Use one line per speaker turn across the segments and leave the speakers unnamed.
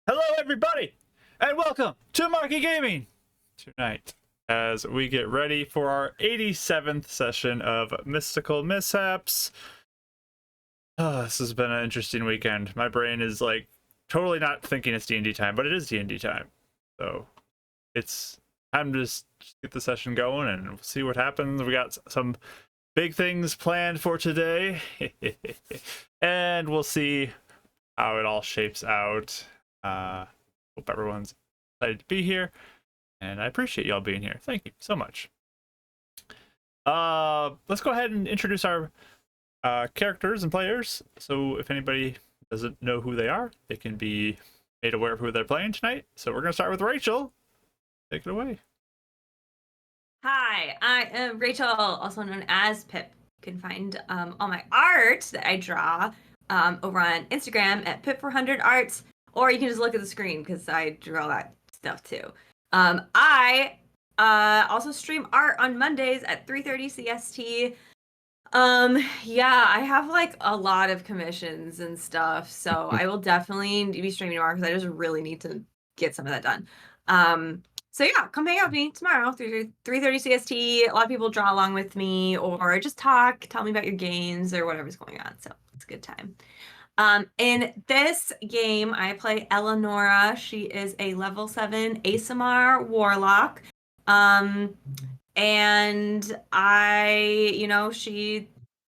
Hello, everybody, and welcome to Marky Gaming tonight as we get ready for our 87th session of Mystical Mishaps. This has been an interesting weekend. My brain is like totally not thinking it's D&D time, but it is D&D time. So it's time to just get the session going and we'll see what happens. We got some big things planned for today, and we'll see how it all shapes out. Hope everyone's excited to be here, and I appreciate y'all being here. Thank you so much. Let's go ahead and introduce our characters and players. So if anybody doesn't know who they are, they can be made aware of who they're playing tonight. So we're gonna start with Rachel. Take it away.
Hi, I am Rachel, also known as Pip. You can find all my art that I draw over on Instagram at Pip400arts, or you can just look at the screen because I draw that stuff too. I also stream art on Mondays at 3:30 CST. Yeah, I have like a lot of commissions and stuff, so I will definitely be streaming tomorrow because I just really need to get some of that done. So yeah, come hang out with me tomorrow through 3:30 CST. A lot of people draw along with me or just talk, tell me about your games or whatever's going on. So it's a good time. In this game, I play Eleonora. She is a level 7 ASMR warlock. And she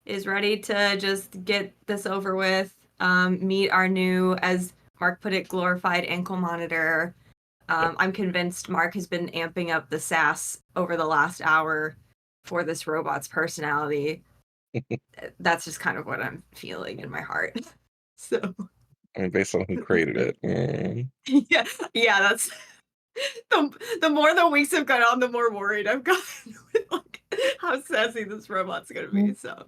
is ready to just get this over with. Meet our new, as Mark put it, glorified ankle monitor. I'm convinced Mark has been amping up the sass over the last hour for this robot's personality. That's just kind of what I'm feeling in my heart. So,
I mean, based on who created it.
yeah, that's the more the weeks have gone on, the more worried I've gotten with like how sassy this robot's gonna be. So,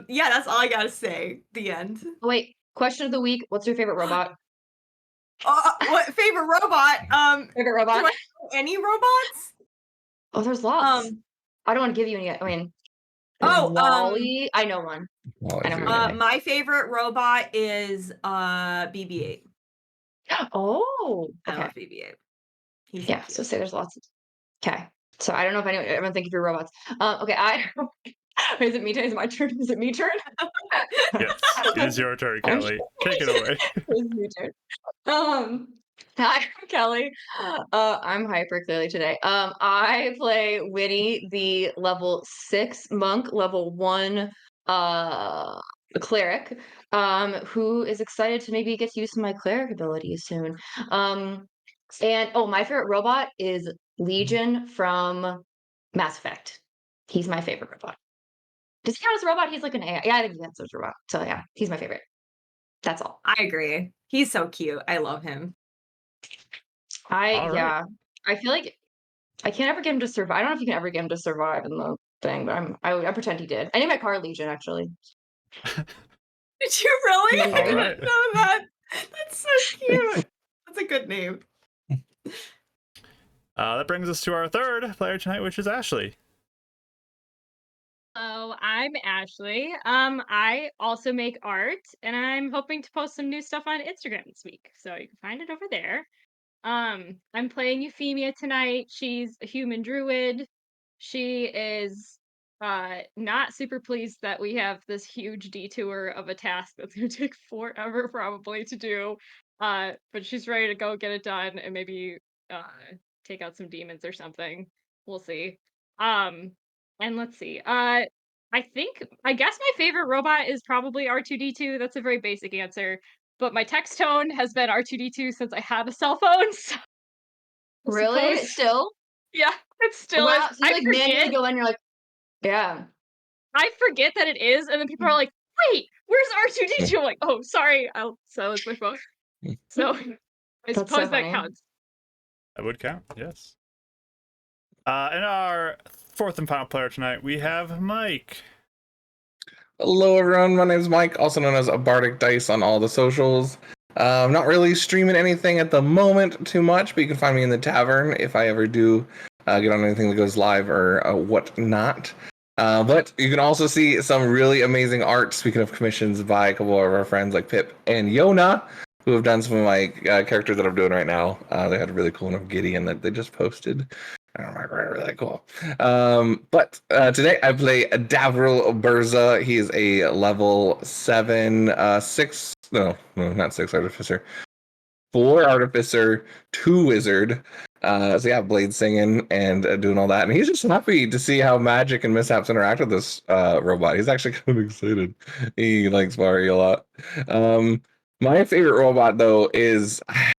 yeah, that's all I gotta say. The end.
Wait, question of the week. What's your favorite robot?
What favorite robot?
Favorite robot?
Do I know any robots?
Oh, there's lots. I don't want to give you any. I mean, Wally. I know one. I know one.
My favorite robot is BB-8.
Oh,
I
okay.
love BB-8.
Yeah, so say there's lots. Okay, so I don't know if everyone think of your robots. Okay, is it me turn? Is it my turn? Is it me turn?
Yes, it is your turn, Kelly. Take it away.
It's me turn. Hi, I'm Kelly. I'm hyper clearly today. I play Winnie, the level 6 monk, level 1 cleric, who is excited to maybe get to use some of my cleric abilities soon. And my favorite robot is Legion from Mass Effect. He's my favorite robot. Does he count as a robot? He's like an AI. Yeah, I think he counts as a robot. So yeah, he's my favorite. That's all.
I agree. He's so cute. I love him.
I feel like I can't ever get him to survive. I don't know if you can ever get him to survive in the thing, but I pretend he did. I named my car Legion, actually.
Did you really?
I
didn't know that. That's so cute. That's a good name.
That brings us to our third player tonight, which is Ashley.
Hello, I'm Ashley. I also make art, and I'm hoping to post some new stuff on Instagram this week, so you can find it over there. I'm playing Euphemia tonight. She's a human druid. She is not super pleased that we have this huge detour of a task that's gonna take forever probably to do. But she's ready to go get it done and maybe take out some demons or something. We'll see. And let's see. I guess my favorite robot is probably R2D2. That's a very basic answer. But my text tone has been R2D2 since I had a cell phone. So
really? Still?
Yeah, it still
wow,
is.
so you manually go in, you're like, yeah.
I forget that it is, and then people are like, wait, where's R2D2? I'm like, oh, sorry, I'll silence my phone. So I suppose that counts.
That would count, yes. And our fourth and final player tonight, we have Mike.
Hello, everyone. My name is Mike, also known as Bardic Dice on all the socials. I'm not really streaming anything at the moment too much, but you can find me in the tavern if I ever do get on anything that goes live or whatnot. But you can also see some really amazing art, speaking of commissions, by a couple of our friends like Pip and Yona, who have done some of my characters that I'm doing right now. They had a really cool one of Gideon that they just posted. I don't remember, really cool. But today I play Davril Burza. He is a level 7, 6, no, not 6 artificer. 4 artificer, 2 wizard. So yeah, blade singing and doing all that, and he's just happy to see how magic and mishaps interact with this robot. He's actually kind of excited. He likes Mari a lot. My favorite robot though is, I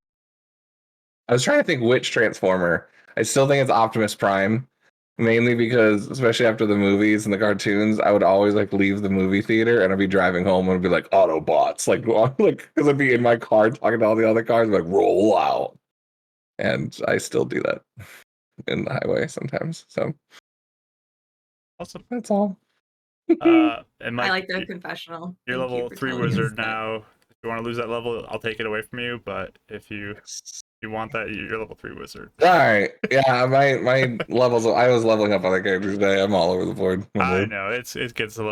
was trying to think which Transformer. I still think it's Optimus Prime, mainly because, especially after the movies and the cartoons, I would always like leave the movie theater and I'd be driving home and it'd be like Autobots, like because I'd be in my car talking to all the other cars, like roll out, and I still do that in the highway sometimes. So
Awesome.
that's all.
And Mike,
I like the confessional.
you're
Thank you
level
for
3
telling us
wizard
that.
now. If you want to lose that level, I'll take it away from you. But if you want that, you're level 3 wizard.
All right, yeah, my levels. I was leveling up other characters today. I'm all over the board.
I know it gets a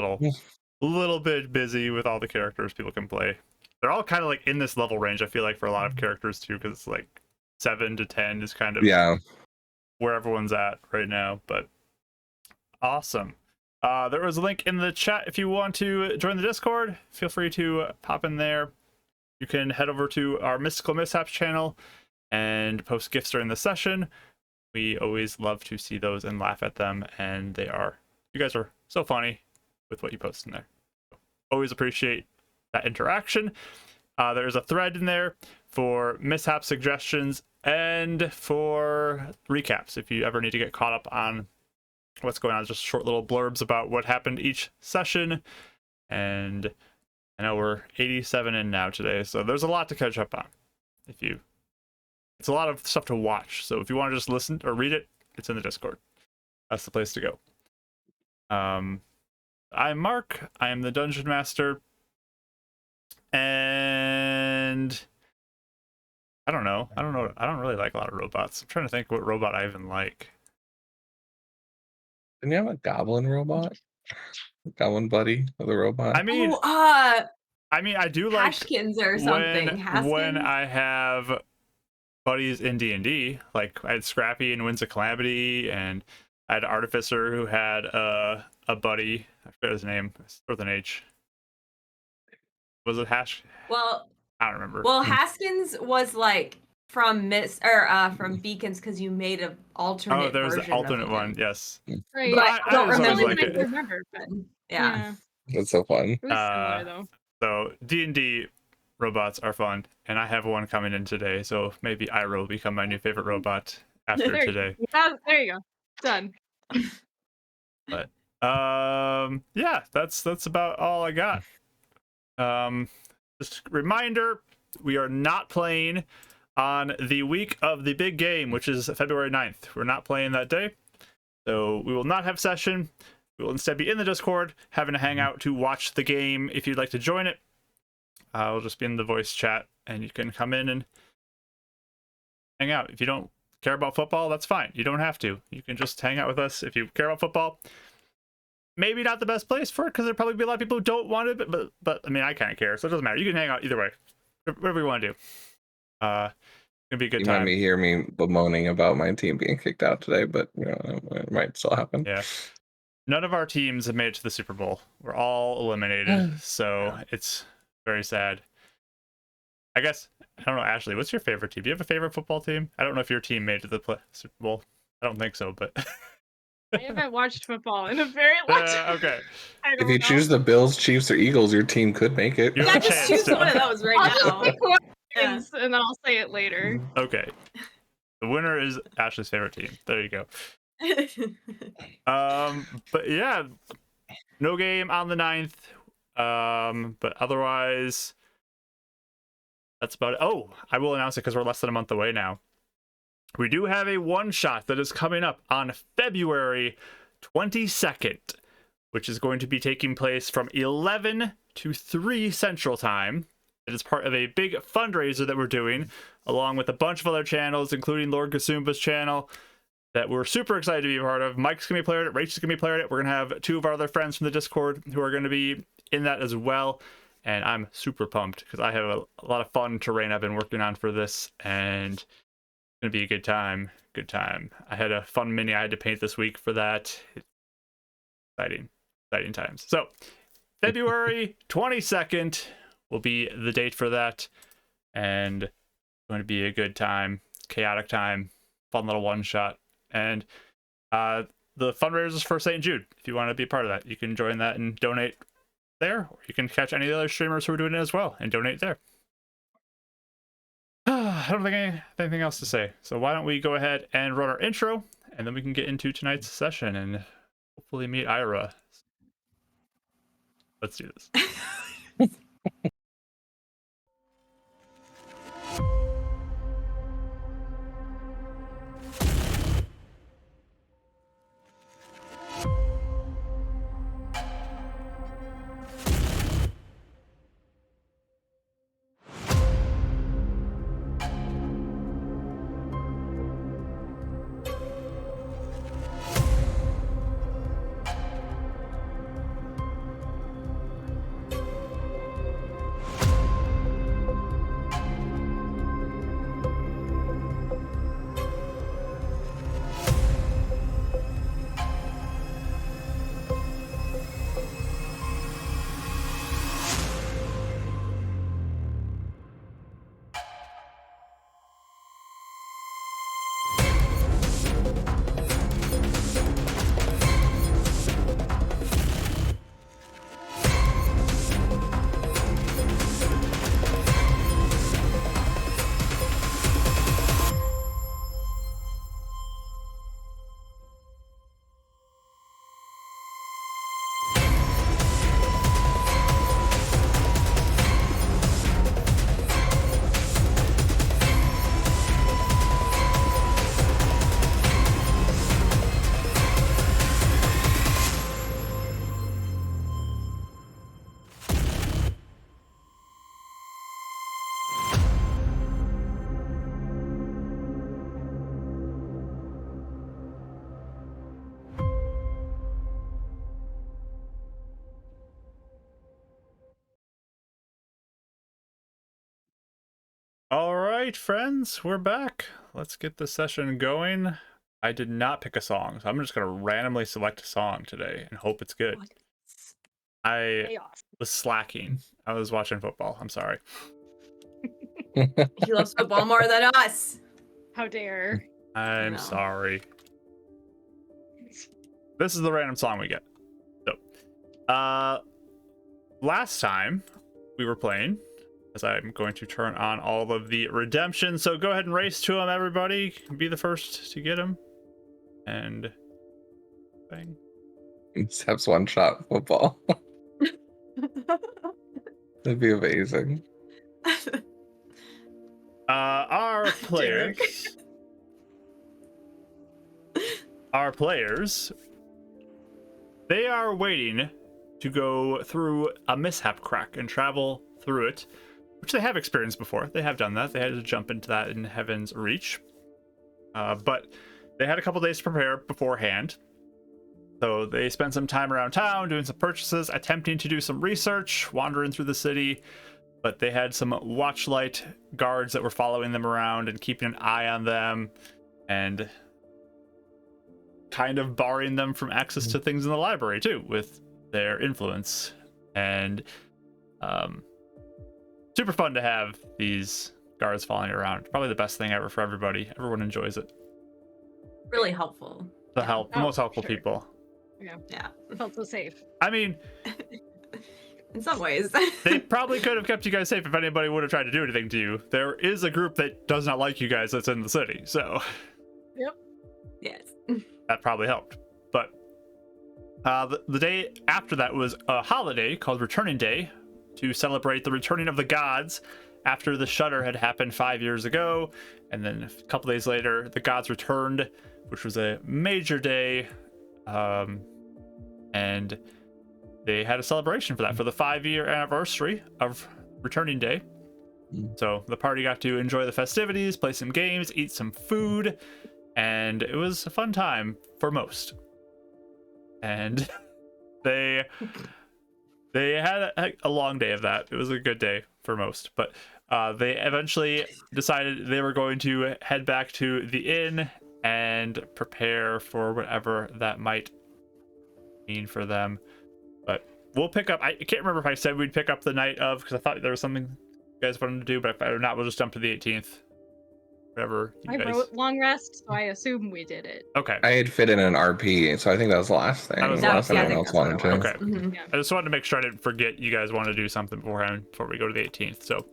little bit busy with all the characters people can play. They're all kind of like in this level range. I feel like for a lot of characters too, because it's like 7 to 10 is kind of where everyone's at right now. But awesome. There was a link in the chat if you want to join the Discord. Feel free to pop in there. You can head over to our Mystical Mishaps channel and post gifts during the session. We always love to see those and laugh at them, and you guys are so funny with what you post in there. Always appreciate that interaction. There's a thread in there for mishap suggestions and for recaps if you ever need to get caught up on what's going on. Just short little blurbs about what happened each session. And I know we're 87 in now today, so there's a lot to catch up on. It's a lot of stuff to watch, so if you want to just listen or read it, it's in the Discord. That's the place to go. I'm Mark. I am the Dungeon Master. And I don't know. I don't really like a lot of robots. I'm trying to think what robot I even like.
Didn't you have a goblin robot? Goblin buddy with a robot?
I mean, I do like
Hashkins or something.
when
Haskins?
I have buddies in D&D. Like I had Scrappy in Winds of Calamity, and I had Artificer who had a buddy. I forget his name. With an H. Was it Hash?
Well,
I don't remember.
Well, Haskins was like from from Beacons because you made an alternate.
Oh, there was the
version
alternate
of
one.
him.
Yes.
Right.
But
I
I don't
was always
remember.
like it.
remember.
But yeah.
That's so fun.
It was similar though.
So D&D robots are fun, and I have one coming in today. So maybe Irah will become my new favorite robot after today.
There you go. Done.
But yeah, that's about all I got. Just a reminder, we are not playing on the week of the big game, which is February 9th. We're not playing that day, so we will not have session. We will instead be in the Discord, having a hangout to watch the game. If you'd like to join it, I'll just be in the voice chat, and you can come in and hang out. If you don't care about football, that's fine. You don't have to. You can just hang out with us. If you care about football, maybe not the best place for it, because there'll probably be a lot of people who don't want it, but I mean, I kind of care, so it doesn't matter. You can hang out either way, whatever you want to do. It's gonna be a good time.
You might hear me bemoaning about my team being kicked out today, but you know, it might still happen.
Yeah. None of our teams have made it to the Super Bowl. We're all eliminated, so it's very sad. I guess, I don't know, Ashley, what's your favorite team? Do you have a favorite football team? I don't know if your team made it to the Super Bowl. I don't think so, but...
I haven't watched football in a very long time.
Okay.
If you choose the Bills, Chiefs, or Eagles, your team could make it.
You have
Yeah,
a
just
chance
choose one of
to-
those right
I'll just
now.
pick one
Yeah.
and then I'll say it later.
Okay. The winner is Ashley's favorite team. There you go. But yeah, no game on the 9th. But otherwise, that's about it. Oh, I will announce it because we're less than a month away now. We do have a one-shot that is coming up on February 22nd, which is going to be taking place from 11 to 3 Central Time. It is part of a big fundraiser that we're doing, along with a bunch of other channels, including Lord Kasumba's channel, that we're super excited to be a part of. Mike's going to be playing it. Rachel's going to be playing it. We're going to have 2 of our other friends from the Discord who are going to be in that as well. and I'm super pumped because I have a lot of fun terrain I've been working on for this, and it's gonna be a good time. Good time. I had a fun mini I had to paint this week for that. Exciting times. So February 22nd will be the date for that, and it's going to be a good time, chaotic time, fun little one shot, and the fundraiser is for St. Jude. If you want to be a part of that, you can join that and donate there, or you can catch any of the other streamers who are doing it as well and donate there. I don't think I have anything else to say, so why don't we go ahead and run our intro, and then we can get into tonight's session and hopefully meet Irah. Let's do this. All right, friends, we're back. Let's get the session going. I did not pick a song, so I'm just going to randomly select a song today and hope it's good. I
Chaos.
was slacking. I was watching football. I'm sorry.
He loves football more than us.
How dare.
I'm
know.
sorry. This is the random song we get. So, last time we were playing, as I'm going to turn on all of the redemption. So go ahead and race to him, everybody. Be the first to him. And bang.
Mishaps one-shot football. That'd be amazing.
Our players, they are waiting to go through a mishap crack and travel through it, which they have experienced before. They have done that. They had to jump into that in Heaven's Reach. But they had a couple days to prepare beforehand. So they spent some time around town doing some purchases, attempting to do some research, wandering through the city. But they had some watchlight guards that were following them around and keeping an eye on them and kind of barring them from access to things in the library too with their influence. And super fun to have these guards following around. Probably the best thing ever for everybody. Everyone enjoys it.
Really helpful.
The most helpful
sure.
people.
Yeah.
Felt so safe.
I mean,
In some ways.
they probably could have kept you guys safe if anybody would have tried to do anything to you. There is a group that does not like you guys that's in the city, so
Yep.
Yes.
that probably helped. But the day after that was a holiday called Returning Day to celebrate the returning of the gods after the Shudder had happened 5 years ago. And then a couple days later, the gods returned, which was a major day. And they had a celebration for that, for the 5-year anniversary of Returning Day. So the party got to enjoy the festivities, play some games, eat some food, and it was a fun time for most. And they they had a long day of that. It was a good day for most, but they eventually decided they were going to head back to the inn and prepare for whatever that might mean for them. But we'll pick up. I can't remember if I said we'd pick up the night of, because I thought there was something you guys wanted to do, but if not, we'll just jump to the 18th. Whatever you
I
guys.
wrote long rest, so I assume we did it.
Okay.
I had fit in an RP, so I think that was the last thing.
That was
The
the
last
last
thing
thing.
anyone else wanted to.
Okay.
Mhm.
Yeah.
I just wanted to make sure I didn't forget you guys wanted to do something beforehand before we go to the 18th. So,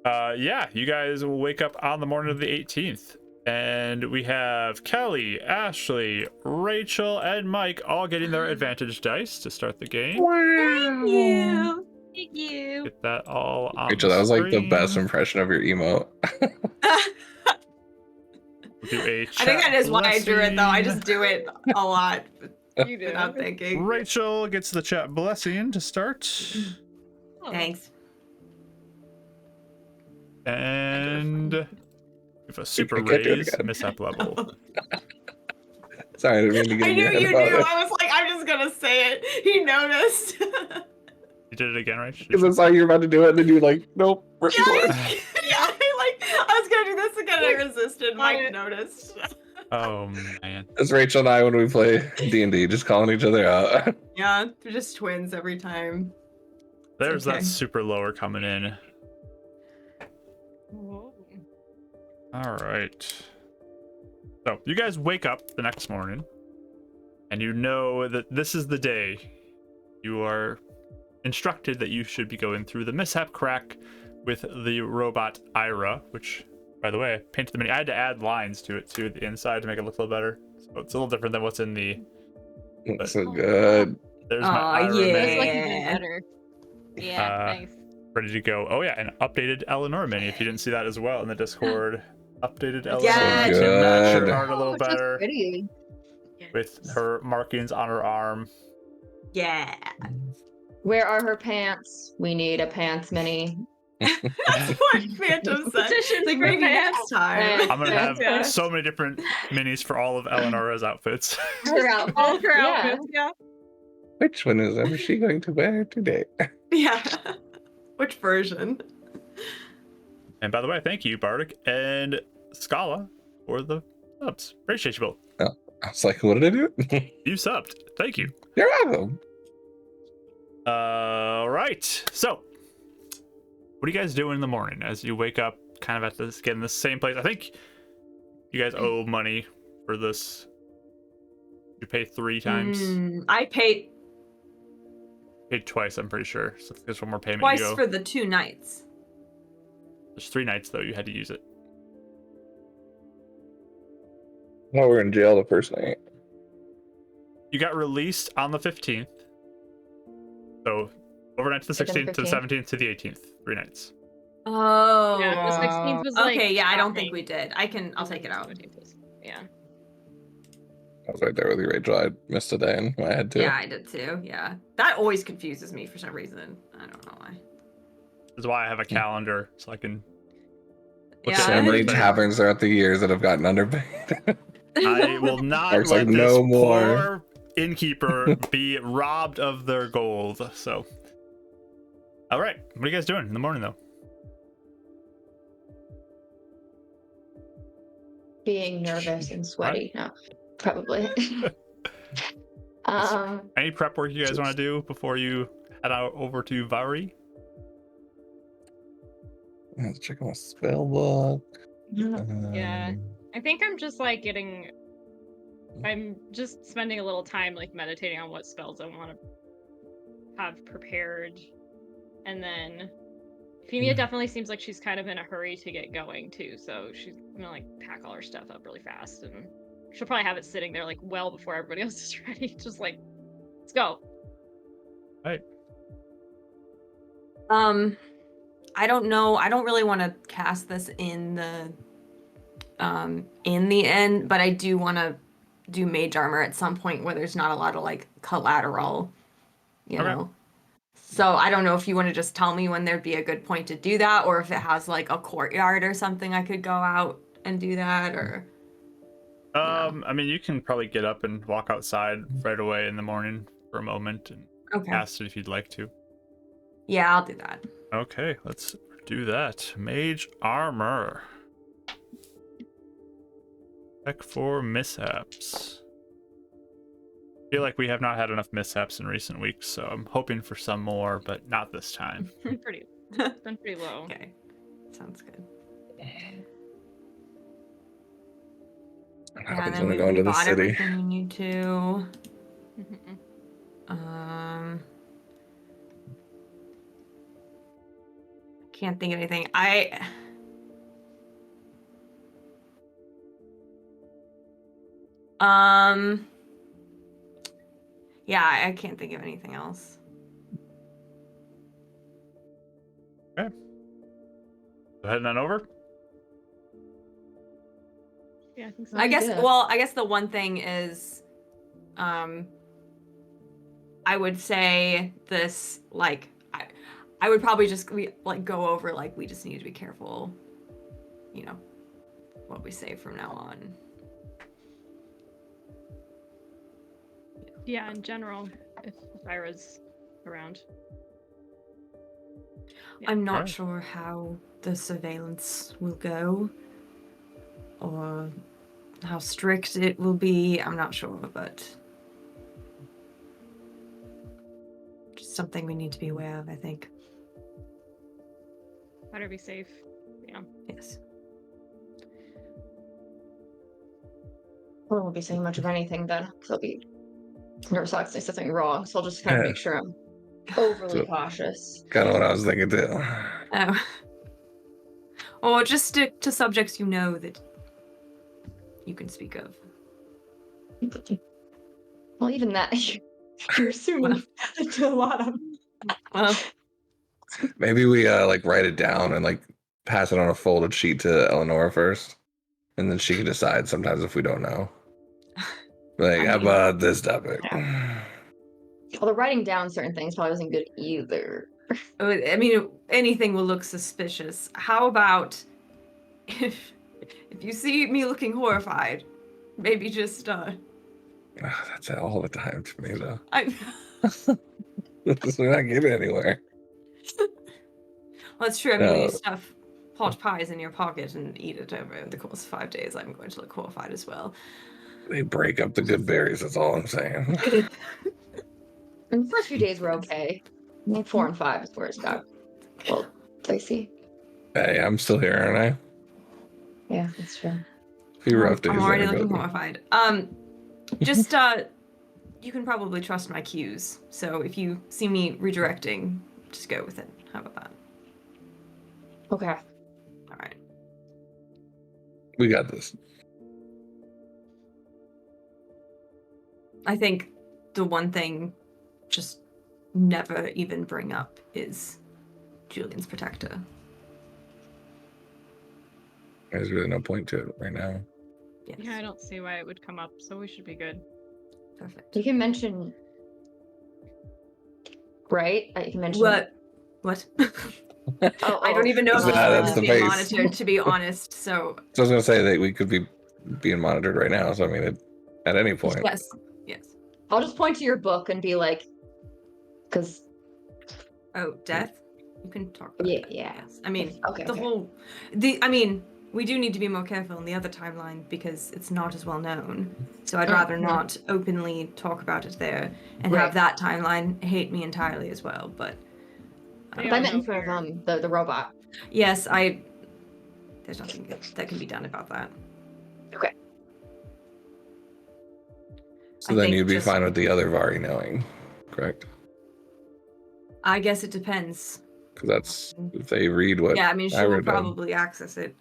yeah, you guys will wake up on the morning of the 18th, and we have Kelly, Ashley, Rachel, and Mike all getting their advantage dice to start the game.
Thank you.
Thank you.
Get that all on
Rachel,
the
that was like the best
screen.
impression of your emote.
We'll do a
I think that is why I drew it, though. I
blessing.
just do it a lot
You do.
without thinking.
Rachel gets the chat blessing to start,
Oh,
Thanks.
and we have a super
I can't do it
raise
again.
mishap level.
Sorry, I didn't mean to get
I
in
knew
your head
you
about
knew.
it.
I was like, I'm just gonna say it. He noticed.
You did it again, right?
Because I saw you were about to do it, and then you were like, nope.
Yeah, I was gonna do this again. I resisted. Mike
it.
noticed.
Oh man.
It's Rachel and I when we play D&D, just calling each other out.
Yeah, they're just twins every time.
There's
okay.
that super lower coming in.
Whoa.
All right. So you guys wake up the next morning, and you know that this is the day. You are instructed that you should be going through the mishap crack with the robot Irah, which, by the way, I painted the mini. I had to add lines to it too, the inside, to make it look a little better. So it's a little different than what's in the.
It's so good.
There's
Aw,
my Irah
yeah.
That's
mini,
like even better. Yeah, nice.
ready to go. Oh yeah, an updated Eleanor mini. If you didn't see that as well in the Discord, updated Eleanor
Yeah.
to match her
Good.
art a little
it's just
better
pretty.
with her markings on her arm.
Yeah.
Where are her pants? We need a pants mini.
That's what Phantom said.
Petition
Like
for
maybe
pants.
next time.
I'm gonna have
Yeah.
so many different minis for all of Eleanor's outfits.
Her outfit.
All of her
Yeah.
outfits, yeah.
Which one is ever she going to wear today?
Yeah. Which version?
And by the way, thank you, Bardic and Scala, for the subs. Appreciate you both.
I was like, what did I do?
You subbed. Thank you.
You're welcome.
All right. So, what are you guys doing in the morning as you wake up kind of at this, again, the same place? I think you guys owe money for this. You pay 3 times.
I paid
Paid twice, I'm pretty sure. So if there's one more payment,
twice
you go.
for the 2 nights.
There's 3 nights, though. You had to use it.
No, we're in jail the first night.
You got released on the 15th. So, overnight to the
Like on the
16th, to the 17th, to the 18th. 3 nights.
Oh.
Yeah, the 16th was like.
Okay, yeah, I don't think
nothing.
we did. I'll take it out.
Yeah.
I was right there with you, Rachel. I missed a day in my head too.
Yeah, I did too. Yeah. That always confuses me for some reason. I don't know why.
This is why I have a calendar, so I can look
Yeah.
at
So many
everything.
taverns throughout the years that have gotten underpaid.
I will not
Mark's
let
like,
this
no more.
poor innkeeper be robbed of their gold. So, all right, what are you guys doing in the morning, though?
Being nervous and sweaty. No, probably.
Any prep work you guys want to do before you head out over to Vari?
Let's check my spell book.
Yeah. I think I'm just like I'm just spending a little time like meditating on what spells I want to have prepared. And then Femia definitely seems like she's kind of in a hurry to get going too. So she's gonna like pack all her stuff up really fast, and she'll probably have it sitting there like well before everybody else is ready. Just like, let's go.
Right.
I don't know. I don't really want to cast this in the end, but I do want to do mage armor at some point where there's not a lot of like collateral, you
Okay.
know. So I don't know if you want to just tell me when there'd be a good point to do that, or if it has like a courtyard or something I could go out and do that, or
I mean, you can probably get up and walk outside right away in the morning for a moment and
Okay.
cast it if you'd like to.
Yeah, I'll do that.
Okay, let's do that. Mage armor. Check for mishaps. I feel like we have not had enough mishaps in recent weeks, so I'm hoping for some more, but not this time.
It's been pretty low.
Okay. Sounds good.
What
Yeah,
happens
then
when I
we,
go
we
into the
bought
city?
everything we need to.
Mhm.
Can't think of anything. Yeah, I can't think of anything else.
Okay. So heading on over.
Yeah, I think so.
I guess
Yeah.
well, I guess the one thing is I would say this like I would probably just go over like we just need to be careful, you know, what we say from now on.
Yeah, in general, if Irah's around. Yeah.
I'm not
Alright.
sure how the surveillance will go or how strict it will be. I'm not sure, but just something we need to be aware of, I think.
Better be safe. Yeah.
Yes.
I won't be saying much of anything then, because I'll be nervous I'll say something wrong. So I'll just kind of make sure I'm overly
So-
cautious.
Kind of what I was thinking too.
Oh. Or just stick to subjects you know that you can speak of.
Well, even that, you're assuming that's a lot of.
Well,
Maybe we like write it down and like pass it on a folded sheet to Eleanor first, and then she can decide sometimes if we don't know. Like,
I
how
mean-
about this topic?
Although writing down certain things probably wasn't good either.
I mean, anything will look suspicious. How about if you see me looking horrified, maybe just
That's all the time to me, though.
well,
We're not getting anywhere.
it's true. I mean, when
No.
you stuff hot pies in your pocket and eat it over the course of 5 days, I'm going to look horrified as well.
They break up the good berries. That's all I'm saying.
In the first few days were okay. I think 4 and 5 is where it's got well dicey.
Hey, I'm still here, aren't I?
Yeah, that's true.
A few rough days
I'm already
there,
looking
but
horrified. Just you can probably trust my cues. So if you see me redirecting, just go with it. How about that?
Okay.
All right.
we got this.
I think the one thing just never even bring up is Julian's protector.
There's really no point to it right now.
Yes.
Yeah, I don't see why it would come up, so we should be good.
Perfect.
You can mention. Right? You can mention.
What?
Oh,
I don't even know if this
That's
is
the
being
base.
monitored, to be honest. So
So I was gonna say that we could be being monitored right now. So I mean, at any point.
yes, yes.
I'll just point to your book and be like, because.
Oh, death. You can talk about
Yeah,
that.
yeah.
Yes. I mean,
Okay.
I mean, we do need to be more careful in the other timeline because it's not as well known. So I'd
Mm,
rather
mhm.
not openly talk about it there and
Right.
have that timeline hate me entirely as well. But
They
But I
all
meant
know
in front
here.
of the robot.
yes, there's nothing that can be done about that.
Okay.
So
I
then
think
you'd be
just-
fine with the other Vari knowing, correct?
I guess it depends.
Because that's if they read what
Yeah, I mean, she
Irah
will
did.
probably access it.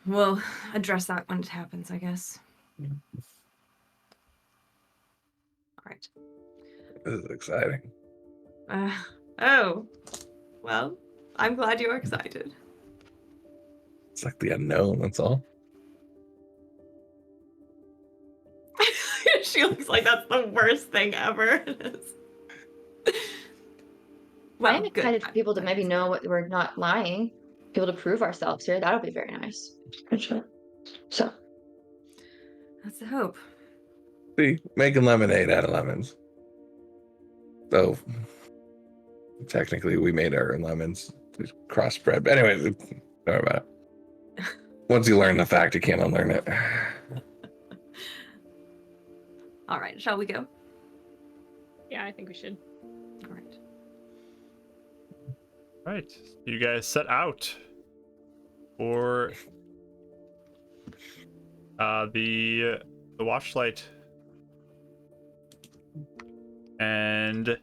We'll address that when it happens, I guess. All right.
This is exciting.
Oh, well, I'm glad you're excited.
It's like the unknown. That's all.
She looks like that's the worst thing ever. Well,
I'm
good.
excited for people to maybe know what we're not lying, be able to prove ourselves here. That'll be very nice. So,
That's the hope.
See, making lemonade out of lemons. though technically we made our own lemons crossbred. But anyway, don't worry about it. Once you learn the fact, you can't unlearn it.
All right, shall we go?
Yeah, I think we should.
All right.
Right, you guys set out for the watchlight, and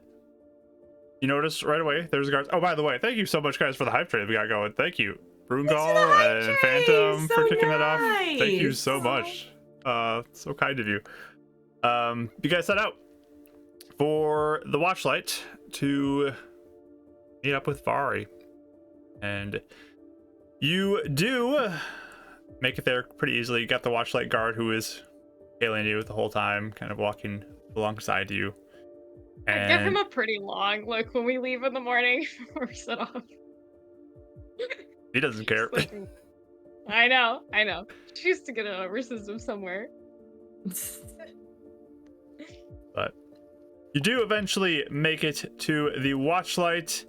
you notice right away there's guards. Oh, by the way, thank you so much, guys, for the hype train we got going. Thank you, Brungal and Phantom, for kicking that off. Thank you so much. So kind of you. You guys set out for the watchlight to meet up with Vari, and you do make it there pretty easily. You got the watchlight guard who is hailing you the whole time, kind of walking alongside you.
I give him a pretty long look when we leave in the morning before we set off.
He doesn't care.
I know. She used to get an over system somewhere.
But you do eventually make it to the watchlight,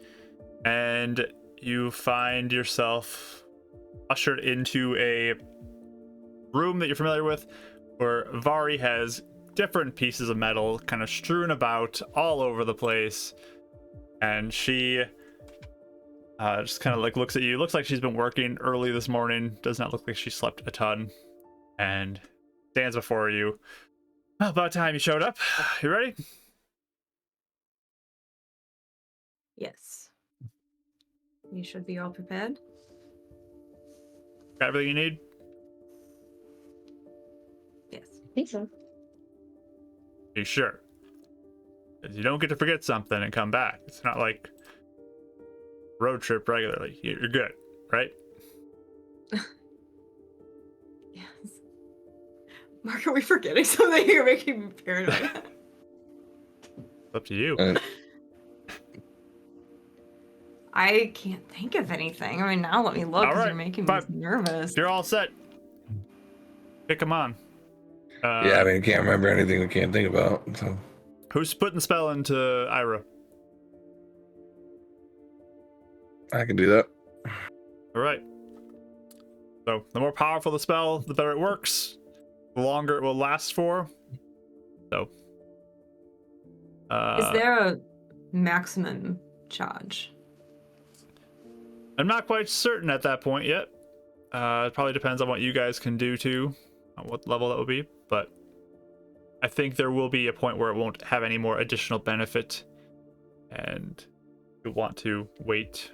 and you find yourself ushered into a room that you're familiar with, where Vari has different pieces of metal kind of strewn about all over the place, and she just kind of like looks at you. Looks like she's been working early this morning. Does not look like she slept a ton, and stands before you. About time you showed up. You ready?
Yes. You should be all prepared.
Got everything you need?
Yes.
I think so.
You sure? 'Cause you don't get to forget something and come back. It's not like road trip regularly. You're good, right?
Yes. Mark, are we forgetting something? You're making me paranoid.
It's up to you.
I can't think of anything. I mean, now let me look because you're making me nervous.
You're all set. Pick them on.
Yeah, I mean, can't remember anything we can't think about. So.
Who's putting the spell into Irah?
I can do that.
All right. So the more powerful the spell, the better it works. The longer it will last for. So.
Is there a maximum charge?
I'm not quite certain at that point yet. It probably depends on what you guys can do too, on what level that will be. But I think there will be a point where it won't have any more additional benefit, and you'll want to wait.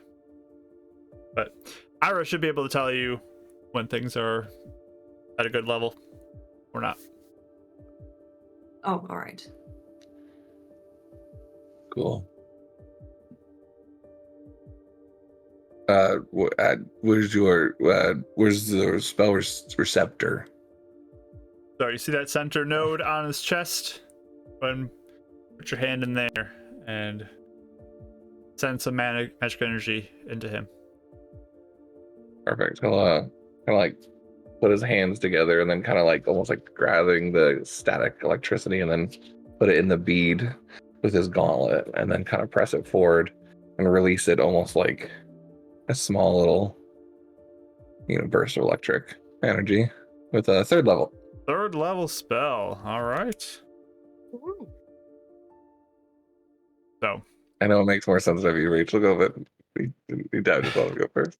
But Irah should be able to tell you when things are at a good level or not.
Oh, all right.
Cool. Where's the spell receptor?
So you see that center node on his chest? Go ahead and put your hand in there and send some magic energy into him.
Perfect. He'll kind of like put his hands together and then kind of like almost like grabbing the static electricity and then put it in the bead with his gauntlet and then kind of press it forward and release it almost like a small little, burst of electric energy with a third level.
Third level spell. All right.
Ooh.
So
I know it makes more sense to have you, Rachel, go, but we doubt just want to go first.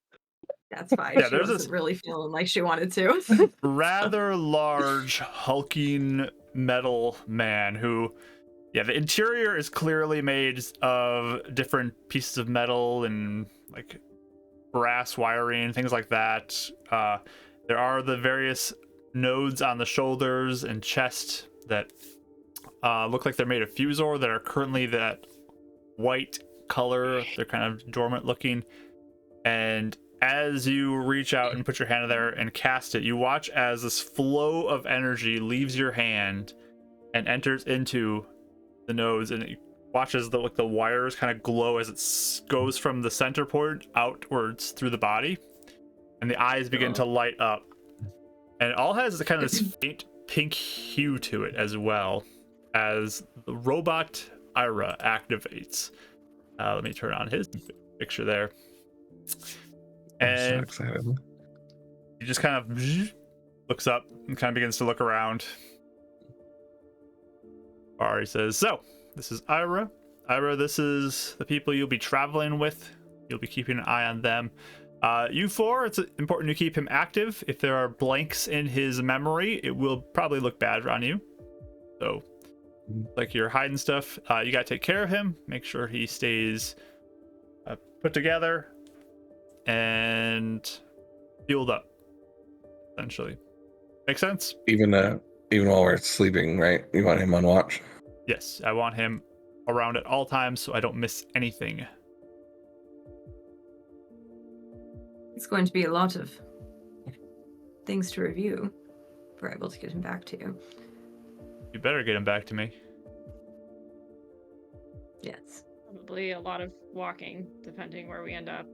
That's fine.
Yeah,
She
there's
wasn't really feeling like she wanted to.
rather large, hulking metal man who, the interior is clearly made of different pieces of metal and like brass wiring, things like that. There are the various nodes on the shoulders and chest that look like they're made of fusor that are currently that white color. They're kind of dormant looking. And as you reach out and put your hand in there and cast it, you watch as this flow of energy leaves your hand and enters into the nodes, and it watches the wires kind of glow as it goes from the center point outwards through the body, and the eyes begin to light up, and it all has this faint pink hue to it, as well as the robot Irah activates. Let me turn on his picture there.
I'm so
And
excited.
he just kind of looks up and kind of begins to look around. Ari says, so, this is Irah. Irah, this is the people you'll be traveling with. You'll be keeping an eye on them. You four, it's important to keep him active. If there are blanks in his memory, it will probably look bad on you. So, like you're hiding stuff, you gotta take care of him. Make sure he stays put together and fueled up, essentially. Make sense?
Even while we're sleeping, right? You want him on watch?
Yes, I want him around at all times so I don't miss anything.
It's going to be a lot of things to review if we're able to get him back to you.
You better get him back to me.
Yes.
Probably a lot of walking, depending where we end up.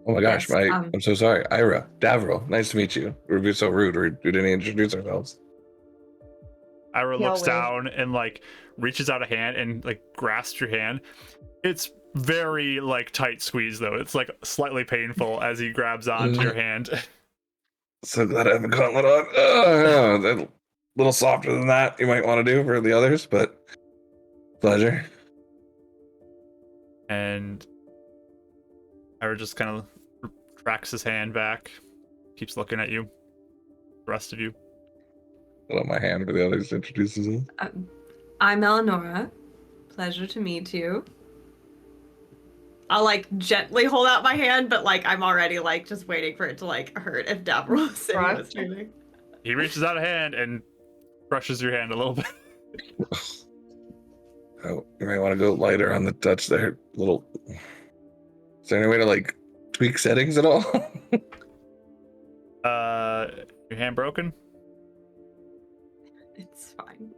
Oh my gosh,
Yes,
I'm so sorry. Irah, Davril, nice to meet you. We're being so rude. We didn't introduce ourselves.
Ira
Yeah,
looks
weird.
down and like reaches out a hand and like grasps your hand. It's very like tight squeeze though. It's like slightly painful as he grabs onto your hand.
So glad I have a gauntlet on. A little softer than that you might want to do for the others, but pleasure.
And Ira just kind of tracks his hand back, keeps looking at you. The rest of you.
Hold up my hand for the others introduces him.
I'm Eleonora. Pleasure to meet you. I'll like gently hold out my hand, but like I'm already like just waiting for it to like hurt if Davril said he was doing.
He reaches out a hand and brushes your hand a little bit.
Oh, you might want to go lighter on the touch there. Little. Is there any way to like tweak settings at all?
Your hand broken?
It's fine.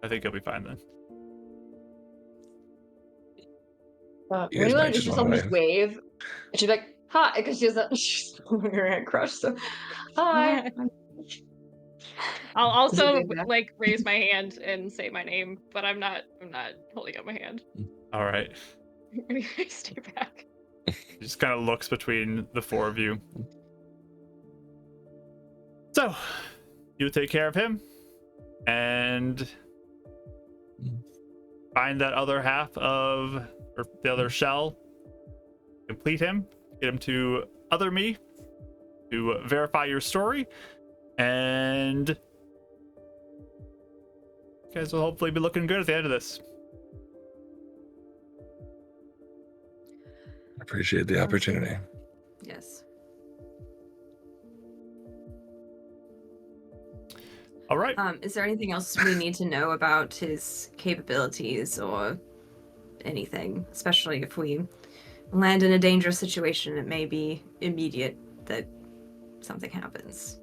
I think you'll be fine then.
You guys might
Just
just wanna
wave. And she'd be like, hi, because she's holding her hand crushed. So, hi.
I'll also
Is it good?
like raise my hand and say my name, but I'm not holding up my hand.
All right.
Anyway, stay back.
He just kind of looks between the four of you. So, you take care of him and find that other half of, or the other shell, complete him, get him to other me to verify your story, and you guys will hopefully be looking good at the end of this.
Appreciate the opportunity.
Yes.
All right.
Is there anything else we need to know about his capabilities or anything? Especially if we land in a dangerous situation, it may be immediate that something happens.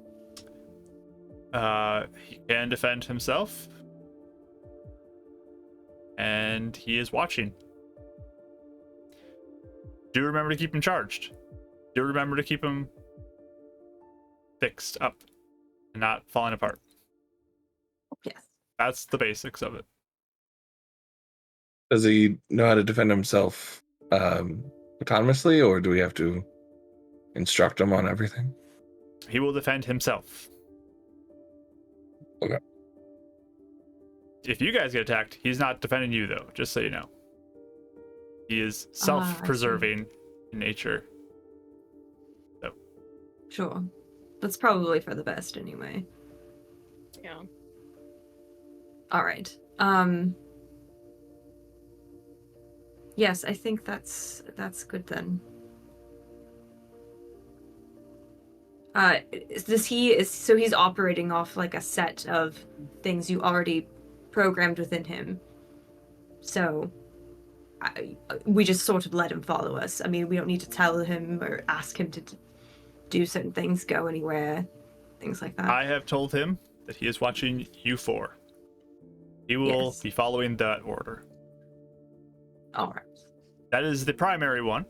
He can defend himself, and he is watching. Do remember to keep him charged. Do remember to keep him fixed up and not falling apart.
Yes.
That's the basics of it.
Does he know how to defend himself autonomously, or do we have to instruct him on everything?
He will defend himself.
Okay.
If you guys get attacked, he's not defending you, though, just so you know. He is self-preserving in nature. So.
Sure. That's probably for the best anyway.
Yeah.
All right. Yes, I think that's good then. So he's operating off like a set of things you already programmed within him. So we just sort of let him follow us. I mean, we don't need to tell him or ask him to do certain things, go anywhere, things like that.
I have told him that he is watching you four. He will be following that order.
All right.
That is the primary one.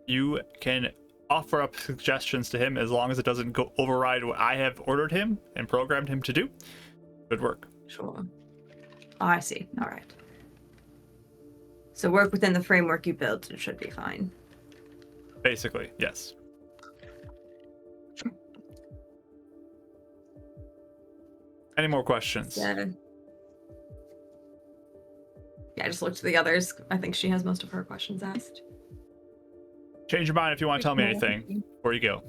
You can offer up suggestions to him as long as it doesn't go override what I have ordered him and programmed him to do. Good work.
Sure. Oh, I see. All right. So work within the framework you built. It should be fine.
Basically, yes. Any more questions?
Yeah, I just looked to the others. I think she has most of her questions asked.
Change your mind if you want to tell me anything before you go.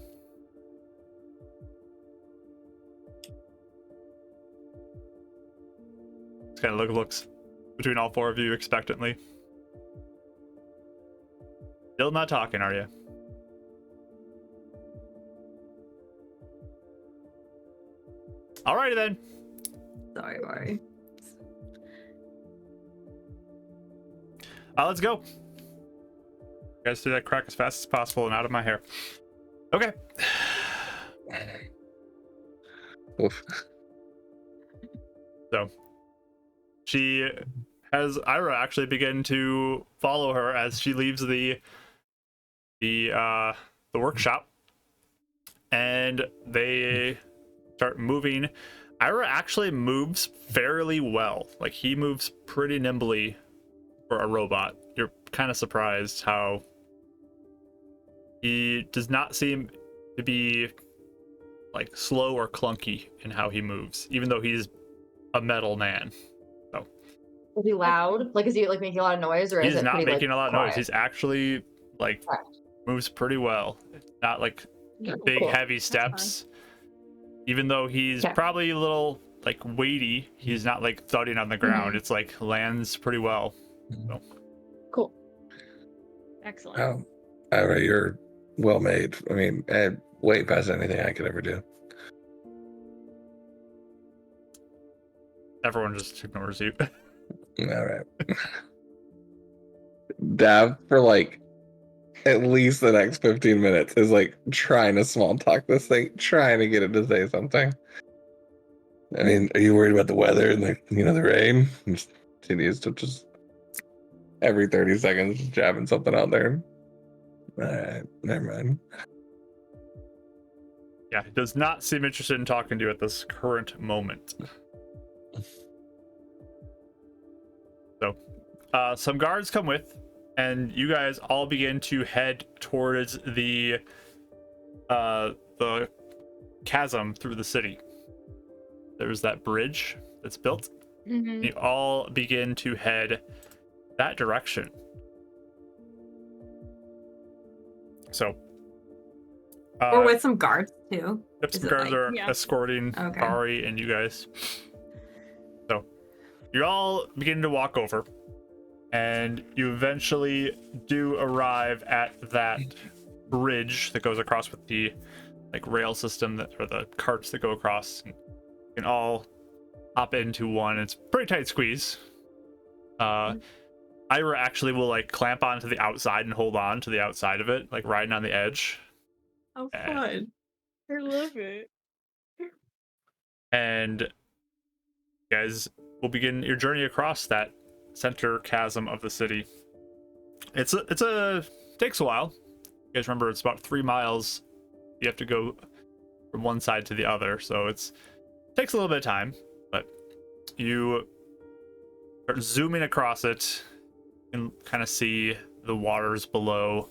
Just kind of looks between all four of you expectantly. Still not talking, are you? Alrighty then.
Sorry, Mari.
Let's go. You guys do that crack as fast as possible and out of my hair. Okay.
Oof.
So she has Irah actually begin to follow her as she leaves the workshop, and they start moving. Irah actually moves fairly well. Like, he moves pretty nimbly for a robot. You're kind of surprised how he does not seem to be like slow or clunky in how he moves, even though he's a metal man. So
Is he loud? Like, is he like making a lot of noise, or is
he's
it
not
pretty,
making
like,
a lot of
quiet?
noise. He's actually like
Quiet.
moves pretty well. It's not like
Yeah,
big
cool.
heavy steps. Even though he's
Okay.
probably a little like weighty, he's not like thudding on the ground. It's like lands pretty well. So
Cool.
Excellent.
Ira, you're well made. I mean, way past anything I could ever do.
everyone just ignores you.
All right. Dav, for like at least the next 15 minutes, is like trying to small talk this thing, trying to get it to say something. I mean, are you worried about the weather and the rain? And just continues to just every 30 seconds just jabbing something out there. All right, never mind.
Yeah, he does not seem interested in talking to you at this current moment. So, some guards come with, and you guys all begin to head towards the chasm through the city. There's that bridge that's built.
Mm-hmm.
You all begin to head that direction. So,
Or with some guards too.
some
Is it
guards
like-
are
Yeah.
escorting
Okay.
Ari and you guys. So, you all begin to walk over, and you eventually do arrive at that bridge that goes across with the like rail system or the carts that go across. And you can all hop into one. It's a pretty tight squeeze. Irah actually will like clamp onto the outside and hold on to the outside of it, like riding on the edge.
How
Eh.
fun.
I love it.
And you guys will begin your journey across that center chasm of the city. It's takes a while. You guys remember it's about 3 miles. You have to go from one side to the other, so takes a little bit of time, but you start zooming across it and kind of see the waters below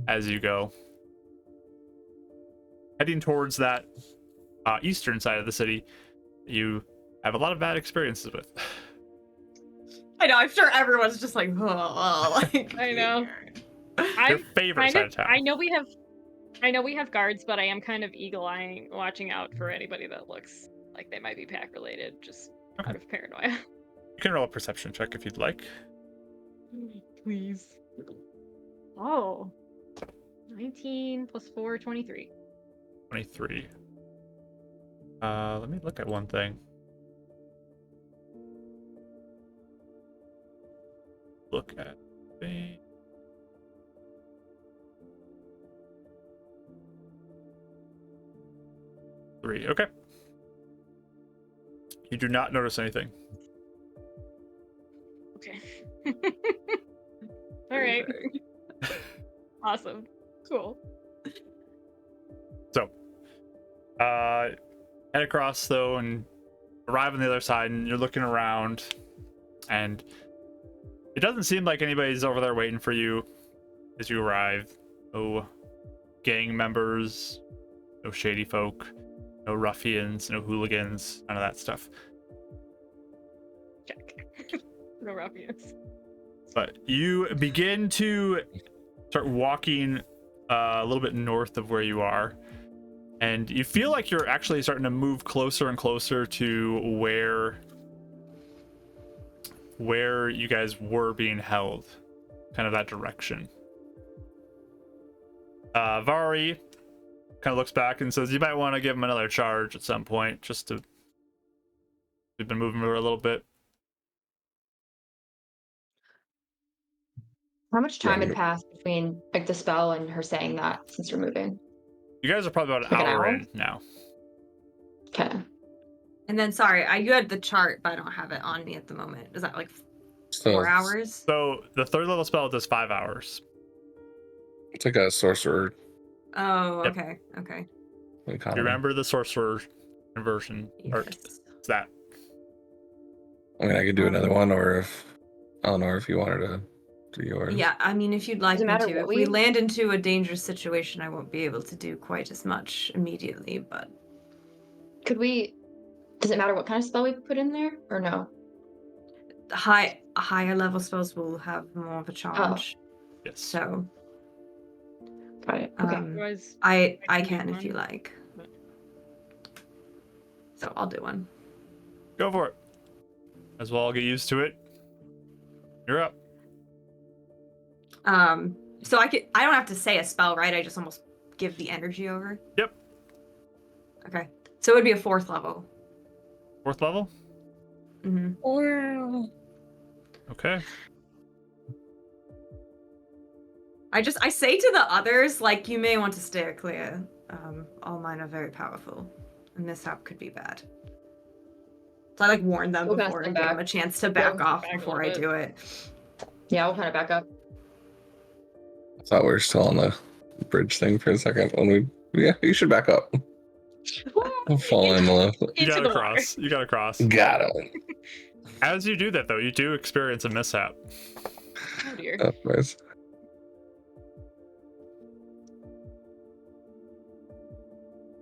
as you go. Heading towards that eastern side of the city, you have a lot of bad experiences with.
I know. I'm sure everyone's just like, oh, like
I know.
Your
I'm
favorite
kind
side
of,
of town.
I know we have guards, but I am kind of eagle-eyeing, watching out for anybody that looks like they might be pack related, just out of paranoia.
You can roll a perception check if you'd like.
Please. Oh. 19 plus 4, 23.
23. Let me look at one thing. Look at the... Three. Okay. You do not notice anything.
Okay. All right. Awesome. Cool.
So, head across though and arrive on the other side, and you're looking around, And it doesn't seem like anybody's over there waiting for you as you arrive. No gang members, no shady folk, no ruffians, no hooligans, none of that stuff.
Check. No ruffians.
But you begin to start walking a little bit north of where you are, and you feel like you're actually starting to move closer and closer to where you guys were being held, kind of that direction. Vari kind of looks back and says, you might want to give him another charge at some point, just to... We've been moving for a little bit.
How much time had passed between like the spell and her saying that since you're moving?
You guys are probably about an
Like an
hour
hour?
in now.
Okay.
And then, sorry, you had the chart, but I don't have it on me at the moment. Is that like 4 hours?
So the third level spell does 5 hours.
It's like a sorcerer.
Oh,
Yep.
okay, okay.
You remember the sorcerer conversion art?
Yes.
It's that.
I mean, I could do another one, or if Eleanor, if you wanted to do yours.
Yeah, I mean, if you'd like
Does it
me
matter
to.
what
If
we-
we land into a dangerous situation, I won't be able to do quite as much immediately, but
Could we? Does it matter what kind of spell we put in there, or no?
higher level spells will have more of a charge.
Yes.
So
Got it. Okay.
Otherwise,
I
I can
can
do
if you
one.
like. So I'll do one.
Go for it. As well, I'll get used to it. You're up.
So I don't have to say a spell, right? I just almost give the energy over.
Yep.
Okay. So it would be a 4th level.
4th level?
Mm-hmm.
Okay.
I say to the others, like, you may want to steer clear. All mine are very powerful. A mishap could be bad. So I like warn them
We'll pass
before
them
and give them
back.
a chance to back
We'll
off
back a
before I
little
do it.
Yeah, we'll kind of back up.
I thought we were still on the bridge thing for a second. Yeah, you should back up. I'm falling in love.
You
Into
gotta
the water.
cross. You gotta cross.
Got him.
As you do that, though, you do experience a mishap.
Oh dear.
That's nice.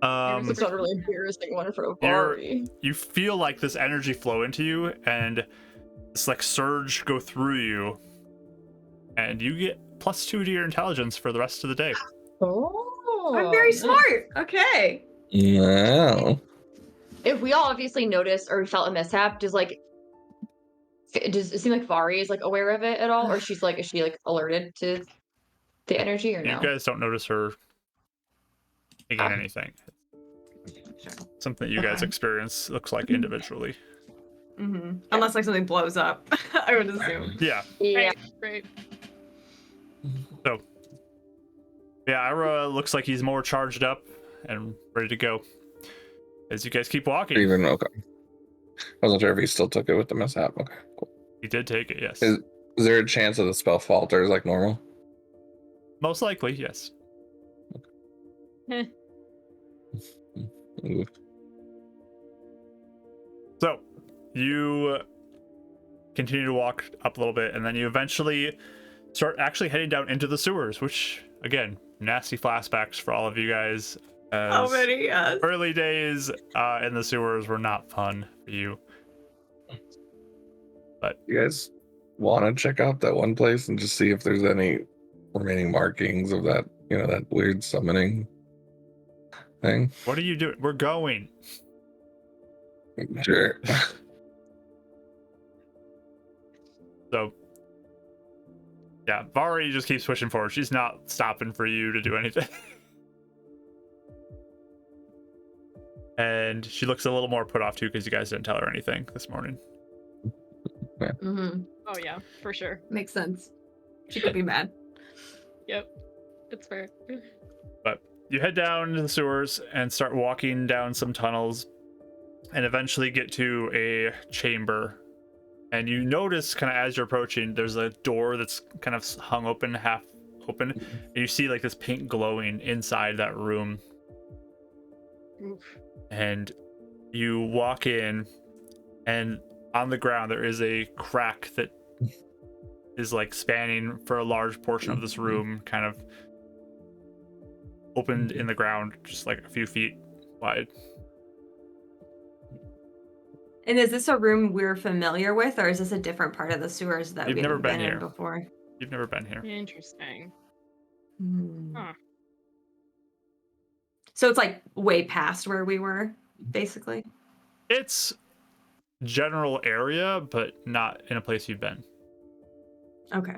It's not really embarrassing one for a
You're-
Vari.
You feel like this energy flow into you, and this like surge go through you, and you get +2 to your intelligence for the rest of the day.
Oh,
I'm very
nice.
smart. Okay.
Wow.
If we all obviously noticed or felt a mishap, does it seem like Vari is like aware of it at all, or is she like alerted to the energy or
You
no?
guys don't notice her taking
Ah.
anything.
Sure.
Something that you guys
Okay.
experience looks like individually.
Mm-hmm. Unless like something blows up, I would assume.
Yeah.
Yeah.
Great.
So, yeah, Irah looks like he's more charged up and ready to go. As you guys keep walking,
Even okay. I wasn't sure if he still took it with the mishap. Okay, cool.
he did take it. Yes,
Is there a chance that the spell falters like normal?
most likely, yes.
Ooh.
So, you continue to walk up a little bit, and then you eventually start actually heading down into the sewers, which, again, nasty flashbacks for all of you guys. As
How many? Yes.
early days in the sewers were not fun for you.
You guys want to check out that one place and just see if there's any remaining markings of that, that weird summoning thing?
What are you doing? We're going.
Sure.
So, yeah, Vari just keeps pushing forward. She's not stopping for you to do anything. And she looks a little more put off too because you guys didn't tell her anything this morning.
Mm-hmm.
Oh yeah, for sure.
Makes sense. She could be mad.
Yep. It's fair.
But you head down to the sewers and start walking down some tunnels and eventually get to a chamber. And you notice kind of as you're approaching, there's a door that's kind of hung open, half open. And you see like this pink glowing inside that room.
Oof.
And you walk in, and On the ground, there is a crack that is like spanning for a large portion of this room, kind of opened in the ground, just like a few feet wide.
And is this a room we're familiar with, or is this a different part of the sewers that
You've
we've
never been
in
here.
before?
You've never been here.
Interesting. Huh.
So it's like way past where we were, basically.
It's general area, but not in a place you've been.
Okay.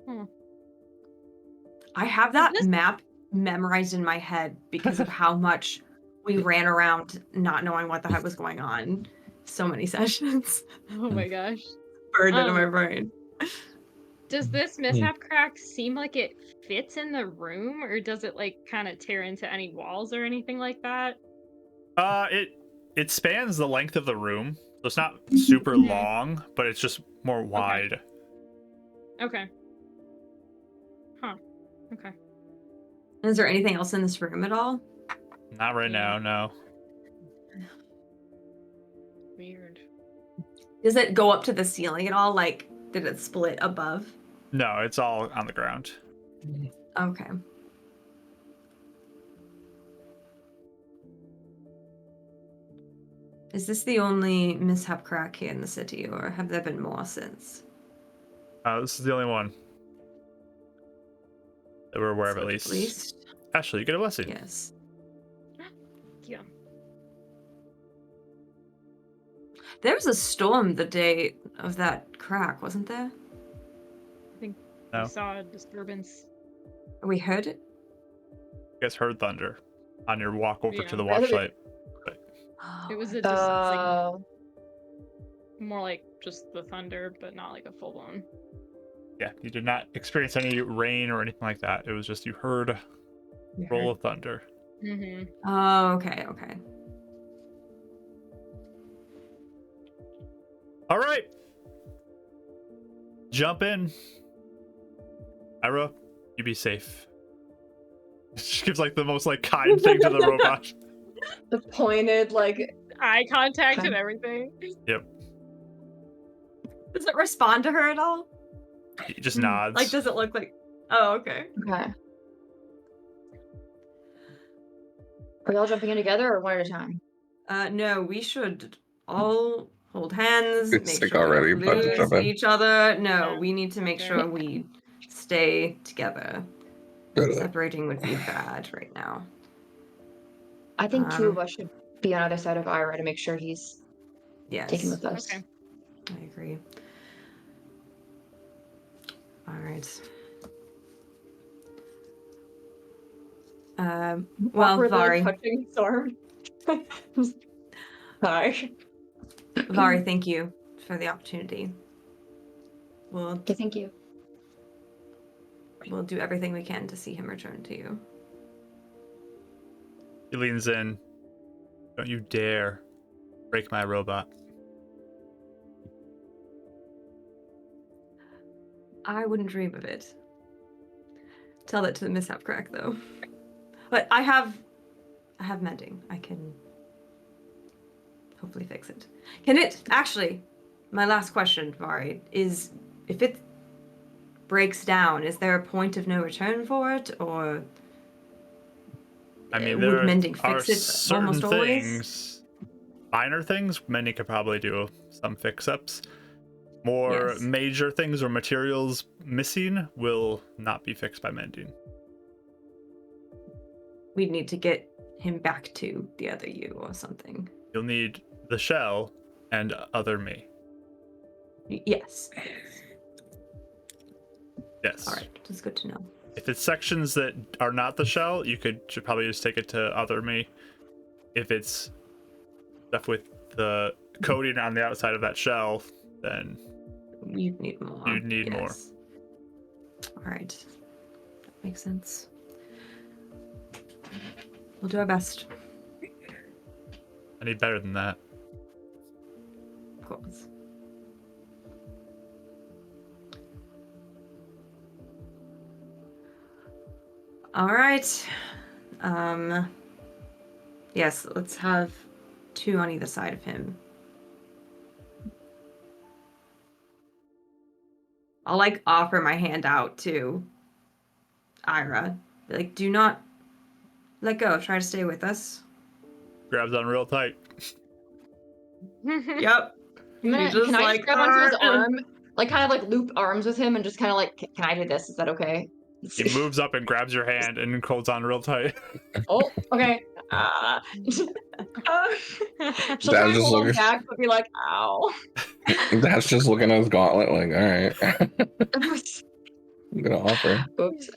Hmm.
I have that
this-
map memorized in my head because of how much we ran around not knowing what the heck was going on. So many sessions.
Oh my gosh.
Burned into my brain.
Does this mishap crack seem like it fits in the room, or does it like kind of tear into any walls or anything like that?
It spans the length of the room, so it's not super long, but it's just more wide.
Okay. Huh. Okay.
Is there anything else in this room at all?
Not right
Yeah.
now, no.
Weird.
Does it go up to the ceiling at all? Like, did it split above?
No, it's all on the ground.
Okay. Is this the only mishap crack here in the city, or have there been more since?
This is the only one that we're aware of, at least. Ashley, you get a blessing.
Yes.
Yeah.
There was a storm the day of that crack, wasn't there?
No.
We saw a disturbance.
We heard it?
You guys heard thunder on your walk over
Yeah.
to the watchlight.
It was a just like,
Oh,
more like just the thunder, but not like a full blown.
Yeah, you did not experience any rain or anything like that. It was just you heard roll of thunder.
Mm-hmm.
Oh, okay, okay.
All right. Jump in. Irah, you be safe. She gives like the most like kind thing to the robot.
the pointed like.
Eye contact and everything.
Yep.
Does it respond to her at all?
He just nods.
Like, does it look like... Oh, okay.
Okay. Are y'all jumping in together or one at a time?
No, we should all hold hands,
It's
make
sick
sure
already,
we
but
don't lose
jump in.
each other. No,
Yeah.
we need to make
Okay.
sure we stay together.
Good.
Separating would be bad right now.
I think two of us should be on either side of Irah to make sure he's
Yes,
taken with us.
Okay.
I agree. All right. Well,
Awkwardly, like,
Vari,
touching Storm. Hi.
Vari, thank you for the opportunity. We'll
Okay, thank you.
do everything we can to see him return to you.
He leans in. Don't you dare break my robot.
I wouldn't dream of it. Tell that to the mishap crack, though. But I have mending. I can hopefully fix it. Can it actually? My last question, Vari, is if it breaks down, is there a point of no return for it, or
I mean,
would
there
mending
are
fix it
certain
almost always?
things, minor things, mending could probably do some fix-ups. More
Yes.
major things or materials missing will not be fixed by mending.
We'd need to get him back to the other you or something.
You'll need the shell and other me.
Yes.
Yes.
All right. That's good to know.
If it's sections that are not the shell, you should probably just take it to other me. If it's stuff with the coating on the outside of that shell, then
You'd need more.
You'd need more.
All right. That makes sense. We'll do our best.
I need better than that.
Of course. All right. Yes, let's have two on either side of him. I'll like offer my hand out to Irah. Be like, do not let go. Try to stay with us.
Grabs on real tight.
Yep.
Can I
She just,
just
like,
grab onto his
"Arr!"
arm? Like kind of like loop arms with him and just kind of like, can I do this? Is that okay?
He moves up and grabs your hand and holds on real tight.
Oh, okay. She'll
Dad's
try and
just
hold him
looking.
back, but be like, ow.
Dad's just looking at his gauntlet, like, all right, I'm gonna offer.
Oops.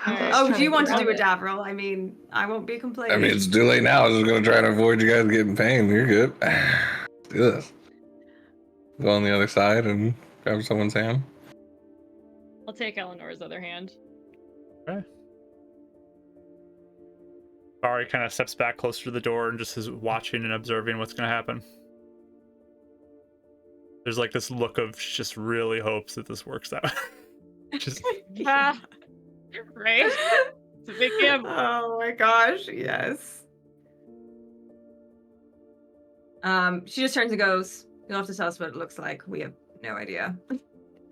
Oh, if you want to do a dab roll, I mean, I won't be
I
complaining.
mean, it's too late now. I was just gonna try to avoid you guys getting pain. You're good. Let's do this. Go on the other side and grab someone's hand.
I'll take Eleanor's other hand.
Okay. Bari kind of steps back closer to the door and just is watching and observing what's going to happen. There's like this look of just really hopes that this works out. Just
Ah, right? It's a big gamble.
Oh my gosh, yes. She just turns and goes, "You'll have to tell us what it looks like. We have no idea."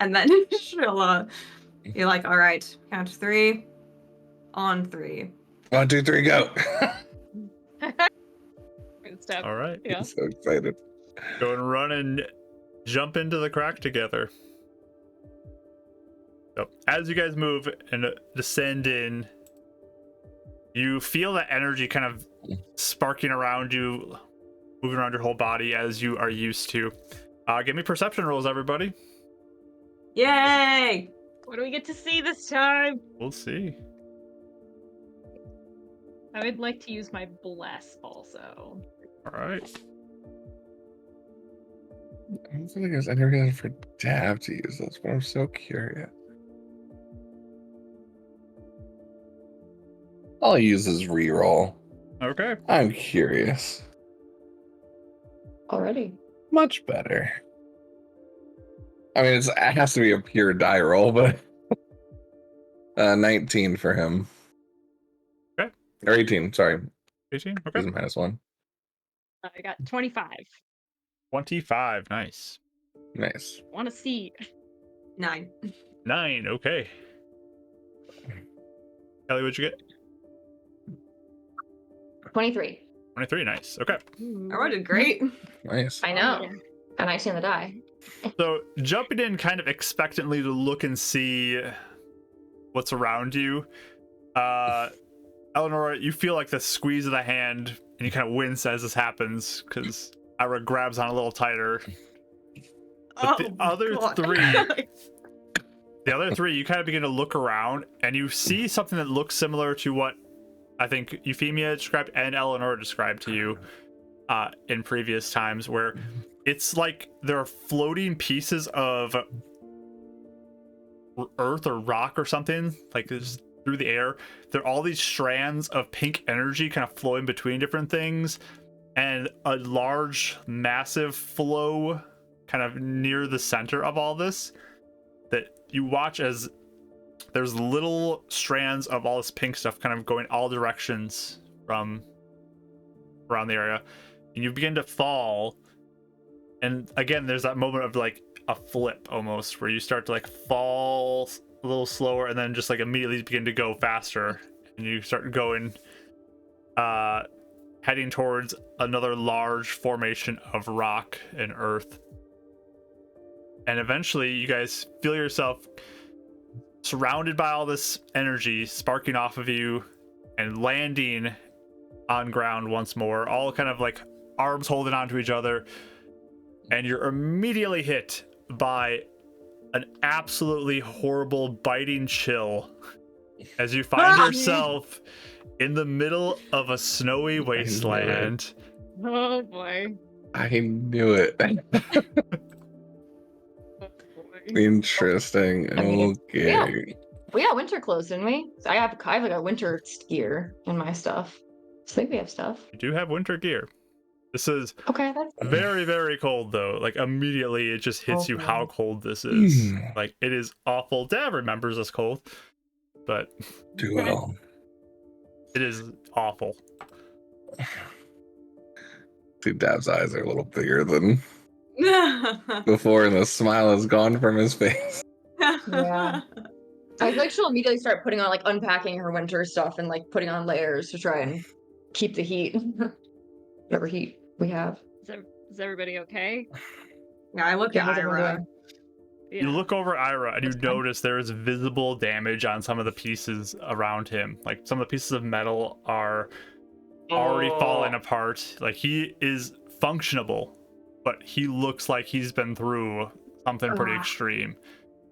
And then she'll you're like, "All right, count to 3. On 3.
1, 2, 3, go.
Good step.
all right.
Yeah.
I'm so excited.
Go and run and jump into the crack together. So as you guys move and descend in, you feel that energy kind of sparking around you, moving around your whole body as you are used to. Give me perception rolls, everybody.
Yay!
What do we get to see this time?
We'll see.
I would like to use my bless also.
All right.
I don't feel like there's any reason for Dab to use this, but I'm so curious. I'll use his reroll.
Okay.
I'm curious.
Already.
Much better. I mean, it has to be a pure die roll, but 19 for him.
Okay.
Or 18, sorry.
18.
He's
Okay.
a -1.
I got 25.
25. Nice.
Nice.
Want to see?
9.
9. Okay. Kelly, what'd you get?
23.
23. Nice. Okay.
I did great.
Nice.
I know. And I see on the die.
So jumping in kind of expectantly to look and see what's around you. Eleanor, you feel like the squeeze of the hand and you kind of wince as this happens because Ira grabs on a little tighter. But the other three, you kind of begin to look around and you see something that looks similar to what I think Euphemia described and Eleanor described to you in previous times, where it's like there are floating pieces of earth or rock or something, like just through the air. There are all these strands of pink energy kind of flowing between different things, and a large, massive flow kind of near the center of all this that you watch as there's little strands of all this pink stuff kind of going all directions from around the area, and you begin to fall. And again, there's that moment of like a flip almost, where you start to like fall a little slower and then just like immediately begin to go faster, and you start going heading towards another large formation of rock and earth. And eventually you guys feel yourself surrounded by all this energy sparking off of you and landing on ground once more, all kind of like arms holding onto each other. And you're immediately hit by an absolutely horrible biting chill as you find yourself in the middle of a snowy wasteland.
Oh boy.
I knew it.
Oh, boy.
Interesting.
I mean,
Okay.
We got winter clothes, didn't we? So I have like a winter gear in my stuff. So I think we have stuff.
You do have winter gear. This is
Okay, that's
very, very cold though. Like immediately it just hits you how cold this is. Like it is awful. Dad remembers this cold, but
Too well.
it is awful.
See, Dab's eyes are a little bigger than before, and the smile is gone from his face.
Yeah. I feel like she'll immediately start putting on like unpacking her winter stuff and like putting on layers to try and keep the heat. Whatever heat we have.
Is everybody okay?
Yeah, I look
Yeah,
at
how's everyone
Ira.
doing?
Yeah.
You look over Irah and you
That's fine.
notice there is visible damage on some of the pieces around him. Like some of the pieces of metal are already falling apart. Like he is functionable, but he looks like he's been through something pretty extreme.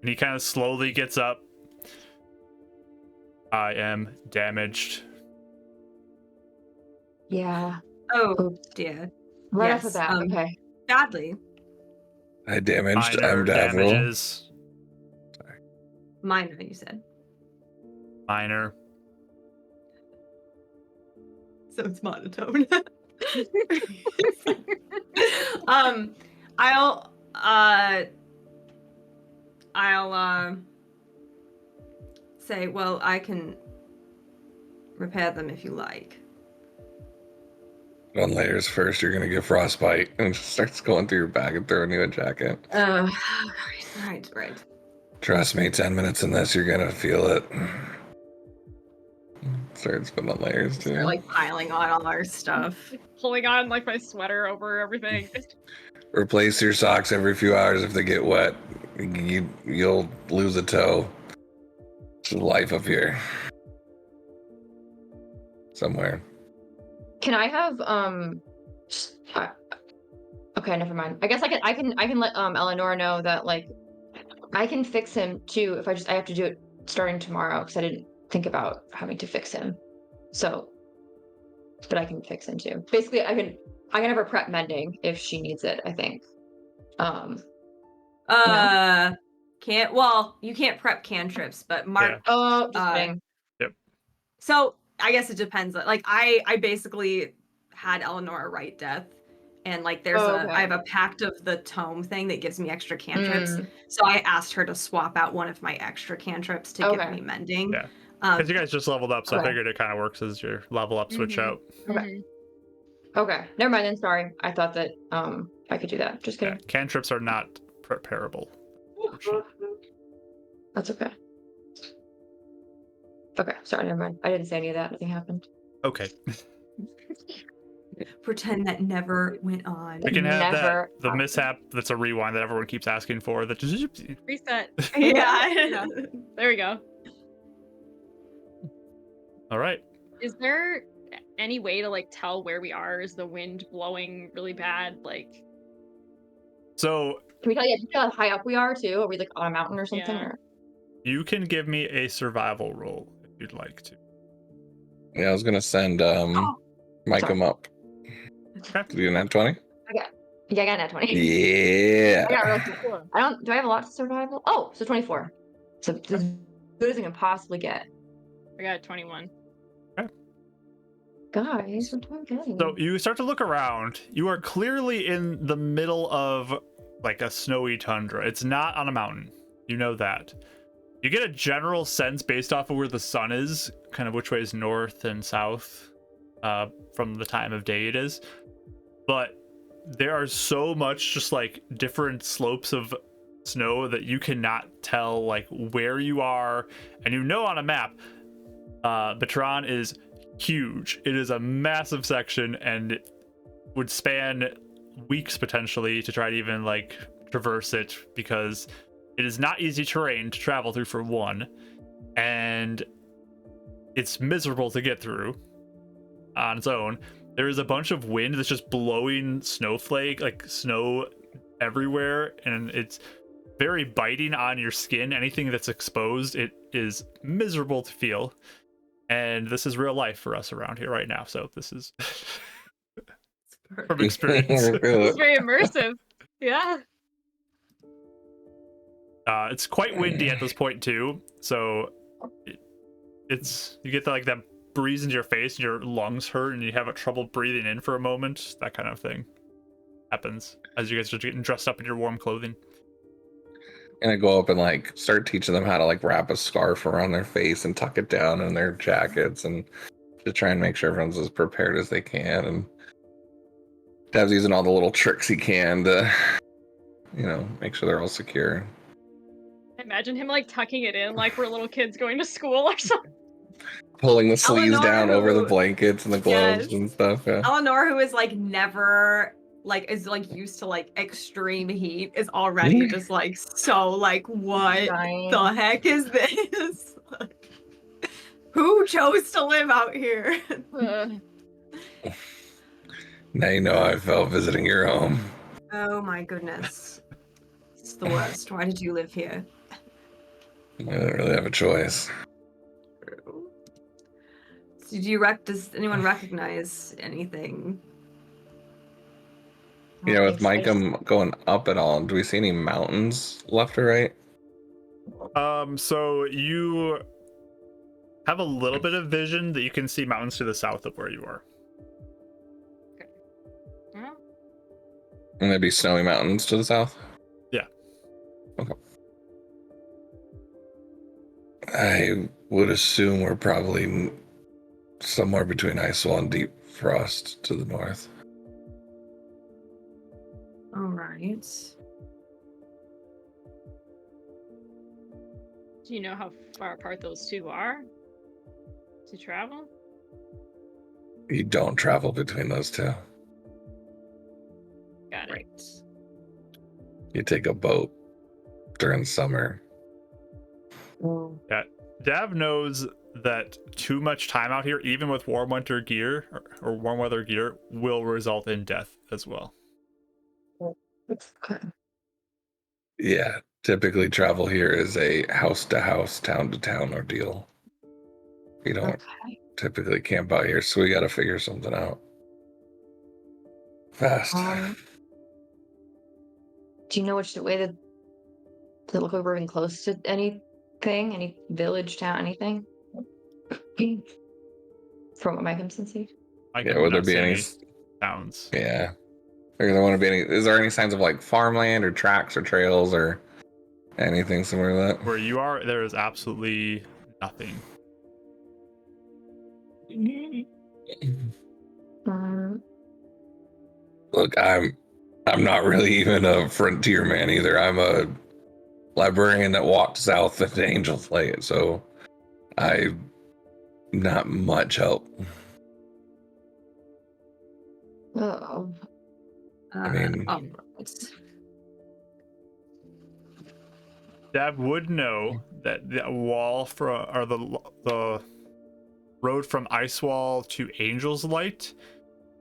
And he kind of slowly gets up. I am damaged.
Yeah.
Oh
Oops.
dear.
Right off the
Yes,
bat. Okay.
Badly.
I damaged.
Minor
I'm Davil.
damages.
Minor, you said.
Minor.
So it's monotone. I'll say, well, I can repair them if you like.
On layers first, you're gonna get frostbite, and it just starts going through your bag and throwing you a jacket.
Right.
Trust me, 10 minutes in this, you're gonna feel it. Starts putting on layers too.
They're like piling on all our stuff.
Pulling on like my sweater over everything.
Replace your socks every few hours if they get wet. You'll lose a toe. It's life up here. Somewhere.
Can I have okay, never mind. I guess I can let Eleanor know that like I can fix him too if I have to do it starting tomorrow because I didn't think about having to fix him. So but I can fix him too. Basically I can have her prep mending if she needs it, I think.
You can't prep cantrips, but Mark
Oh, just kidding.
Yep.
So I guess it depends. Like I basically had Eleanor write death, and like there's I have a pact of the tome thing that gives me extra cantrips. So I asked her to swap out one of my extra cantrips to give me mending.
Yeah. Because you guys just leveled up, so I figured it kind of works as your level up switch out.
Okay. Never mind then, sorry. I thought that I could do that. Just kidding.
Yeah, cantrips are not preparable.
That's okay. Okay, sorry, never mind. I didn't say any of that. Nothing happened.
Okay.
Pretend that never went on.
We can have
Never
the mishap that's a rewind that everyone keeps asking for.
Reset.
Yeah.
There we go.
All right.
Is there any way to like tell where we are? Is the wind blowing really bad? Like,
So
Can we tell you how high up we are too? Are we like on a mountain or something?
Yeah.
Or?
you can give me a survival roll if you'd like to.
Yeah, I was gonna send Mike
Sorry.
him up.
Okay.
Did you net 20?
Yeah, I got that 20.
Yeah.
I got really do I have a lot to survival? Oh, so 24. So as good as I can possibly get.
I got 21.
Guys, what am I getting?
So you start to look around. You are clearly in the middle of like a snowy tundra. It's not on a mountain. You know that. You get a general sense based off of where the sun is, kind of which way is north and south from the time of day it is. But there are so much just like different slopes of snow that you cannot tell like where you are. And you know on a map, Batran is huge. It is a massive section and it would span weeks potentially to try to even like traverse it because it is not easy terrain to travel through for one, and it's miserable to get through on its own. There is a bunch of wind that's just blowing snowflake, like snow everywhere, and it's very biting on your skin. Anything that's exposed, it is miserable to feel. And this is real life for us around here right now. So this is from experience.
It's very immersive. Yeah.
It's quite windy at this point too. So it's you get like that breeze into your face and your lungs hurt and you have trouble breathing in for a moment. That kind of thing happens as you guys are getting dressed up in your warm clothing.
And I go up and like start teaching them how to like wrap a scarf around their face and tuck it down in their jackets and to try and make sure everyone's as prepared as they can. And Dav's using all the little tricks he can to, make sure they're all secure.
I imagine him like tucking it in like we're little kids going to school or something.
Pulling the sleeves
Eleanor,
down over the
who-
blankets and the gloves
Yes.
and stuff. Yeah.
Eleanor, who is like never is like used to like extreme heat, is already just like so like what
Dying.
the heck is this? Who chose to live out here?
Now you know how I felt visiting your home.
Oh my goodness. It's the worst. Why did you live here?
I didn't really have a choice.
Does anyone recognize anything?
I
Yeah,
don't
with
think so. I
Mike,
just-
I'm going up at all. Do we see any mountains left or right?
So you have a little bit of vision that you can see mountains to the south of where you are.
Well,
And there'd be snowy mountains to the south?
Yeah.
Okay. I would assume we're probably somewhere between Icewall and Deep Frost to the north.
All right.
do you know how far apart those two are to travel?
You don't travel between those two.
Got it.
Right.
You take a boat during summer.
Dav knows that too much time out here, even with warm winter gear or warm weather gear, will result in death as well.
Okay.
Yeah, typically travel here is a house to house, town to town ordeal. You don't
Okay.
typically camp out here, so we got to figure something out fast.
Do you know which way to look like we're even close to anything? Any village, town, anything? From what Mike can see?
I
Yeah,
can
would there
not
be
see
any?
towns.
Yeah. Or there want to be any? Is there any signs of like farmland or tracks or trails or anything similar to
Where you are, there is absolutely nothing.
that? Look, I'm not really even a frontier man either. I'm a librarian that walked south into Angel's Light, so I not much help.
Oh.
I mean-
all right.
Dav would know that the wall or the road from Icewall to Angel's Light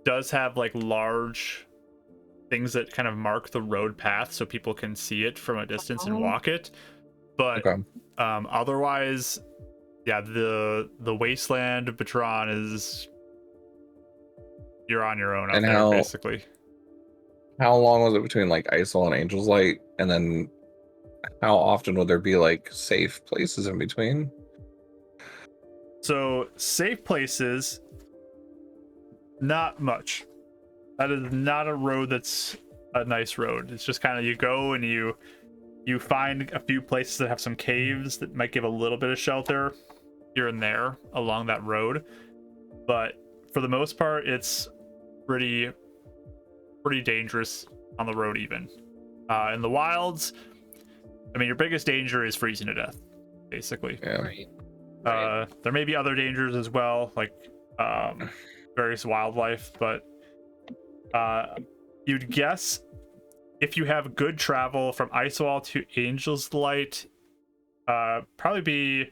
does have like large things that kind of mark the road path so people can see it from a distance and walk it. But
Okay.
otherwise, yeah, the wasteland of Batron is you're on your own out
And
there
how-
basically.
How long was it between like Isol and Angel's Light, and then how often would there be like safe places in between?
So safe places, not much. That is not a road that's a nice road. It's just kind of you go and you find a few places that have some caves that might give a little bit of shelter here and there along that road. But for the most part, it's pretty dangerous on the road even. In the wilds, I mean, your biggest danger is freezing to death, basically.
Yeah.
Right.
There may be other dangers as well, like various wildlife, but you'd guess if you have good travel from Icewall to Angel's Light, probably be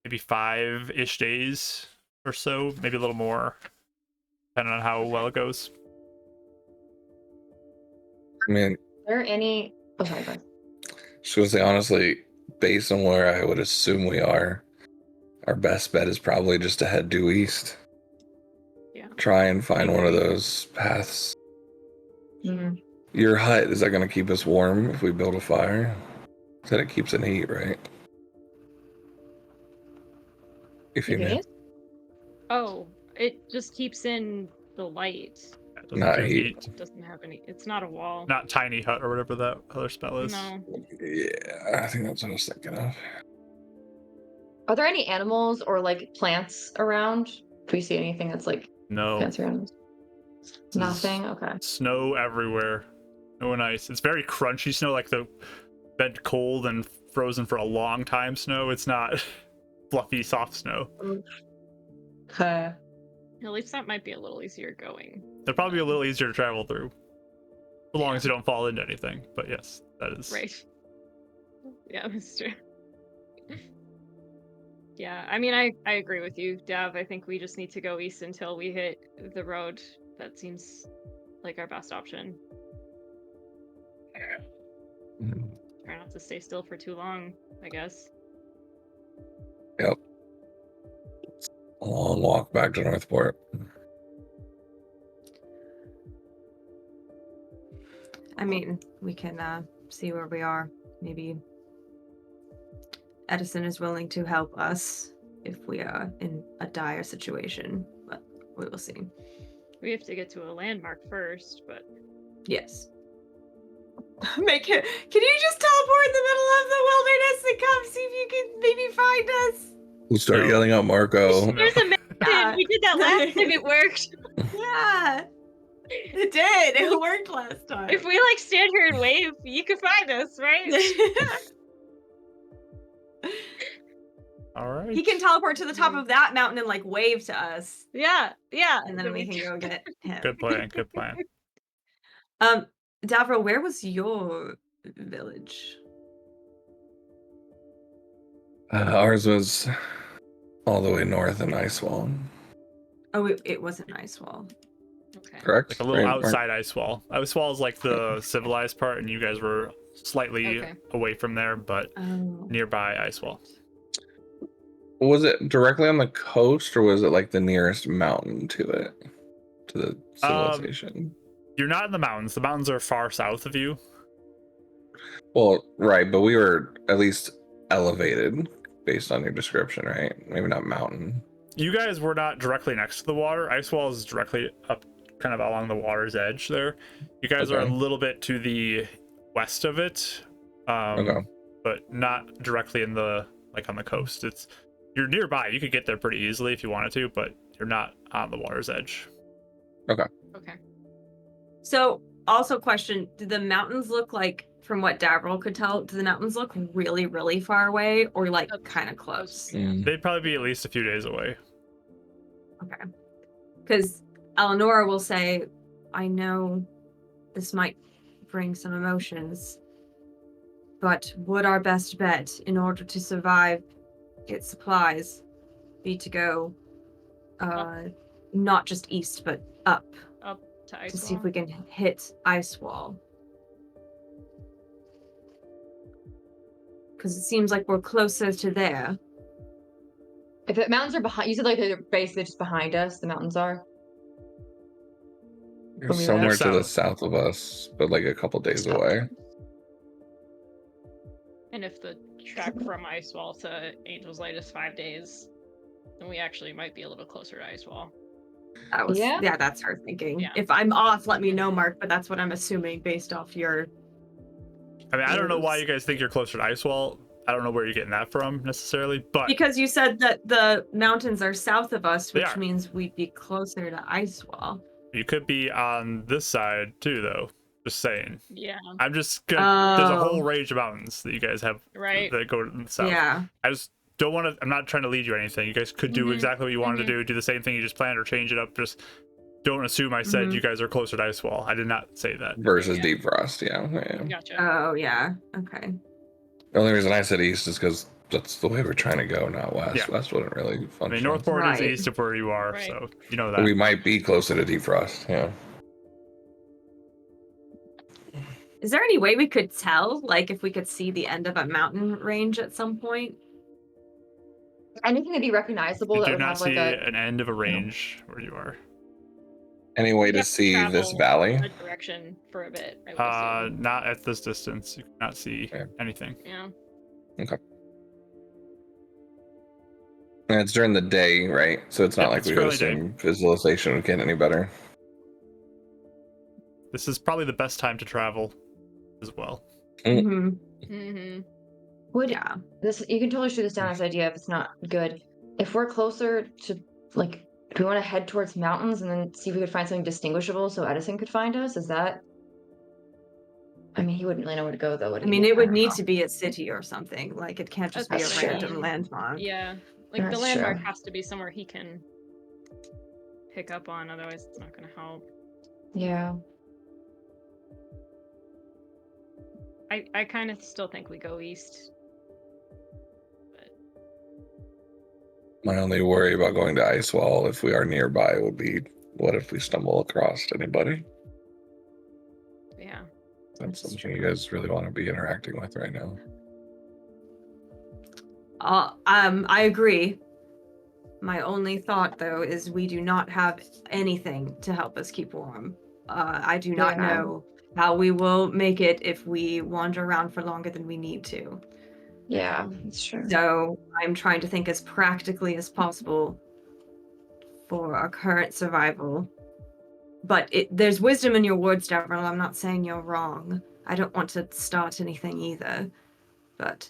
maybe 5-ish days or so, maybe a little more, depending on how well it goes.
I mean,
Are there any? Oh, sorry, go ahead.
just gonna say honestly, based on where I would assume we are, our best bet is probably just to head due east.
Yeah.
Try and find one of those paths.
Mhm.
Your hut, is that going to keep us warm if we build a fire? Said it keeps in heat, right? If you
It
knew.
is?
Oh, it just keeps in the light.
That doesn't
Not
do
heat.
heat.
It doesn't have any. It's not a wall.
Not tiny hut or whatever that other spell is.
No.
Yeah, I think that's what I was thinking of.
Are there any animals or like plants around? Do we see anything that's like
No.
plants or animals?
This is
Nothing. Okay.
Snow everywhere. Snow and ice. It's very crunchy snow, like the bent cold and frozen for a long time snow. It's not fluffy, soft snow.
Okay.
At least that might be a little easier going.
They're probably a little easier to travel through, as long
Yeah.
as you don't fall into anything. But yes, that is
Right. Yeah, that's true. Yeah, I mean, I agree with you, Dev. I think we just need to go east until we hit the road. That seems like our best option. Try not to stay still for too long, I guess.
Yep. A long walk back to Northport.
I mean, we can see where we are. Maybe Edison is willing to help us if we are in a dire situation, but we will see.
We have to get to a landmark first, but
Yes. Make it. Can you just teleport in the middle of the wilderness and come see if you can maybe find us?
We'll start
No.
yelling out Marco.
No.
there's a mountain.
Yeah.
We did that last time. It worked.
Yeah. It did. It worked last time.
If we like stand here and wave, you can find us, right?
All right.
He can teleport to the top of that mountain and like wave to us,
Yeah, yeah.
and then we can go get him.
Good plan. Good plan.
Davro, where was your village?
Ours was all the way north in Icewall.
Oh, it wasn't Icewall.
Okay.
Correct?
Like a little
Right, Mark?
outside Icewall. Icewall is like the civilized part, and you guys were slightly
Okay.
away from there, but
Oh.
nearby Icewall.
Was it directly on the coast, or was it like the nearest mountain to it? To the civilization?
You're not in the mountains. The mountains are far south of you.
Well, right, but we were at least elevated based on your description, right? Maybe not mountain.
You guys were not directly next to the water. Icewall is directly up, kind of along the water's edge there. You guys are a
Okay.
little bit to the west of it,
Okay.
but not directly in the on the coast. You're nearby. You could get there pretty easily if you wanted to, but you're not on the water's edge.
Okay.
So, also question, do the mountains look like, from what Davril could tell, do the mountains look really, really far away or like kind of close?
Mm.
They'd probably be at least a few days away.
Okay. Because Eleanor will say, I know this might bring some emotions, but would our best bet in order to survive, get supplies, be to go not just east, but up
To
to see if
Icewall.
we can hit Icewall. Because it seems like we're closer to there.
If the mountains are behind, you said like they're basically just behind us. The mountains are.
You're
When we
somewhere
left.
to the south of us, but like a couple days
South.
away.
And if the trek from Icewall to Angel's Light is 5 days, then we actually might be a little closer to Icewall.
That was,
Yeah.
yeah, that's her thinking.
Yeah.
If I'm off, let me know, Mark, but that's what I'm assuming based off your.
I mean, I don't know why
Yes.
you guys think you're closer to Icewall. I don't know where you're getting that from necessarily, but
Because you said that the mountains are south of us,
They
which
are.
means we'd be closer to Icewall.
you could be on this side too, though. Just saying.
Yeah,
I'm just gonna. There's a
Oh.
whole range of mountains that you guys have
right.
that go to the south.
Yeah.
I just don't want to. I'm not trying to lead you or anything. You guys could do
Mhm,
exactly what you wanted
mhm.
to do the same thing you just planned, or change it up. Just don't assume I said
Mhm.
you guys are closer to Icewall. I did not say that.
Versus
Yeah.
Deep Frost, yeah.
Gotcha.
Oh, yeah. Okay.
The only reason I said east is because that's the way we're trying to go, not west.
Yeah.
West wouldn't really
I
function.
mean, Northport is
Right.
east of where you are,
Right.
so you know
But
that.
we might be closer to Deep Frost, yeah.
Is there any way we could tell, like, if we could see the end of a mountain range at some point?
Anything that'd be recognizable
You
that
do
would
not
have like
see
a.
an end of a range where you are.
Any way
We'd
to
have to
see this
travel
valley?
a direction for a bit. I would assume.
Not at this distance. You cannot see
Yeah.
anything.
Yeah.
And it's during the day, right? So it's not
Yep,
like
it's
we would
currently day.
assume visualization would get any better.
This is probably the best time to travel as well.
Mm.
Mm-hmm.
Mm-hmm.
Would
Yeah.
this? You can totally shoot this down as idea if it's not good. If we're closer to like, do we want to head towards mountains and then see if we could find something distinguishable so Edison could find us? Is that I mean, he wouldn't really know where to go though. Would
I
he?
mean, it would
don't
need
know.
to be a city or something. Like, it can't just be a
That's true.
random landmark.
Yeah, like the
That's
landmark
true.
has to be somewhere he can pick up on, otherwise it's not gonna help.
Yeah.
I kind of still think we go east.
My only worry about going to Icewall, if we are nearby, would be what if we stumble across anybody?
Yeah.
That's
That's
something you guys really want to be interacting with right now.
I agree. My only thought, though, is we do not have anything to help us keep warm. I do not
Yeah.
know how we will make it if we wander around for longer than we need to.
Yeah, that's true.
So I'm trying to think as practically as possible for our current survival. But there's wisdom in your words, Devril. I'm not saying you're wrong. I don't want to start anything either. But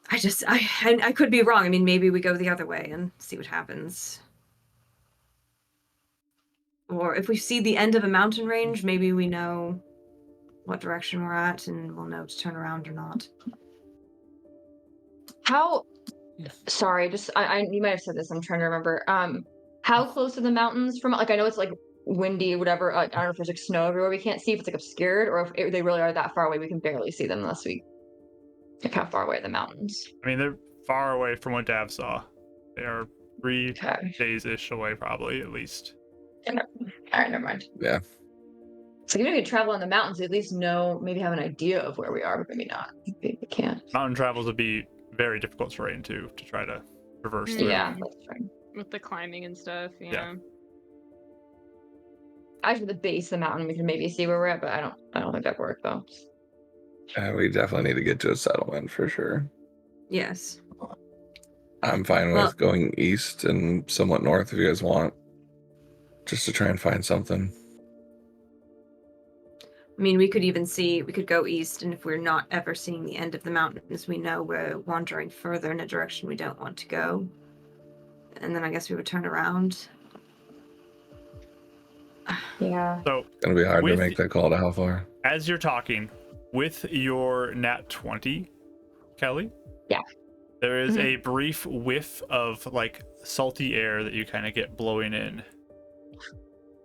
I could be wrong. I mean, maybe we go the other way and see what happens. Or if we see the end of a mountain range, maybe we know what direction we're at and we'll know to turn around or not.
How? Sorry, just you might have said this. I'm trying to remember. How close are the mountains from? Like, I know it's like windy, whatever. Like, I don't know if there's like snow everywhere. We can't see if it's like obscured, or if they really are that far away. We can barely see them unless we. Like, how far away are the mountains?
I mean, they're far away from what Dav saw. They are 3
Okay.
days-ish away, probably, at least.
All right, never mind.
Yeah.
So even if we could travel on the mountains, we at least know, maybe have an idea of where we are, but maybe not. Maybe we can't.
Mountain travels would be very difficult terrain, too, to try to traverse through.
Yeah, that's right.
With the climbing and stuff, yeah.
Yeah.
Actually, the base of the mountain, we can maybe see where we're at, but I don't think that worked though.
We definitely need to get to a settlement for sure.
Yes.
I'm fine
Well-
with going east and somewhat north if you guys want. Just to try and find something.
I mean, we could go east, and if we're not ever seeing the end of the mountains, we know we're wandering further in a direction we don't want to go. And then I guess we would turn around.
Yeah.
So,
It's gonna be hard to
With-
make that call to how far.
as you're talking, with your nat 20, Kelly?
Yeah.
There is
Mhm.
a brief whiff of, like, salty air that you kind of get blowing in.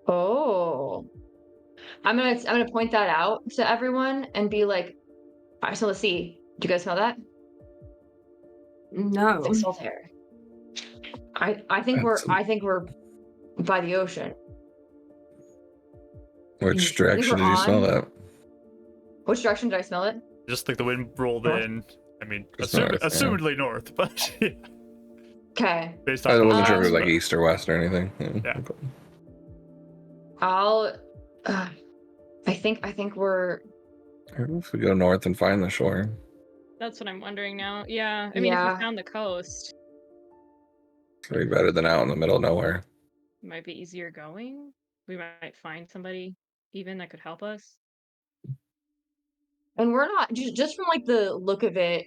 Oh. I'm gonna point that out to everyone and be like, all right, so let's see. Do you guys smell that?
No.
It's like salt air. I think we're by the ocean.
Which
I
direction
think
did
we're
you smell
on-
that?
Which direction did I smell it?
Just like the wind rolled
North?
in. I mean,
Just north, yeah.
assumedly north, but yeah,
Okay.
based on
I
the
wasn't sure if it was
maps,
like
but-
east or west or anything.
Yeah.
Okay.
I think we're
If we go north and find the shore.
That's what I'm wondering now. Yeah, I mean, if
Yeah.
we found the coast,
It's gonna be better than out in the middle of nowhere.
it might be easier going. We might find somebody even that could help us.
and we're not just from like the look of it,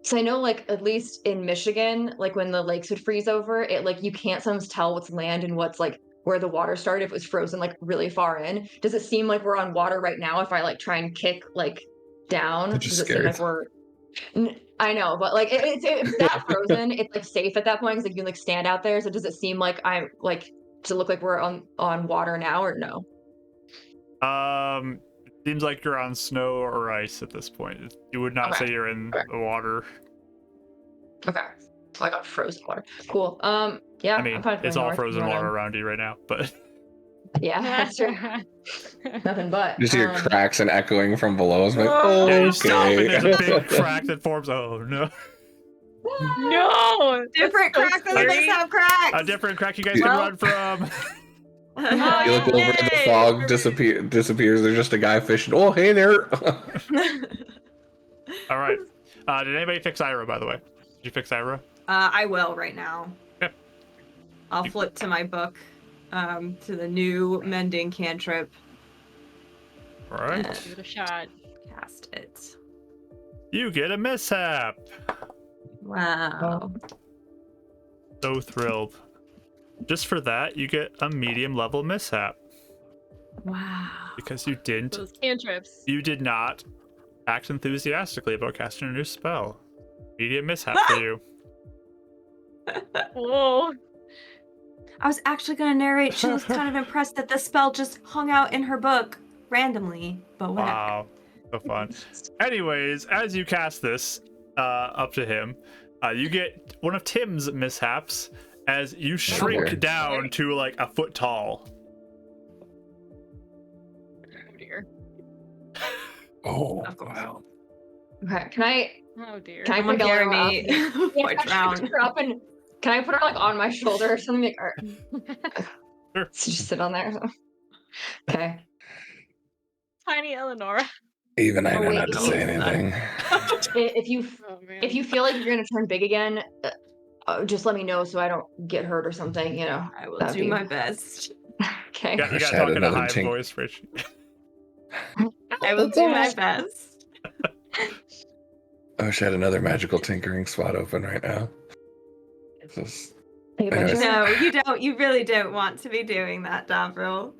so I know like at least in Michigan, like when the lakes would freeze over, it like you can't sometimes tell what's land and what's like where the water started if it was frozen like really far in. Does it seem like we're on water right now if I like try and kick like down?
I'm just
Does it seem like
scared.
I know, but like it's that frozen, it's like safe at that point because like, you can like stand out there. So does it seem like I'm like to look like we're on water now or no?
It seems like you're on snow or ice at this point. You would not
Okay.
say you're in
Okay.
the water.
Okay. So I got frozen water. Cool. Yeah,
I mean,
I'm fine
it's
going
all
north.
frozen
You wanna-
water around you right now, but
Yeah, that's true. Nothing but.
Just hear cracks and echoing from below. It's like,
yeah, you stop and there's a
okay.
big crack that forms. Oh no,
No!
Different
That's so
cracks than
scary.
this have cracks.
a different crack you guys can
Well-
run from.
Oh,
You look over and the
Yay!
fog disappears. There's just a guy fishing. Oh, hey there.
All right. Did anybody fix Irah, by the way? Did you fix Irah?
I will right now.
Yep.
I'll flip to my book, to the new mending cantrip.
All right.
Give it a shot.
Cast it.
You get a mishap.
Wow.
So thrilled. Just for that, you get a medium level mishap.
Wow.
Because you didn't.
Those cantrips.
You did not act enthusiastically about casting a new spell. Immediate mishap for you.
Whoa.
I was actually going to narrate. She was kind of impressed that the spell just hung out in her book randomly, but whatever.
Wow. So fun. Anyways, as you cast this up to him, you get one of Tim's mishaps as you shrink down to like a foot tall.
Oh dear.
Oh,
Of course.
wow.
Okay, can I
Oh dear.
can I
Someone
put
carry
Eleanor up?
me
Yeah,
or
can I
drown.
put her up and can I put her like on my shoulder or something? Like, or,
Sure.
so just sit on there. Okay.
Tiny Eleanor.
Even I
Oh,
know
wait,
not to
you-
say anything.
Oh man.
If you feel like you're gonna turn big again, just let me know so I don't get hurt or something. You know.
I will
That'd
do
be-
my best.
Okay.
You got
wish
to
I had
talk in a
another
high
tink.
voice, Rich.
I will do my best.
I wish I had another magical tinkering spot open right now. Just,
Take a
anyways.
picture.
No, you don't. You really don't want to be doing that, Davril.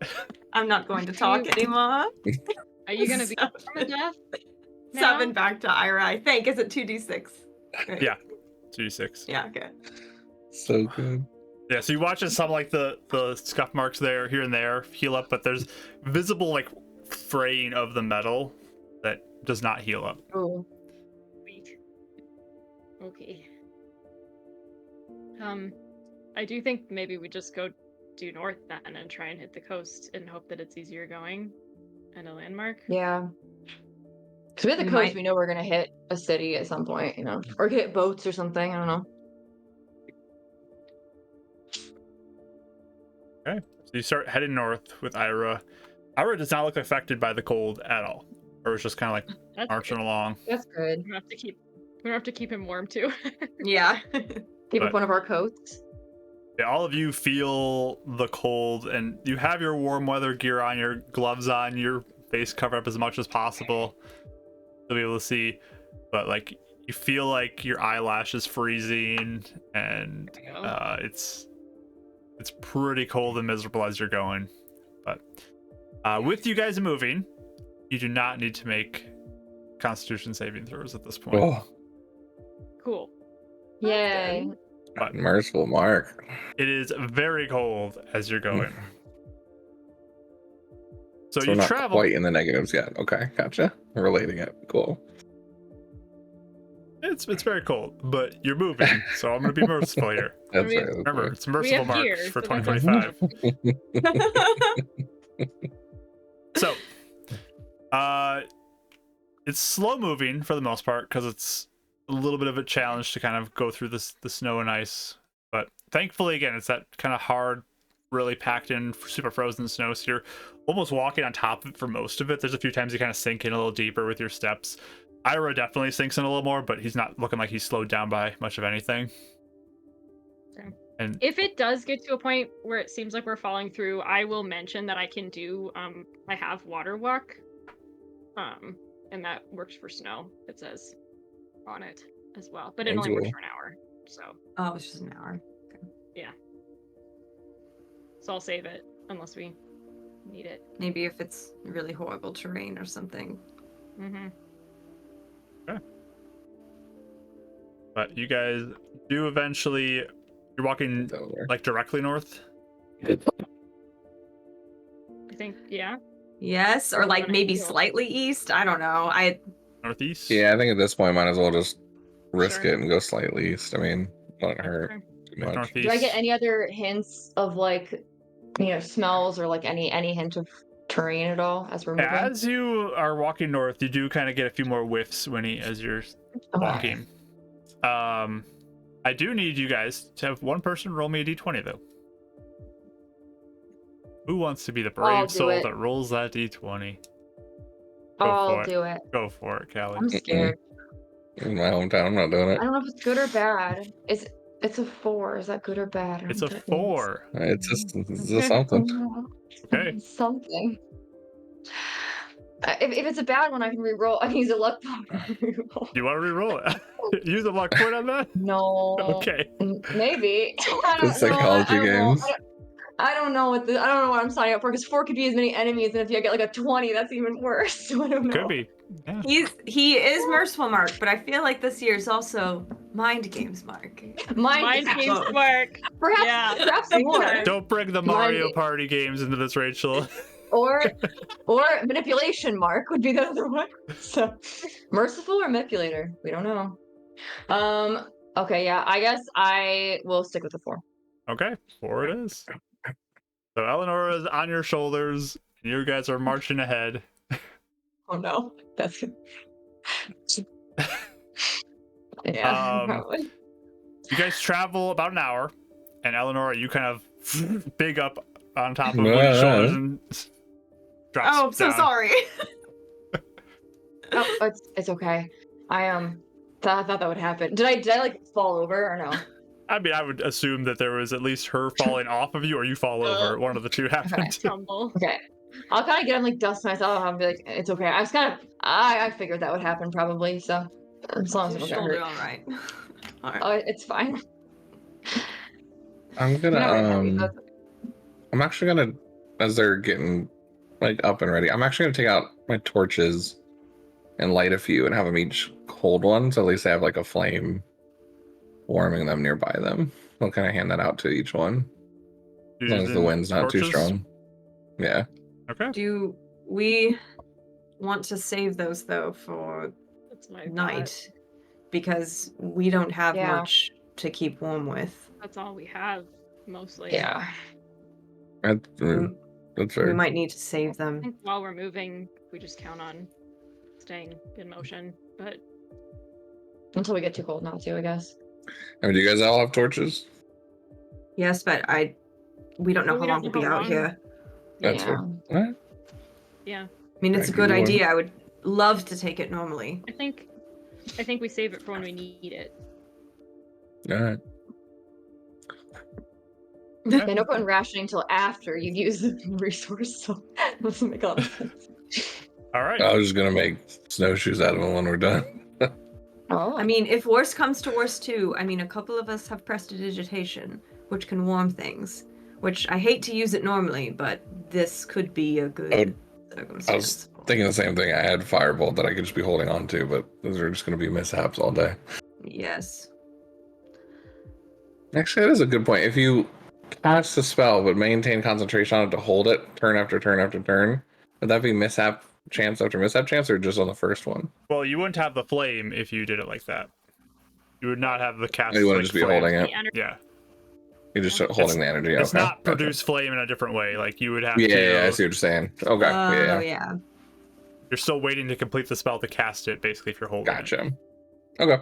I'm not going to talk anymore.
Are you gonna be
Seven.
permadeath?
Seven back to Irah, I think. Is it 2d6? Right.
Yeah. 2d6.
Yeah, okay.
so good.
Yeah, so you watch as some like the scuff marks there, here and there, heal up, but there's visible like fraying of the metal that does not heal up.
Oh.
Sweet. Okay. I do think maybe we just go due north then and try and hit the coast and hope that it's easier going and a landmark.
Yeah. Because we have the
We
coast,
might-
we know we're gonna hit a city at some point, you know, or hit boats or something. I don't know.
Okay. So you start heading north with Irah. Irah does not look affected by the cold at all. Or it's just kind of like
That's
marching
good.
along.
That's good.
We don't have to keep him warm too.
Yeah.
Give
But-
up one of our coats.
Yeah, all of you feel the cold, and you have your warm weather gear on, your gloves on, your face covered up as much as possible to be able to see. But like you feel like your eyelash is freezing, and it's pretty cold and miserable as you're going. But with you guys moving, you do not need to make Constitution saving throws at this point.
Oh,
Cool.
Yay.
But
merciful Mark.
it is very cold as you're going. So
So we're
you
not
travel.
quite in the negatives yet. Okay, gotcha. Relating it. Cool.
It's very cold, but you're moving, so I'm gonna be merciful here.
That's
We have-
right.
Remember, it's merciful
have
mark
gears,
for
so that's
2025. So, it's slow moving for the most part because it's a little bit of a challenge to kind of go through the snow and ice. But thankfully, again, it's that kind of hard, really packed in, super frozen snow. So you're almost walking on top of it for most of it. There's a few times you kind of sink in a little deeper with your steps. Irah definitely sinks in a little more, but he's not looking like he's slowed down by much of anything.
Okay.
And
If it does get to a point where it seems like we're falling through, I will mention that I can do I have water walk. And that works for snow, it says on it as well. But it only works
Cool.
for an hour. So
Oh, it's just an hour.
I'll save it unless we need it.
Maybe if it's really horrible terrain or something.
Mm-hmm.
but you guys do eventually. You're walking like directly north.
I think, yeah.
Yes, or like maybe slightly east. I don't know.
Northeast.
Yeah, I think at this point might as well just risk
Sure.
it and go slightly east. I mean, not hurt
Okay.
too
Like
much.
northeast.
Do I get any other hints of like, you know, smells or like any hint of terrain at all as we're moving?
As you are walking north, you do kind of get a few more whiffs, Winnie, as you're
Okay.
walking. I do need you guys to have one person roll me a d20 though. Who wants to be the
I'll
brave
do
soul
it.
that rolls that d20?
I'll
for it.
do it.
Go for it, Callie.
I'm scared.
In my hometown, I'm not doing
I
it.
don't know if it's good or bad. It's a 4. Is that good or bad? I
It's
don't
a
know what that means.
4.
It's just something.
Okay.
Something. If it's a bad one, I can re-roll. I can use a luck point. to re-roll.
Do you want to re-roll it? Use a luck point on that?
No.
Okay.
Maybe. I don't know.
Psychology
I don't know.
games.
I don't know what I'm signing up for because 4 could be as many enemies, and if you get like a 20, that's even worse. So I don't know.
Could be. Yeah.
He is merciful, Mark, but I feel like this year is also mind games, Mark.
Mind games
both.
work.
Perhaps,
Yeah.
perhaps some more.
Don't bring the Mario Party games into this, Rachel.
Or manipulation, Mark would be the other one. So merciful or manipulator, we don't know. Okay, yeah, I guess I will stick with the 4.
Okay, 4 it is. So Eleanor is on your shoulders, and you guys are marching ahead.
Oh no, that's good. Yeah, probably.
You guys travel about an hour, and Eleanor, you kind of big up on top of Woody's shoulders and drops
Oh, I'm so
down.
sorry.
Oh, it's okay. I thought that would happen. Did I like fall over or no?
I mean, I would assume that there was at least her falling off of you, or you fall over. One of the two happened.
Tumble.
Okay. I'll kind of get him like dust myself and be like, it's okay. I was kind of I figured that would happen probably. So as long as I
Your
don't get
shoulder,
hurt.
all right. All right.
Oh, it's fine.
I'm gonna
Not really heavy, but
I'm actually gonna, as they're getting like up and ready, I'm actually gonna take out my torches and light a few and have them each hold one, so at least they have like a flame warming them nearby them. I'll kind of hand that out to each one, as long as the
Using
wind's not too
torches?
strong. Yeah.
Okay.
Do we want to save those though for
That's my
night? Because we don't have
Yeah.
much to keep warm with.
That's all we have, mostly.
yeah.
That's
We
fair.
might need to save
I
them.
think while we're moving, we just count on staying in motion. But
Until we get too cold not to, I guess.
I mean, do you guys all have torches?
Yes, but we don't know
Well,
how
we
long
don't
we'll
know
be
how
out
long.
here.
That's
Yeah.
fair. All right.
yeah,
I mean, it's a
Right,
good
good one.
idea. I would love to take it normally.
I think we save it for when we need it.
All right.
Yeah, no point in rationing until after you've used the resource, so that doesn't make a lot of sense.
All right.
I was just gonna make snowshoes out of them when we're done.
Oh,
I mean, if worse comes to worse too, I mean, a couple of us have prestidigitation, which can warm things. Which I hate to use it normally, but this could be a good
I
circumstance.
was thinking the same thing. I had firebolt that I could just be holding on to, but those are just gonna be mishaps all day.
Yes.
Actually, that is a good point. If you cast a spell but maintain concentration on it to hold it turn after turn after turn, would that be mishap chance after mishap chance, or just on the first one?
Well, you wouldn't have the flame if you did it like that. You would not have the cast.
You wouldn't
like,
just be
flame.
holding it.
The energy.
Yeah.
You're just holding the energy.
It's
Okay,
not
gotcha.
produce flame in a different way. Like you would have
Yeah,
to.
yeah, I see what you're saying. Okay,
Oh,
yeah,
You're still waiting to complete the spell to cast it, basically, if you're holding it.
gotcha. Okay.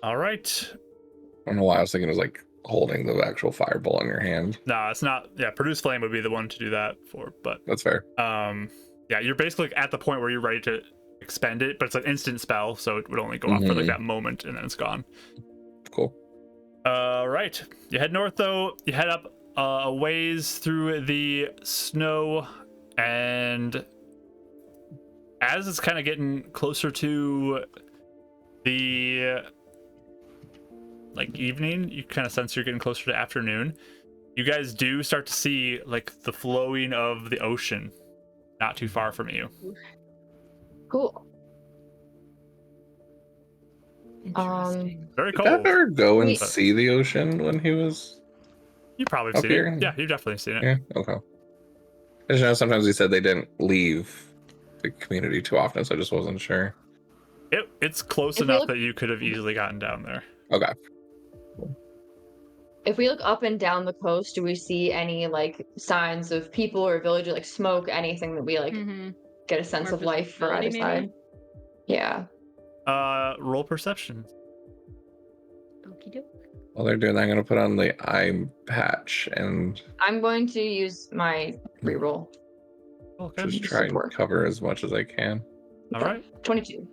All right.
I don't know why I was thinking it was like holding the actual fireball in your hand.
No, it's not. Yeah, produce flame would be the one to do that for. But
That's fair.
yeah, you're basically at the point where you're ready to expend it, but it's an instant spell, so it would only go off for like that moment, and then it's gone.
Cool.
Right. You head north, though. You head up a ways through the snow, and as it's kind of getting closer to the like evening, you kind of sense you're getting closer to afternoon. You guys do start to see like the flowing of the ocean not too far from you.
cool.
Interesting.
Very
Did Dad
cold.
ever go and
Wait.
see the ocean when he was?
You probably have
Up
seen
here?
it. Yeah, you've definitely seen it.
Yeah. Okay. I just know sometimes he said they didn't leave the community too often, so I just wasn't sure.
It's close
If we
enough
look-
that you could have easily gotten down there.
Okay.
If we look up and down the coast, do we see any like signs of people or villages, like smoke, anything that we like
Mm-hmm.
get a sense
More
of life for either
visibility, maybe?
side? Yeah.
Roll perception.
Okie doke.
While they're doing that, I'm gonna put on the eye patch and
I'm going to use my reroll.
Okay.
just
This
try
would
and
work.
cover as much as I can.
All right.
22.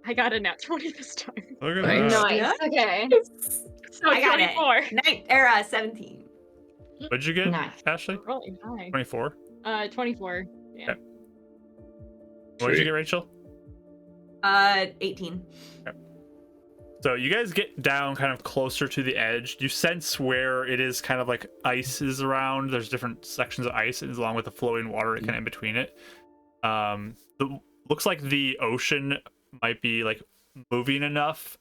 I got a nat 20 this time.
Look at
Nice.
that.
Nice.
Yeah.
Okay.
So
I got
24.
it. Night era 17.
What'd you get,
Nice.
Ashley?
Rolling high.
24.
24. Yeah.
Okay. What did you
Sweet.
get, Rachel?
18.
So you guys get down kind of closer to the edge. You sense where it is kind of like ice is around. There's different sections of ice along with the flowing water kind of in between it. Looks like the ocean might be like moving enough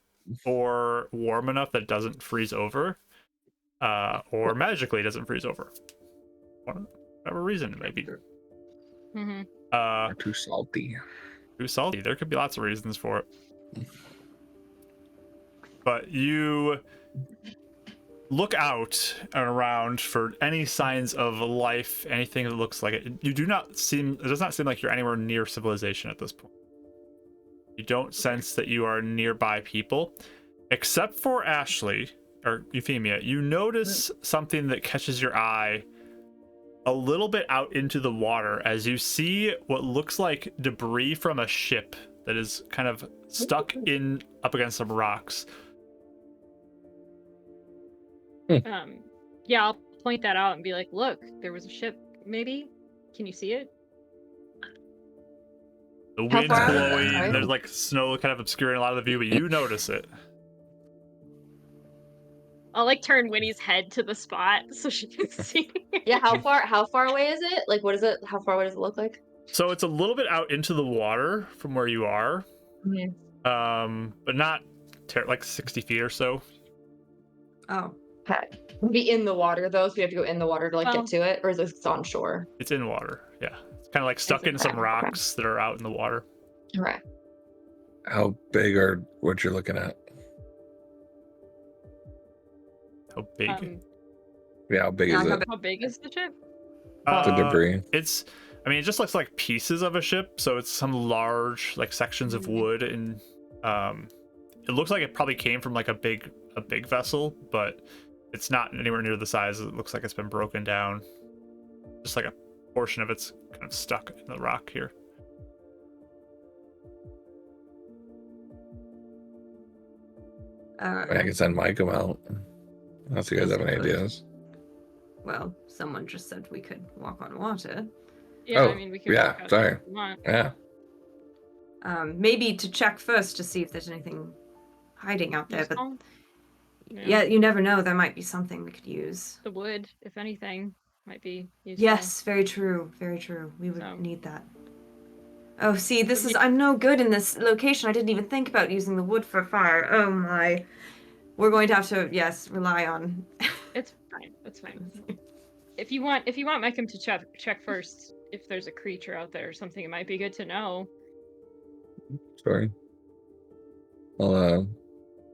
or warm enough that it doesn't freeze over, or magically doesn't freeze over. Whatever reason it may be.
Mm-hmm.
Or too salty.
Too salty. There could be lots of reasons for it. But you look out and around for any signs of life, anything that looks like it. It does not seem like you're anywhere near civilization at this point. You don't sense that you are nearby people, except for Ashley or Euphemia. You notice something that catches your eye a little bit out into the water as you see what looks like debris from a ship that is kind of stuck up against some rocks.
Yeah, I'll point that out and be like, look, there was a ship, maybe? Can you see it?
The
How
wind's
far?
blowing,
Sorry?
there's like snow kind of obscuring a lot of the view, but you notice it.
I'll like turn Winnie's head to the spot so she can see.
Yeah, how far away is it? Like, what is it? How far away does it look like?
So it's a little bit out into the water from where you are, but not like 60 feet or so.
Oh.
Okay. It'd be in the water though, so we have to go in the water to like get to it, or is this on shore?
It's in water, yeah. It's kind of like stuck in some rocks that are out in the water.
Okay.
How big are what you're looking at?
How big?
Yeah, how big is it?
How big is the ship?
The debris.
It just looks like pieces of a ship, so it's some large like sections of wood, and it looks like it probably came from like a big vessel, but it's not anywhere near the size. It looks like it's been broken down. Just like a portion of it's kind of stuck in the rock here.
I can send Mike out. Unless you guys have any ideas.
Well, someone just said we could walk on water.
Yeah,
Oh,
I mean, we can
yeah,
walk out
sorry.
there if we want.
Yeah.
Maybe to check first to see if there's anything hiding out there. But
Useful?
yeah, you never know. There might be something we could use.
The wood, if anything, might be useful.
Yes, very true. Very true. We would
So-
need that. Oh, see, I'm no good in this location. I didn't even think about using the wood for fire. Oh my. We're going to have to, yes, rely on.
It's fine. It's fine. If you want Meckham to check first if there's a creature out there or something, it might be good to know.
Sorry. I'll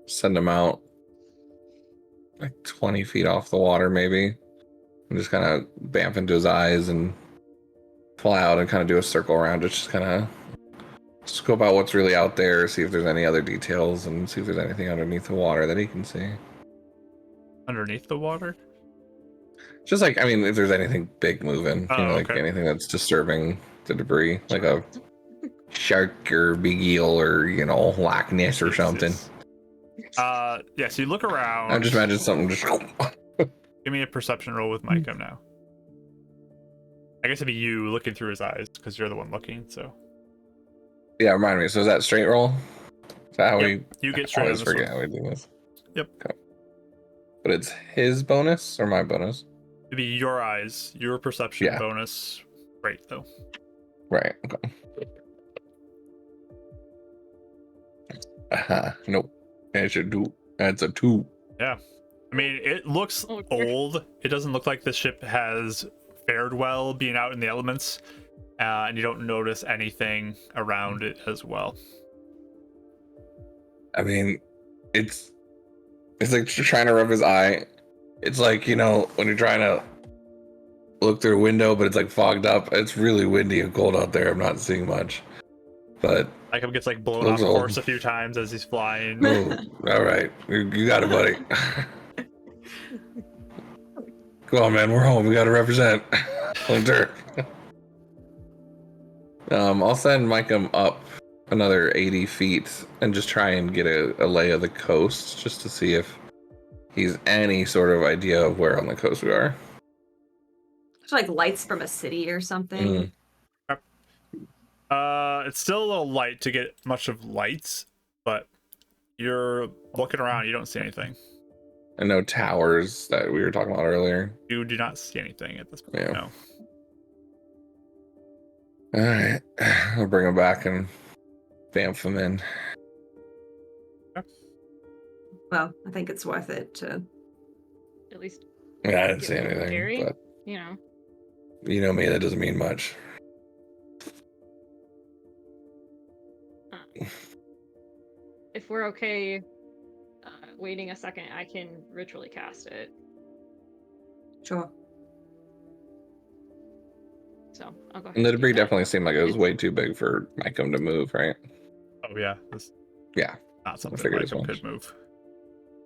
send him out like 20 feet off the water, maybe. And just kind of bamf into his eyes and fly out and kind of do a circle around it. Just kind of scope out what's really out there, see if there's any other details, and see if there's anything underneath the water that he can see.
Underneath the water?
Just like, I mean, if there's anything big moving, like
okay.
anything that's disturbing the debris, like a shark or big eel or, Loch Ness or something.
So you look around.
I just imagine something just.
Give me a perception roll with Micah now. I guess it'd be you looking through his eyes because you're the one looking. So.
Yeah, remind me. So is that straight roll? Is that how
Yep, you get straight
I always
on this
forget
one.
how we do this.
Yep.
Okay. But it's his bonus or my bonus?
It'd be your eyes, your perception
Yeah.
bonus. Right though.
Right. Okay. Nope. It should do. That's a 2.
Yeah. I mean, it looks old. It doesn't look like the ship has fared well being out in the elements, and you don't notice anything around it as well.
I mean, it's like trying to rub his eye. It's like, when you're trying to look through a window, but it's like fogged up. It's really windy and cold out there. I'm not seeing much. But
Like, gets like blown
Looks
off
old.
course a few times as he's flying.
all right. You got it, buddy. Come on, man. We're home. We got to represent. Hunter. I'll send Micah up another 80 feet and just try and get a lay of the coast just to see if he's any sort of idea of where on the coast we are.
It's like lights from a city or something.
It's still a little light to get much of lights, but You're looking around. You don't see anything.
And no towers that we were talking about earlier.
You do not see anything at this point.
Yeah.
No.
All right, I'll bring him back and bamf him in.
Well, I think it's worth it to.
At least
Yeah, I didn't
get
see
rid of
anything,
Gary,
but
you know.
you know me, that doesn't mean much.
If we're okay waiting a second, I can ritually cast it.
Sure.
So I'll go ahead
And the
and do
debris
that.
definitely seemed like it was
It's-
way too big for Micum to move, right?
Oh yeah. This
Yeah.
not something
figured
like
as
him
much.
could move.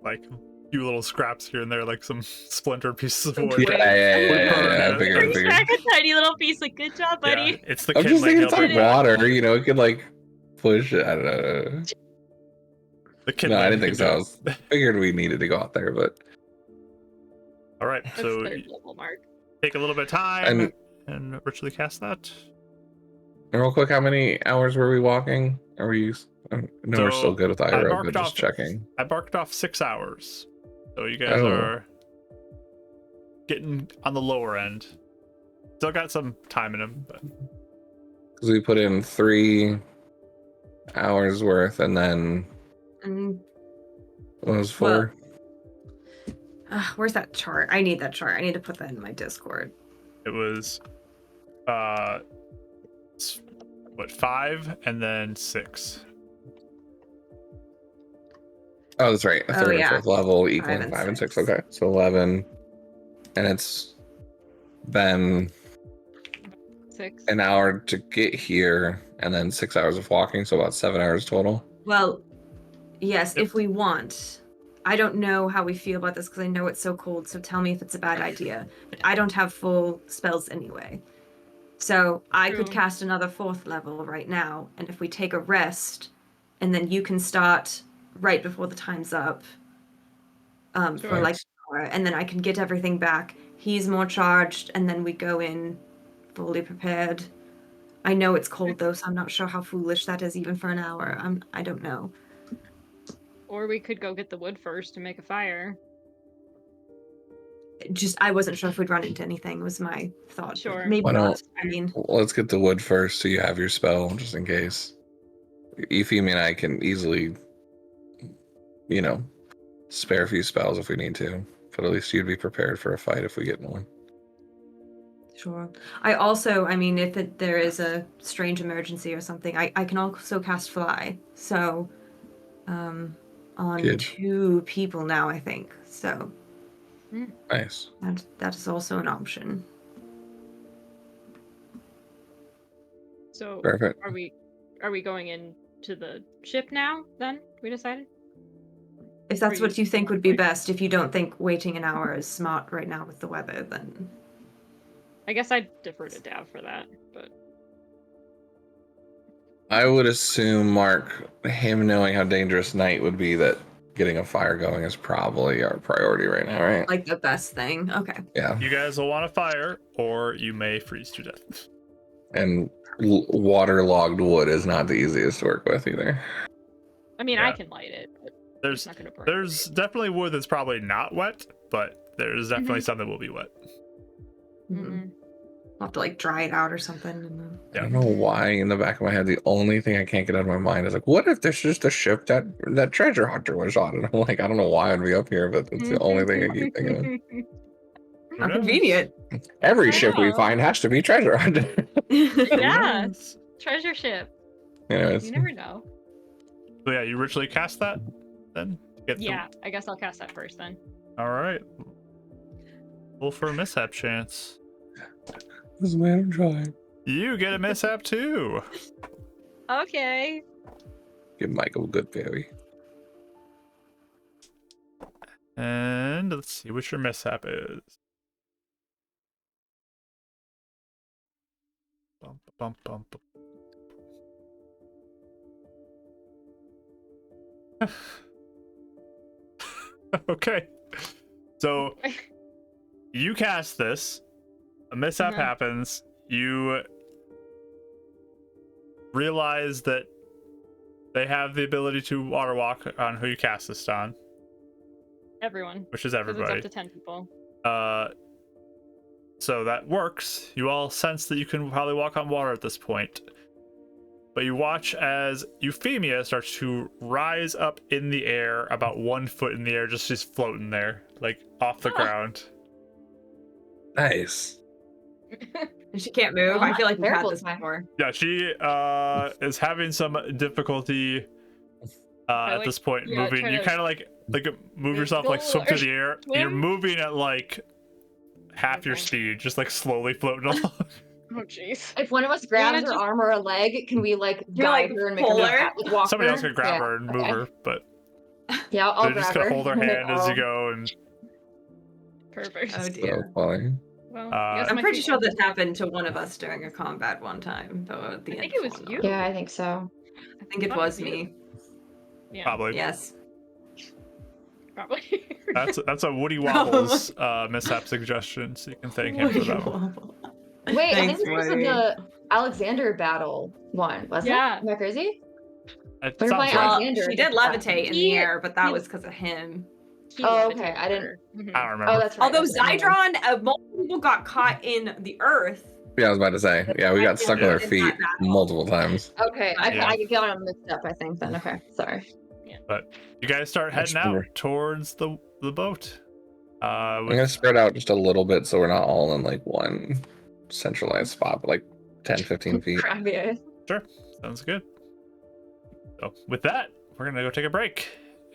Like a few little scraps here and there, like some splinter pieces of
Some
wood.
Yeah, I
Burn.
figured.
Brings back a tiny little piece. Like, good job,
Yeah,
buddy.
it's the
I'm just
kindling
thinking
he'll
it's
bring
on
back.
water, you know, it could like push it. I don't know.
The
No,
kindling
I didn't
he
think so. I
can
was, figured we needed to go out there, but
All right,
That's
so
third level mark.
take a little bit of time
And-
and ritually cast that.
real quick, how many hours were we walking? Are we? No, we're
So,
still good with
I
Irah,
marked
but just
off-
checking.
I barked off 6 hours, so you guys
Oh.
are getting on the lower end. Still got some time in them, but
Because we put in 3 hours worth, and then
And
what was 4?
where's that chart? I need that chart. I need to put that in my Discord.
it was what, 5 and then 6.
Oh, that's right. A
Oh,
third
yeah.
and 4th level equaling
5 and
5 and 6.
6.
Okay, so 11, and it's been
6.
an hour to get here, and then 6 hours of walking, so about 7 hours total.
Well, yes,
Yep.
if we want. I don't know how we feel about this because I know it's so cold, so tell me if it's a bad idea. But I don't have full spells anyway. So I could
True.
cast another 4th level right now, and if we take a rest, and then you can start right before the time's up for
Sure.
like an hour, and then I can get everything back. He's more charged, and then we go in fully prepared. I know it's cold though, so I'm not sure how foolish that is even for an hour. I don't know.
Or we could go get the wood first and make a fire.
Just I wasn't sure if we'd run into anything was my thought.
Sure.
Maybe
Why
not.
don't-
I mean,
Well, let's get the wood first, so you have your spell, just in case. Euphemia and I can easily, you know, spare a few spells if we need to. But at least you'd be prepared for a fight if we get in one.
sure. I also, I mean, if there is a strange emergency or something, I can also cast fly. So, on
Good.
2 people now, I think. So
Nice.
that is also an option.
So
Perfect.
are we going into the ship now then? We decided?
If that's
Or
what you think would be
wait.
best, if you don't think waiting an hour is smart right now with the weather, then
I guess I'd defer to Dav for that, but
I would assume, Mark, him knowing how dangerous night would be, that getting a fire going is probably our priority right now, right?
like the best thing. Okay.
Yeah.
You guys will want a fire, or you may freeze to death.
And waterlogged wood is not the easiest to work with either.
I mean I
Yeah.
can light it, but it's
There's
not gonna burn.
there's definitely wood that's probably not wet, but there's definitely some that will be wet.
Mhm. I'll have to like dry it out or something. And then...
I don't know why in the back of my head the only thing I can't get out of my mind is like, what if this is the ship that treasure hunter was on? And I'm like, I don't know why I'd be up here, but it's the only thing I keep thinking of.
Who
How
knows?
convenient.
Every
I
ship we
know.
find has to be treasure hunter.
Who
Yeah.
knows?
Treasure ship.
Anyways,
You never know.
So yeah, you ritually cast that then? To get the-
Yeah, I guess I'll cast that first then.
All right. Roll for a mishap chance.
this man I'm trying.
You get a mishap too.
Okay.
Give Michael a good berry.
And let's see what your mishap is. Bum, bum, bum, bum. Okay. So you cast this, a mishap
Uh-huh.
happens, you realize that They have the ability to water walk on who you cast this on,
Everyone.
which is
'Cause
everybody.
it's up to 10 people.
So that works. You all sense that you can probably walk on water at this point. But you watch as Euphemia starts to rise up in the air, about 1 foot in the air, just floating there, like off the ground.
Nice.
And she can't move.
Oh,
I feel like we've had
terrible
this
time.
before.
Yeah, she is having some difficulty at
like,
this point
yeah,
moving.
try
You
to
kind of like move yourself, like swim through the air. You're
swim?
moving at like half your
Okay.
speed, just like slowly floating along.
Oh, jeez.
If one of us grabs her
just-
arm or a leg, can we like
you, like,
guide her and make her
pull
move
her?
back, like, walk
Somebody
her?
else can grab
Yeah.
her and move
okay.
her, but
Yeah, I'll
they're
grab
just gonna
her.
hold her
and then
hand as you
I'll-
go. And
Perfect.
Oh
So
dear.
funny.
Well,
Uh,
yes,
I'm
my
pretty
people-
sure this happened to one of us during a combat one time, though at the
I
end.
think it was
of one,
you.
Yeah, I think so.
I think it
Thought it
was
was you.
me.
Yeah,
probably
Yes.
probably.
that's a Woody Wobbles mishap suggestion, so you can thank him for that one.
Wait, I think
Thanks,
this was
Woody.
the Alexander battle one, wasn't
Yeah.
it? Am I crazy?
It
We're
sounds
playing
right.
Alexander.
She did levitate in the
He-
air, but that
he-
was because of him.
He
Oh,
levitated
okay, I didn't-
her. Mhm.
I don't
Oh,
remember.
that's right.
Although
that's right, never mind.
Zydron, multiple people got caught in the earth.
Yeah, I was about to say. Yeah, we got stuck with our
Yeah.
feet multiple times.
Okay,
Yeah.
I got them mixed up, I think, then. Okay, sorry.
But you guys start heading out
Remember.
towards the boat.
I'm
With
gonna spread out just a little bit so we're not all in like one centralized spot, but like 10, 15 feet.
Crappy.
Sure. Sounds good. So with that, we're gonna go take a break,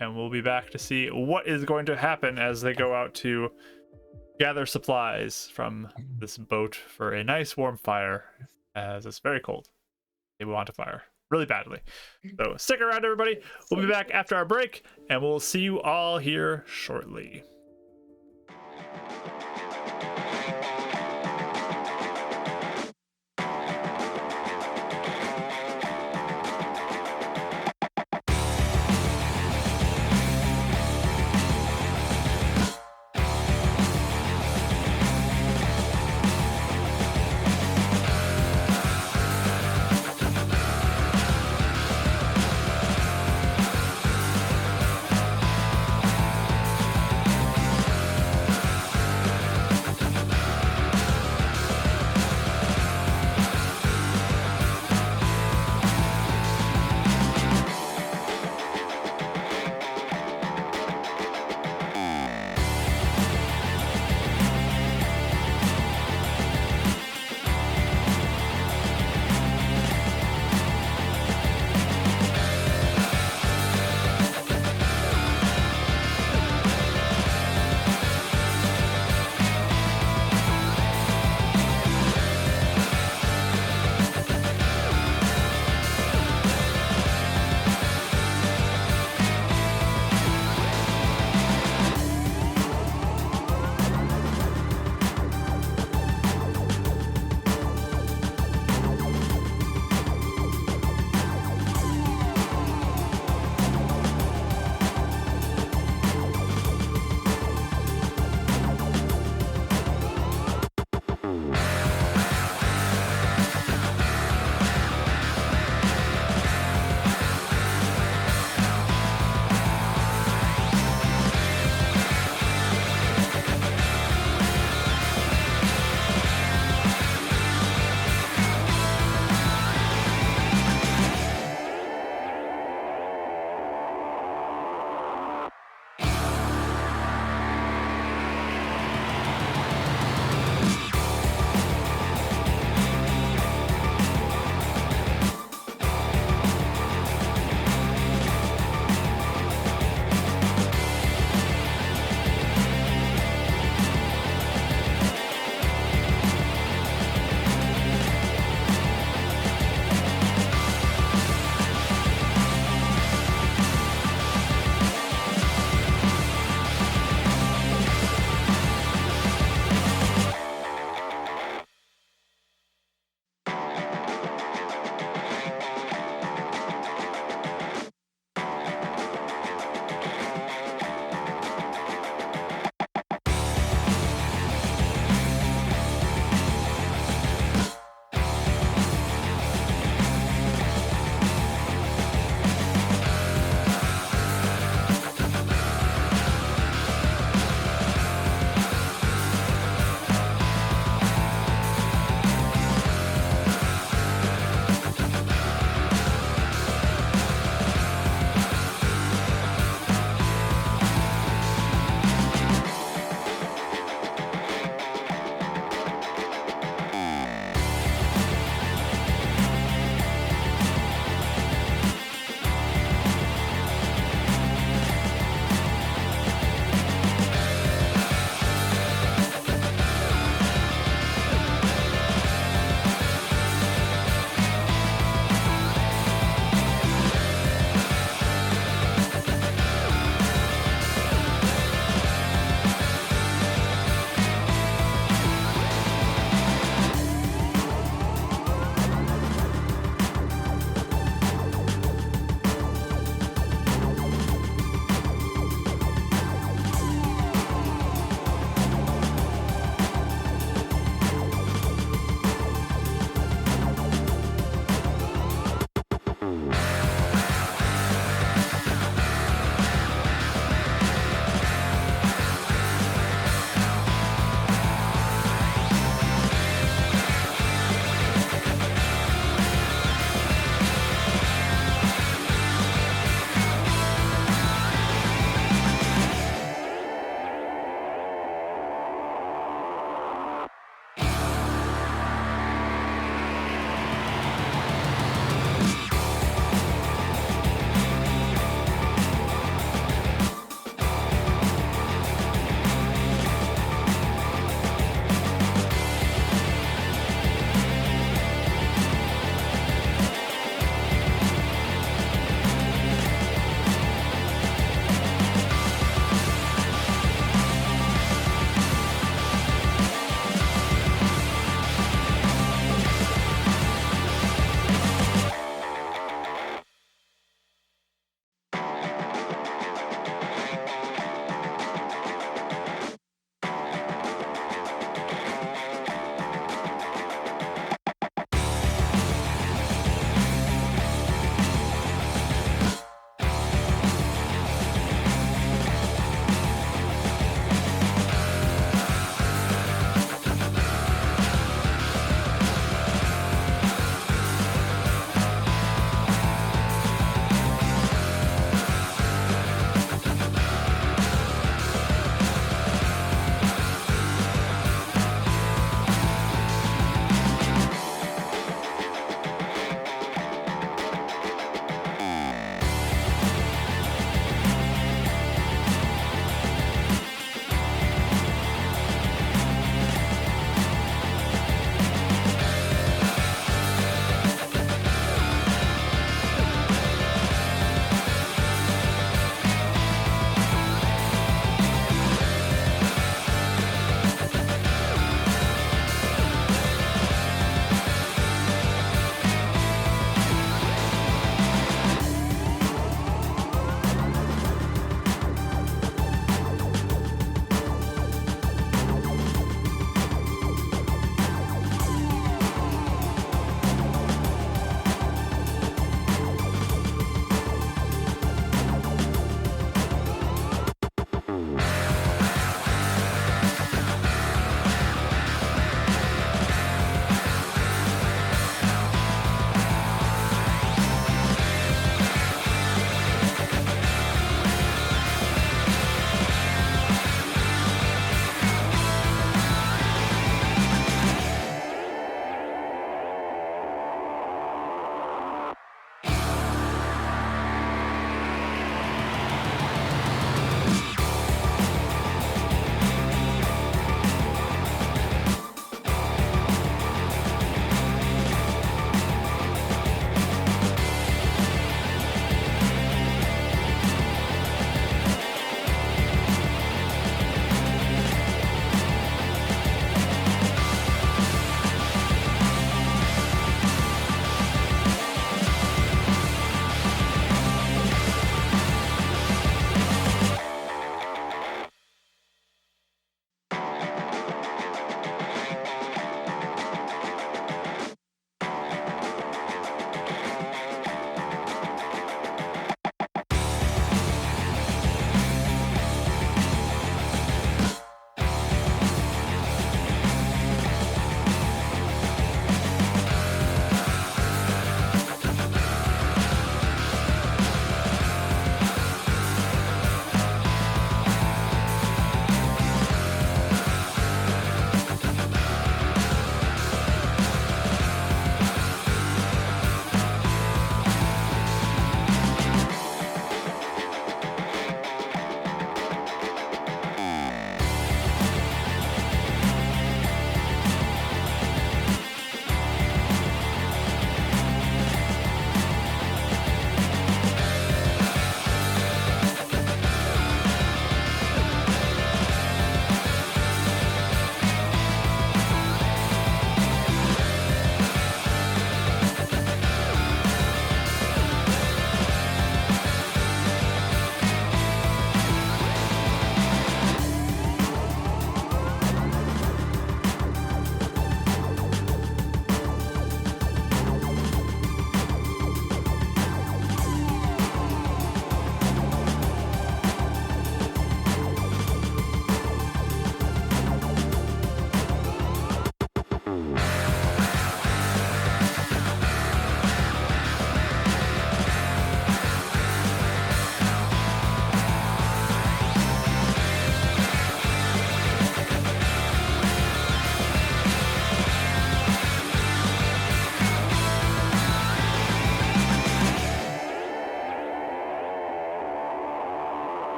and we'll be back to see what is going to happen as they go out to gather supplies from this boat for a nice warm fire, as it's very cold. They want a fire really badly. So stick around, everybody. We'll be back after our break, and we'll see you all here shortly.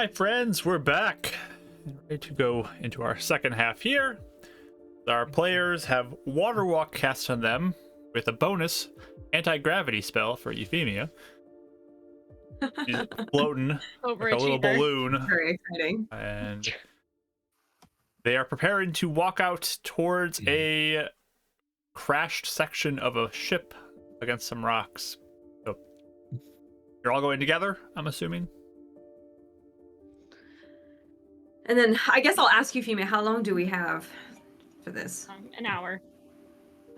Hi friends, we're back. Ready to go into our second half here. Our players have Water Walk cast on them with a bonus anti-gravity spell for Euphemia. She's floating like a little
Overachiever.
balloon,
Very exciting.
and they are preparing to walk out towards a crashed section of a ship against some rocks. So you're all going together, I'm assuming?
And then I guess I'll ask you, Fema, how long do we have for this?
An hour.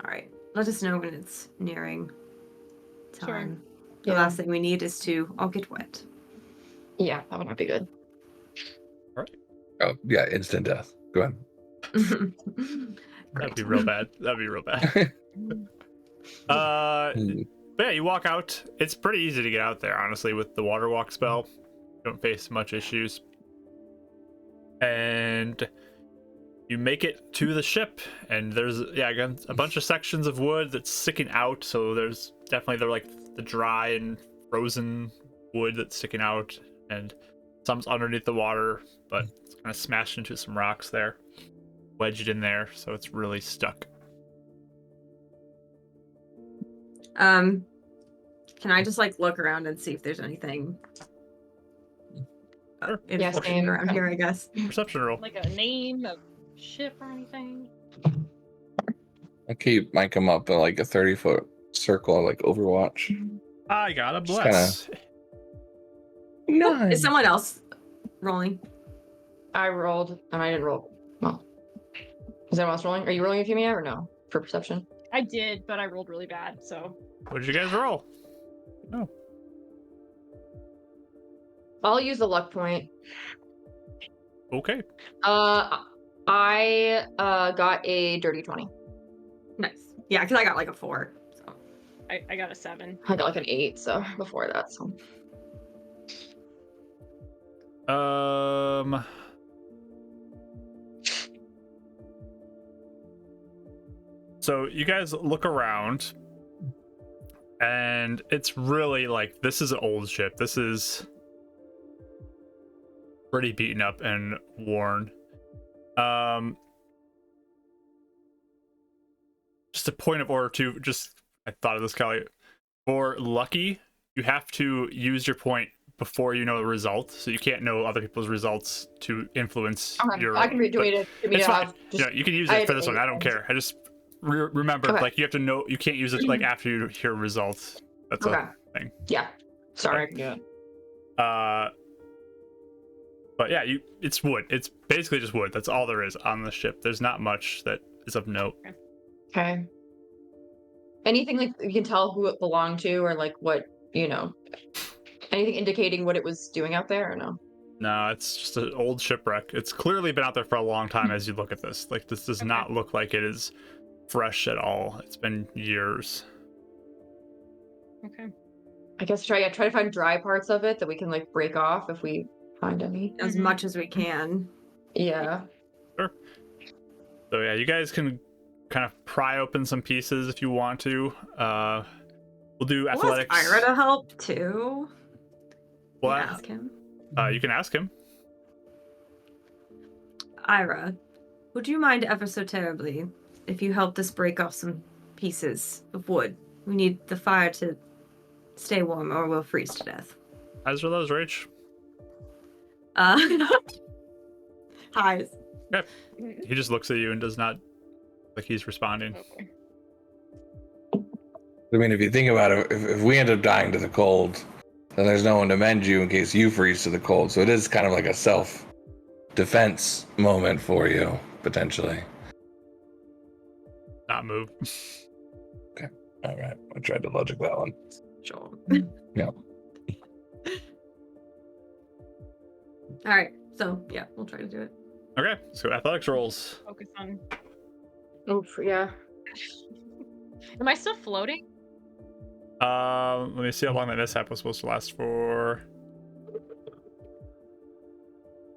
All right. Let us know when it's nearing
Sure.
time. The
Yeah.
last thing we need is to all get wet.
Yeah, that would not be good.
Oh, yeah, instant death. Go ahead.
That'd be real bad. That'd be real bad. But yeah, you walk out. It's pretty easy to get out there, honestly, with the water walk spell. You don't face much issues. And you make it to the ship, and there's, yeah, again, a bunch of sections of wood that's sticking out. So there's definitely the dry and frozen wood that's sticking out, and some's underneath the water, but it's kind of smashed into some rocks there, wedged in there, so it's really stuck.
Can I just like look around and see if there's anything
Sure.
important
same.
around here, I guess.
Perception roll.
Like a name of ship or anything.
I'll keep Mike come up in like a 30-foot circle, like Overwatch.
I got a
Just
bless.
Nice.
Is someone else rolling?
I rolled, and I didn't roll. Well, is anyone else rolling? Are you rolling with me or no? For perception?
I did, but I rolled really bad, so.
What did you guys roll?
I'll use the luck point.
Okay.
I got a dirty 20.
Nice. Yeah, because I got like a 4. So.
I got a 7.
I got like an 8, so before that, so.
So you guys look around, and it's really like, this is an old ship. This is pretty beaten up and worn. Just a point of order too, I thought of this, Kelly. For lucky, you have to use your point before you know the result, so you can't know other people's results to influence your.
I can read. Do
but
you want me
it's
to
fine.
have just,
You can use
I
it
had
for this one. I
8
don't
points.
care. I just remember,
Okay.
like, you have to know. You can't use it like after you hear results. That's
Okay.
a thing.
Yeah. Sorry, I can do it.
But yeah, it's wood. It's basically just wood. That's all there is on the ship. There's not much that is of note.
Okay. Anything like you can tell who it belonged to, or like what, anything indicating what it was doing out there, or no?
No, it's just an old shipwreck. It's clearly been out there for a long time as you look at this. Like, this does not look like it is fresh at all. It's been years.
Okay.
I guess try to find dry parts of it that we can like break off if we find any.
As
Mhm.
much as we can.
Yeah.
Sure. So yeah, you guys can kind of pry open some pieces if you want to. We'll do
We'll
athletics.
ask Irah to help too.
Well,
Can I ask him?
you can ask him.
Irah, would you mind ever so terribly if you helped us break off some pieces of wood? We need the fire to stay warm or we'll freeze to death.
As are those, Rach.
Hi.
He just looks at you and does not like he's responding.
Okay.
I mean, if you think about it, if we end up dying to the cold, then there's no one to mend you in case you freeze to the cold. So it is kind of like a self-defense moment for you, potentially.
Not move.
All right. I tried to logic that one.
Sure.
Yeah.
All right. So, yeah, we'll try to do it.
Okay, so athletics rolls.
Focus on.
Oof, yeah.
Am I still floating?
Let me see how long that mishap was supposed to last for.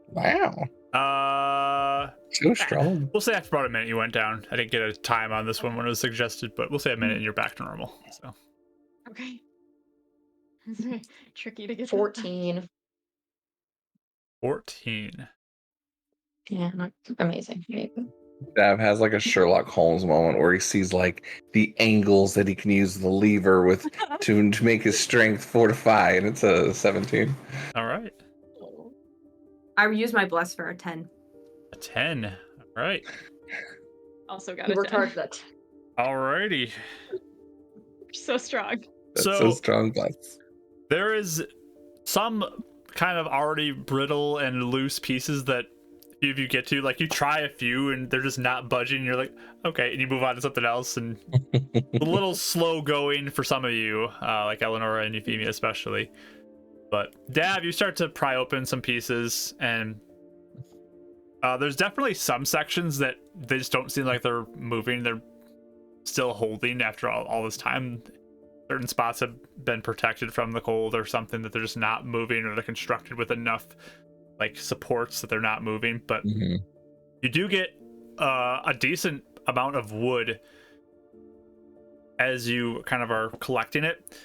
Wow. So strong.
We'll say after about a minute you went down. I didn't get a time on this one when it was suggested, but we'll say a minute and you're back to normal. So
Okay. It's very tricky to get that.
14.
14.
Yeah, amazing.
Dav has like a Sherlock Holmes moment where he sees like the angles that he can use the lever with to make his strength fortify, and it's a 17.
All right.
I used my bless for a 10.
A 10. All right.
Also got
You
a
worked
10.
hard for that.
Alrighty.
So strong.
That's
So-
so strong, plus.
There is some kind of already brittle and loose pieces that if you get to, like, you try a few and they're just not budging, you're like, okay, and you move on to something else, and a little slow going for some of you, like Eleanor and Euphemia especially. But Dav, you start to pry open some pieces, and there's definitely some sections that they just don't seem like they're moving. They're still holding after all this time. Certain spots have been protected from the cold or something, that they're just not moving, or they're constructed with enough like supports that they're not moving. But
Mhm.
you do get a decent amount of wood as you kind of are collecting it.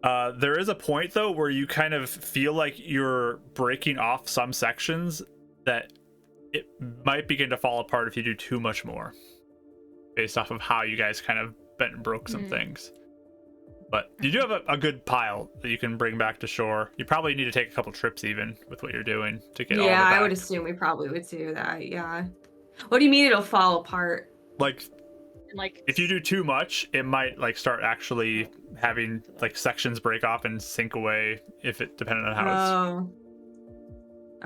There is a point though where you kind of feel like you're breaking off some sections that it might begin to fall apart if you do too much more, based off of how you guys kind of bent and broke some things. But you do have a good pile that you can bring back to shore. You probably need to take a couple trips even with what you're doing to get all of it
Yeah,
back.
I would assume we probably would do that. Yeah. What do you mean it'll fall apart?
Like,
And like
if you do too much, it might like start actually having like sections break off and sink away, if it depending on how it's.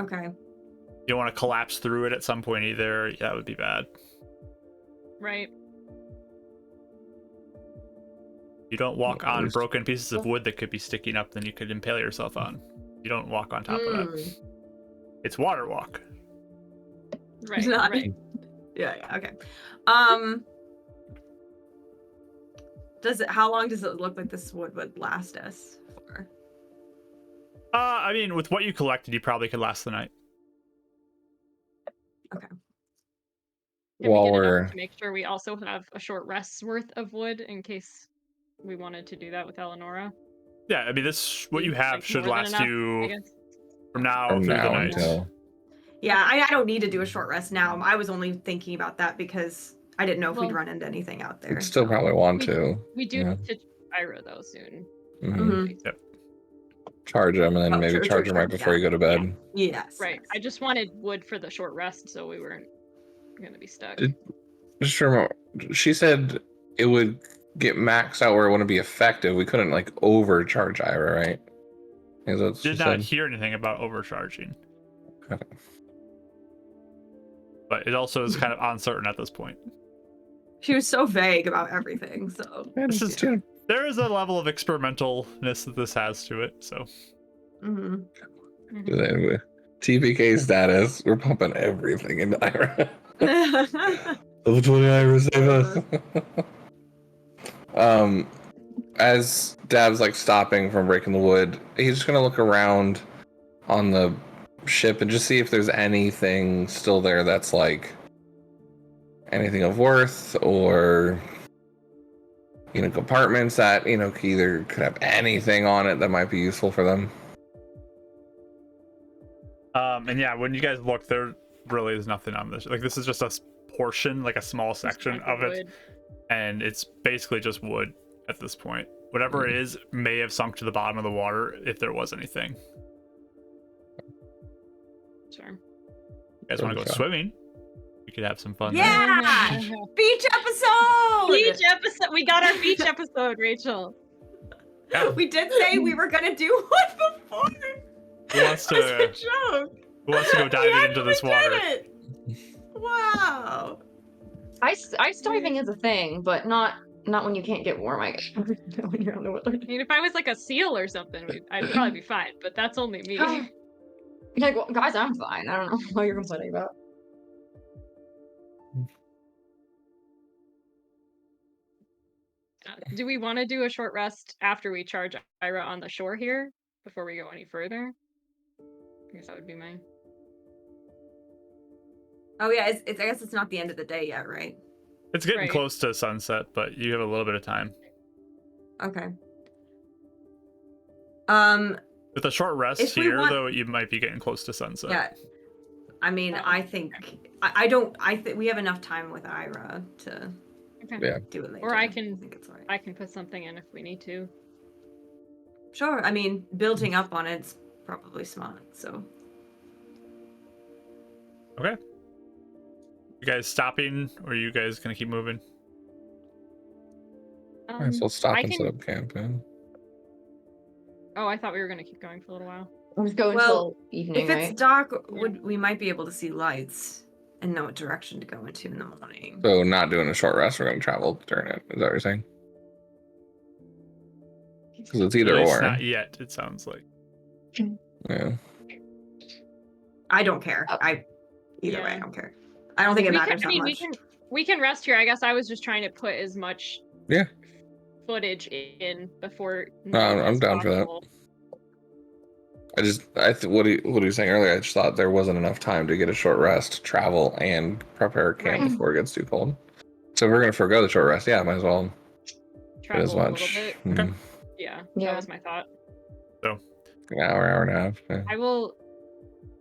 Oh. Okay.
You don't want to collapse through it at some point either. That would be bad.
right.
You don't walk
Yeah,
on
there's-
broken pieces of wood that could be sticking up, then you could impale yourself on. You don't walk on top of that. It's water walk.
Right.
Not-
Right.
Yeah, okay. How long does it look like this would last us for?
I mean, with what you collected, you probably could last the night.
Can
While
we get
we're-
enough to make sure we also have a short rest's worth of wood in case we wanted to do that with Eleonora?
Yeah, I mean, this what you
Like,
have should
more than
last
enough, I
you
guess.
from now
From
through the
now
night.
until
Yeah, I don't need to do a short rest now. I was only thinking about that because I didn't know if we'd
Well,
run into anything out there.
we'd still
so.
probably want
We-
to.
We do
Yeah.
need to Irah though soon.
Mhm.
Mhm.
Charge them and then
Oh,
maybe
true,
charge
true,
them right
true,
before
yeah.
you go to bed.
Yes.
Right.
yes.
I just wanted wood for the short rest so we weren't gonna be stuck.
Just remember, she said it would get maxed out where it wouldn't be effective. We couldn't like overcharge Irah, right? Is that what she
Did not
said?
hear anything about overcharging,
Okay.
but it also is kind of uncertain at this point.
She was so vague about everything. So.
Yeah,
This
just,
is-
yeah.
There is a level of experimentalness that this has to it, so
Mhm.
Mhm.
Anyway, TPK status. We're pumping everything into Irah. Level 20 Irah, save us. As Dab's like stopping from breaking the wood, he's just gonna look around on the ship and just see if there's anything still there that's like anything of worth, or compartments that could have anything on it that might be useful for them.
and yeah, when you guys look, there really is nothing on this. Like, this is just a portion, like a small section
Just
of it,
wood.
and it's basically just wood at this point. Whatever it is may have sunk to the bottom of the water if there was anything.
Sure.
You guys want to go
Okay.
swimming? We could have some fun there.
Yeah! Beach episode.
Beach episode. We got our beach episode, Rachel.
Yeah.
We did say we were gonna do one before.
Who wants
As a
to
joke.
go diving into this water?
Did it. Wow.
Ice diving is a thing, but not when you can't get warm, I guess. When you're on the water.
I mean, if I was like a seal or something, I'd probably be fine. But that's only me.
You're like, well, guys, I'm fine. I don't know what you're complaining about.
Do we want to do a short rest after we charge Irah on the shore here before we go any further? I guess that would be mine.
Oh yeah, I guess it's not the end of the day yet, right?
It's getting
Right.
close to sunset, but you have a little bit of time.
Okay.
With a short rest
If we
here,
want-
though, you might be getting close to sunset.
Yeah. I mean,
Oh,
I think I don't. I think we have enough time with Irah to
Okay.
Yeah.
do it later.
Or I can-
think it's alright.
I can put something in if we need to.
Sure. I mean, building up on it's probably smart. So.
Okay. You guys stopping, or are you guys gonna keep moving?
Might as well stop
I
and
can-
set up camp. Yeah.
Oh, I thought we were gonna keep going for a little while.
Let's go
Well,
until evening,
If it's
right?
dark, we might be able to see lights and know what direction to go into in the morning.
So not doing a short rest. We're going to travel during it. Is that what you're saying? Because it's either
At least
or.
not yet. It sounds like.
Yeah.
I don't care.
Oh.
Either way,
Yeah.
I don't care. I don't think it matters that much.
We can rest here. I guess I was just trying to put as much
Yeah.
footage in before.
No, I'm
night as
down for that.
possible.
What he was saying earlier, I just thought there wasn't enough time to get a short rest, travel, and prepare camp
Right.
before it gets too cold. So if we're going to forego the short rest, yeah, might as well get as
Travel a
much.
little bit.
Okay.
Yeah,
Yeah.
that was my thought.
An hour and a half. Yeah.
I will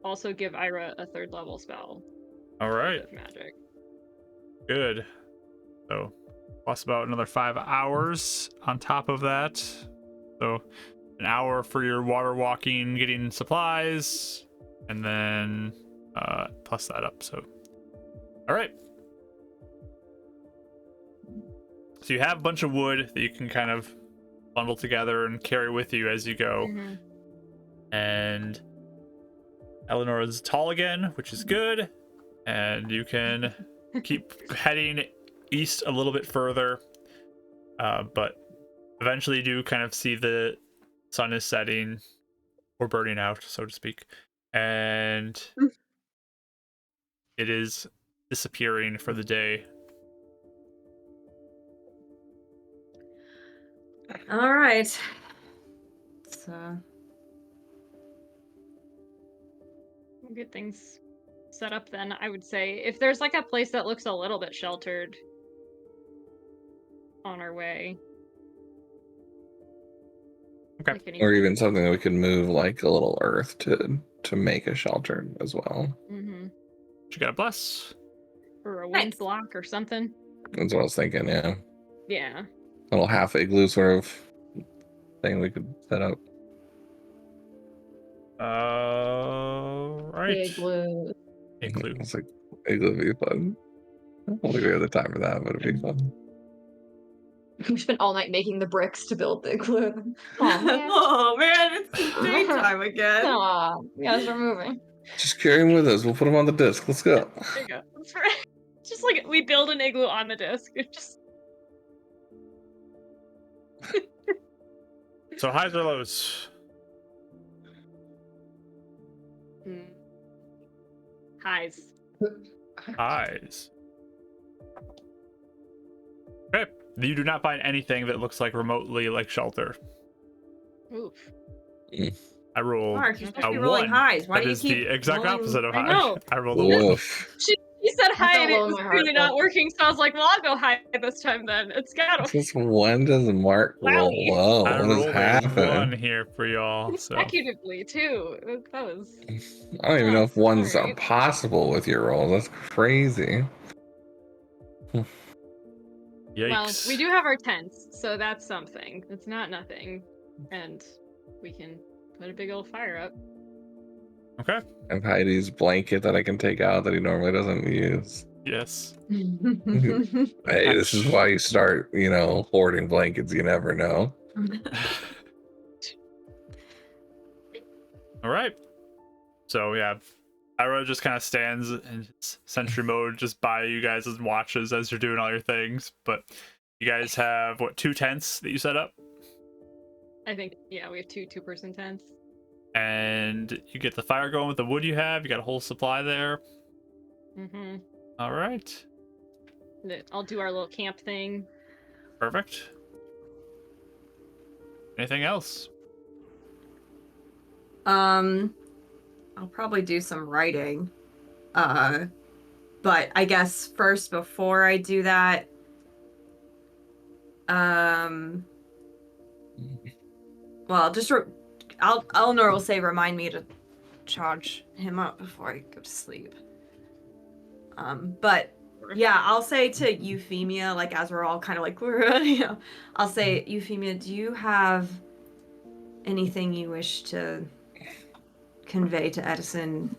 also give Irah a 3rd level spell
All right.
of magic.
Good. So, plus about another 5 hours on top of that. So, an hour for your water walking, getting supplies, and then plus that up. So, all right. So you have a bunch of wood that you can kind of bundle together and carry with you as you go.
Mhm.
And Eleanor is tall again, which is good. And you can keep heading east a little bit further. But eventually you do kind of see the sun is setting or burning out, so to speak. And it is disappearing for the day.
All right. So
We'll get things set up then, I would say. If there's like a place that looks a little bit sheltered on our way.
Okay.
Like any-
Or even something that we could move like a little earth to make a shelter as well.
Mhm.
You got a bless.
Or a
Nice.
wind block or something.
That's what I was thinking, yeah.
Yeah.
Little half igloo sort of thing we could set up.
Right.
Igloo.
Igloo.
It's like igloo would be fun. I don't think we have the time for that, but it'd be fun.
We spent all night making the bricks to build the igloo. Oh man.
oh man, it's daytime again.
Aw, we gotta start moving.
Just carry them with us. We'll put them on the disc. Let's go.
There you go. That's right. Just like we build an igloo on the disc. It's just
So highs or lows?
highs.
Highs. Okay. You do not find anything that looks like remotely like shelter.
Oof.
I rolled
Mark, you're supposed
a
to be rolling
1.
highs. Why
That
do you
is
keep
the exact
rolling-
opposite of
I
high.
know.
I rolled a 1.
Woof.
She said hi and
felt
it
low in
was
my heart,
clearly not
but-
working, so I was like, well, I'll go high this time then. It's gotta
Since when does Mark roll
Wowie.
low?
I
What is
rolled a 1
happening?
here for y'all. So
consecutively too. That was
I don't even know if ones are
Alright.
possible with your rolls. That's crazy.
yikes.
well, we do have our tents, so that's something. It's not nothing. And we can put a big old fire up.
Okay.
I have Heidi's blanket that I can take out that he normally doesn't use.
Yes.
Hey, this is why you start, hoarding blankets. You never know.
All right. So yeah, Irah just kind of stands in his sentry mode just by you guys and watches as you're doing all your things. But you guys have 2 tents that you set up,
I think, yeah, we have two-person tents.
and you get the fire going with the wood you have. You got a whole supply there.
Mm-hmm.
All right.
I'll do our little camp thing.
Perfect. Anything else?
I'll probably do some writing. But I guess first before I do that, well, just Eleanor will say, remind me to charge him up before I go to sleep. But yeah, I'll say to Euphemia, like as we're all kind of like, you know, I'll say, Euphemia, do you have anything you wish to convey to Edison?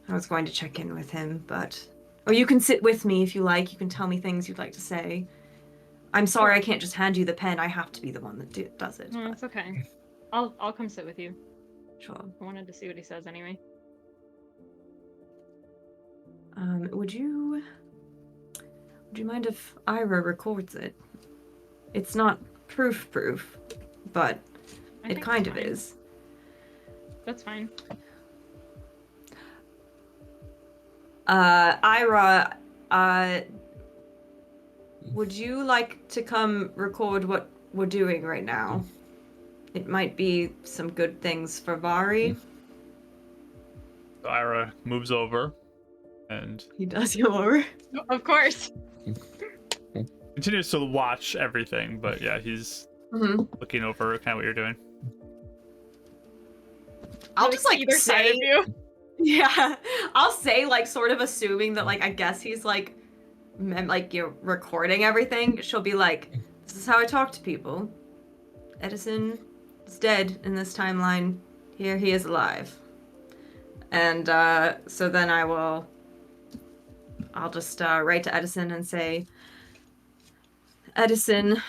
I was going to check in with him, but... Or you can sit with me if you like. You can tell me things you'd like to say. I'm sorry I can't just hand you the pen. I have to be the one that does it.
No, it's okay. I'll come sit with you.
Sure.
I wanted to see what he says anyway.
Would you mind if Irah records it? It's not proof, but
I
it
think
kind
it's
of
fine.
is.
That's fine.
Irah, would you like to come record what we're doing right now? It might be some good things for Vari.
So Ira moves over and
He does go over.
Of course.
continues to watch everything, but yeah, he's
Mm-hmm.
looking over kind of what you're doing.
I'll just like
either side of
say,
you.
yeah, I'll say like sort of assuming that like I guess he's like, like you're recording everything. She'll be like, this is how I talk to people. Edison is dead in this timeline. Here he is alive. And so then I'll just write to Edison and say, Edison,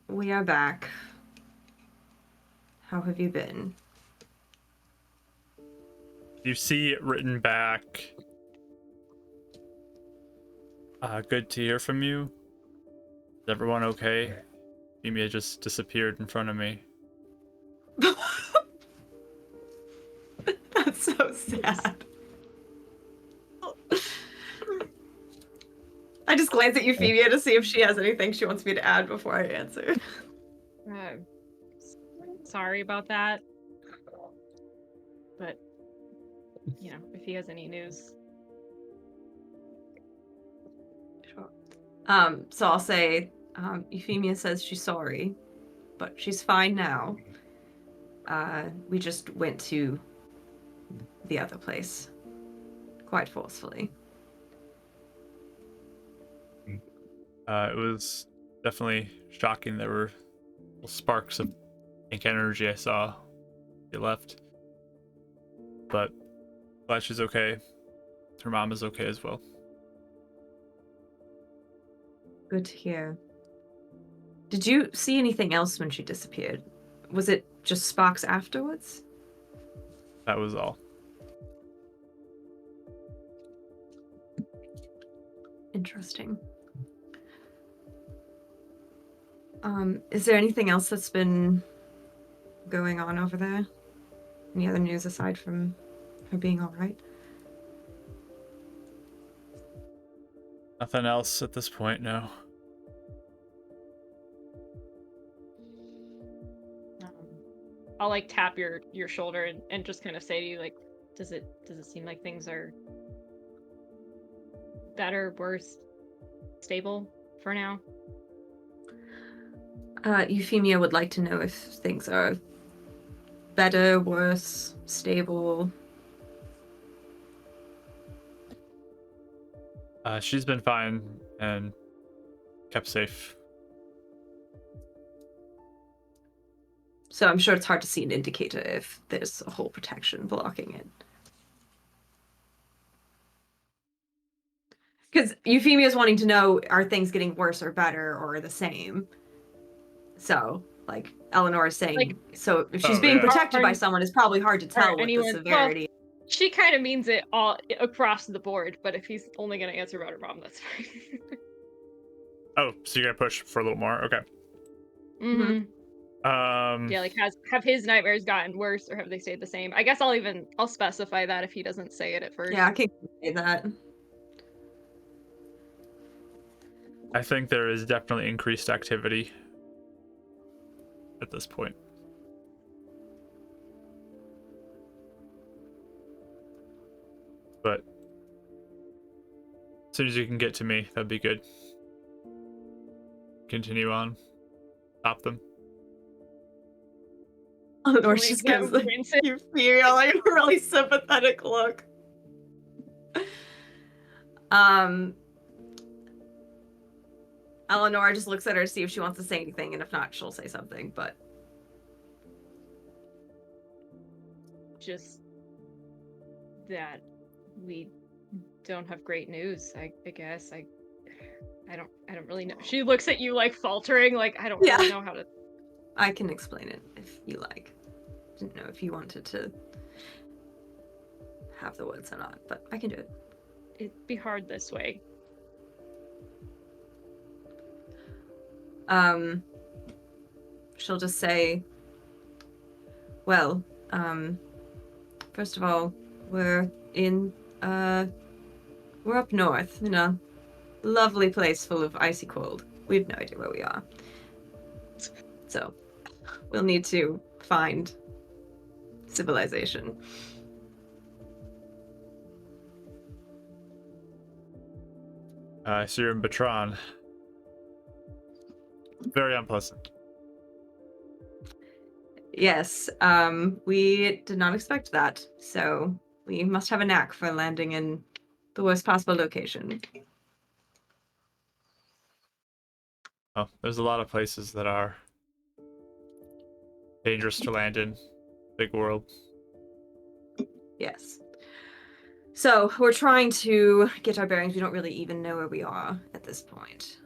we are back. How have you been?
You see it written back. Good to hear from you. Is everyone okay? Euphemia just disappeared in front of me.
That's so sad. I just glance at Euphemia to see if she has anything she wants me to add before I answer.
Sorry about that. But, you know, if he has any news.
Sure. So I'll say, Euphemia says she's sorry, but she's fine now. We just went to the other place quite forcefully.
It was definitely shocking. There were little sparks of pink energy I saw. She left. But glad she's okay. Her mom is okay as well.
Good to hear. Did you see anything else when she disappeared? Was it just sparks afterwards?
That was all.
Interesting. Is there anything else that's been going on over there? Any other news aside from her being all right?
Nothing else at this point, no.
I'll like tap your shoulder and just kind of say to you, like, does it seem like things are better, worse, stable for now?
Euphemia would like to know if things are better, worse, stable.
She's been fine and kept safe.
So I'm sure it's hard to see an indicator if there's a whole protection blocking it. Because Euphemia's wanting to know, are things getting worse or better or the same? So, like, Eleanor is saying,
Like,
so if she's being protected by someone, it's probably hard to tell what the severity.
Well, she kind of means it all across the board, but if he's only going to answer about her mom, that's fine.
Oh, so you're gonna push for a little more? Okay.
Mm-hmm.
Yeah,
like have his nightmares gotten worse or have they stayed the same? I guess I'll specify that if he doesn't say it at first.
Yeah, I can say that.
I think there is definitely increased activity at this point. But as soon as you can get to me, that'd be good. Continue on. Stop them.
Eleanor
Please
just
get
gives like,
Vincent.
you feel like a really sympathetic look. Eleanor just looks at her to see if she wants to say anything, and if not, she'll say something, but
Just that we don't have great news, I guess. I don't really know. She looks at you like faltering, like I don't
Yeah.
really know how to.
I can explain it if you like. Didn't know if you wanted to have the words or not, but I can do it.
It'd be hard this way.
She'll just say, well, first of all, we're up north in a lovely place full of icy cold. We have no idea where we are. So, we'll need to find civilization.
So you're in Batron. Very unpleasant.
Yes, we did not expect that, so we must have a knack for landing in the worst possible location.
Oh, there's a lot of places that are dangerous to land in. Big world.
Yes. So, we're trying to get our bearings. We don't really even know where we are at this point.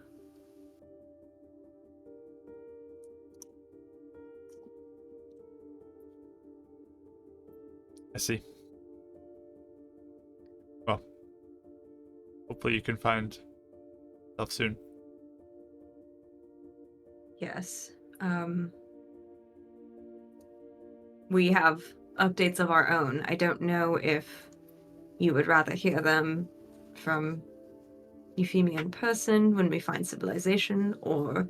I see. Well, hopefully you can find stuff soon.
Yes. We have updates of our own. I don't know if you would rather hear them from Euphemia in person when we find civilization, or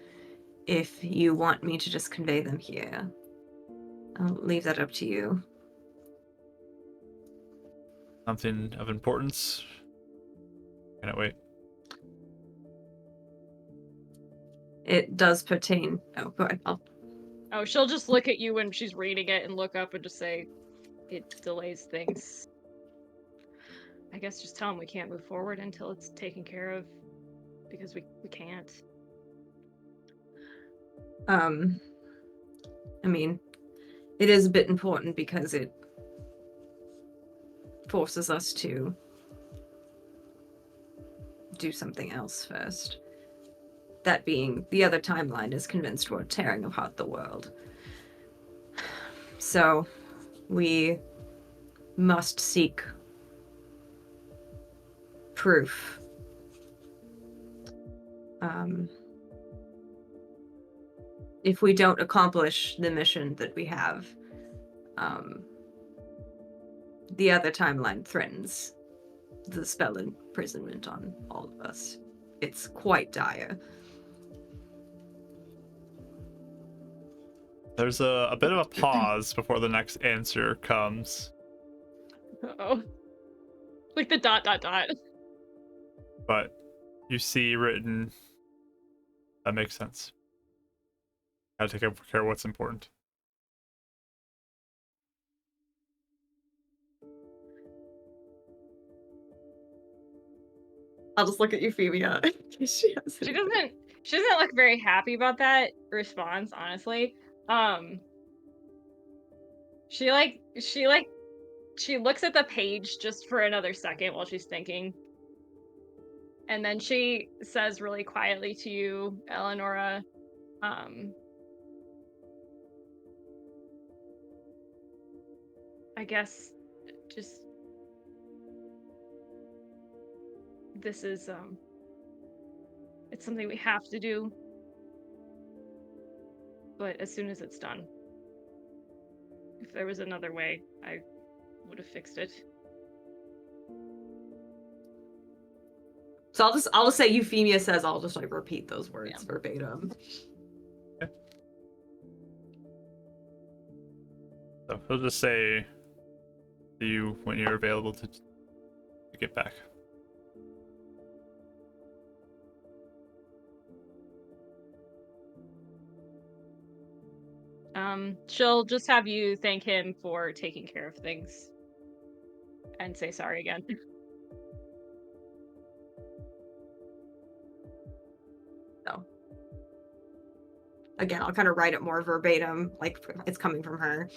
if you want me to just convey them here. I'll leave that up to you.
Something of importance. Can I wait?
It does pertain. Oh, go ahead.
Oh, she'll just look at you when she's reading it and look up and just say, it delays things. I guess just tell them we can't move forward until it's taken care of, because we can't.
I mean, it is a bit important because it forces us to do something else first. That being, the other timeline is convinced we're tearing apart the world. So, we must seek proof. If we don't accomplish the mission that we have, the other timeline threatens the spell imprisonment on all of us. It's quite dire.
There's a bit of a pause before the next answer comes,
Uh-oh. Like the ...
but you see written, that makes sense. Gotta take care of what's important.
I'll just look at Euphemia. She
doesn't look very happy about that response, honestly. She looks at the page just for another second while she's thinking. And then she says really quietly to you, Eleonora, I guess just this is it's something we have to do, but as soon as it's done. If there was another way, I would have fixed it.
So I'll just say Euphemia says, I'll just like repeat those words verbatim.
Okay. So he'll just say to you when you're available to get back.
She'll just have you thank him for taking care of things. And say sorry again.
So again, I'll kind of write it more verbatim, like it's coming from her.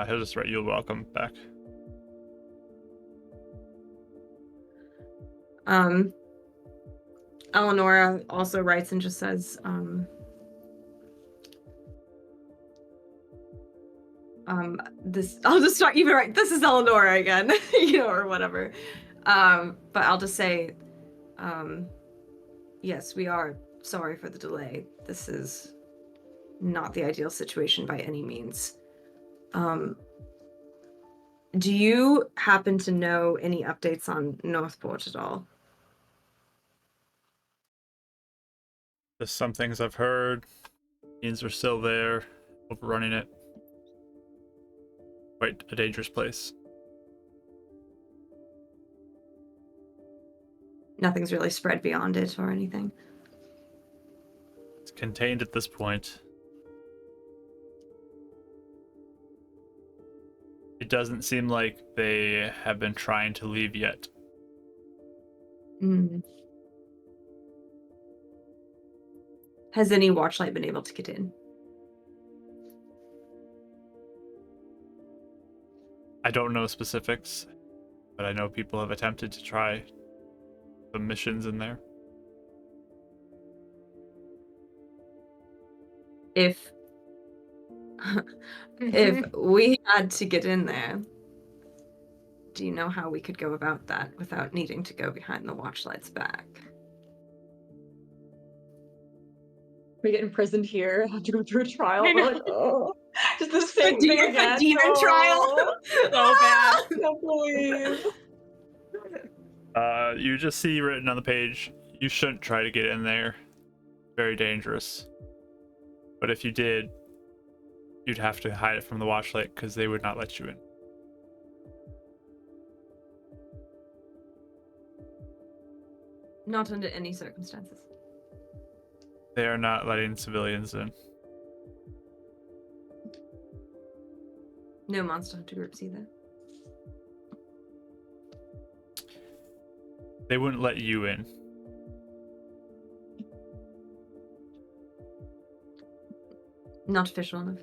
He'll just write you a welcome back.
Eleonora also writes and just says, this, I'll just start even right, this is Eleonora again, you know, or whatever. But I'll just say, yes, we are sorry for the delay. This is not the ideal situation by any means. Do you happen to know any updates on Northport at all?
Just some things I've heard. Means are still there, overrunning it. Quite a dangerous place.
Nothing's really spread beyond it or anything.
It's contained at this point. It doesn't seem like they have been trying to leave yet.
Has any Watchlight been able to get in?
I don't know specifics, but I know people have attempted to try some missions in there.
If we had to get in there, do you know how we could go about that without needing to go behind the Watchlight's back?
We get imprisoned here, have to go through a trial.
I know.
We're like, oh, just the same thing again.
demon trial.
So bad.
No, please.
You just see written on the page, you shouldn't try to get in there. Very dangerous. But if you did, you'd have to hide it from the Watchlight because they would not let you in.
Not under any circumstances.
They are not letting civilians in.
No Monster Hunter groups either.
They wouldn't let you in.
Not official enough.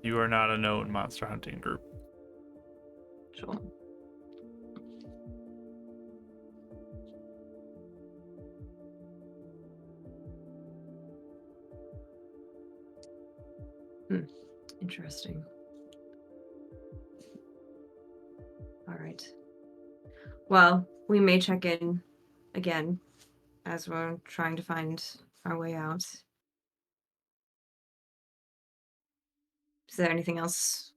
You are not a known monster hunting group.
Sure. Interesting. All right. Well, we may check in again as we're trying to find our way out. Is there anything else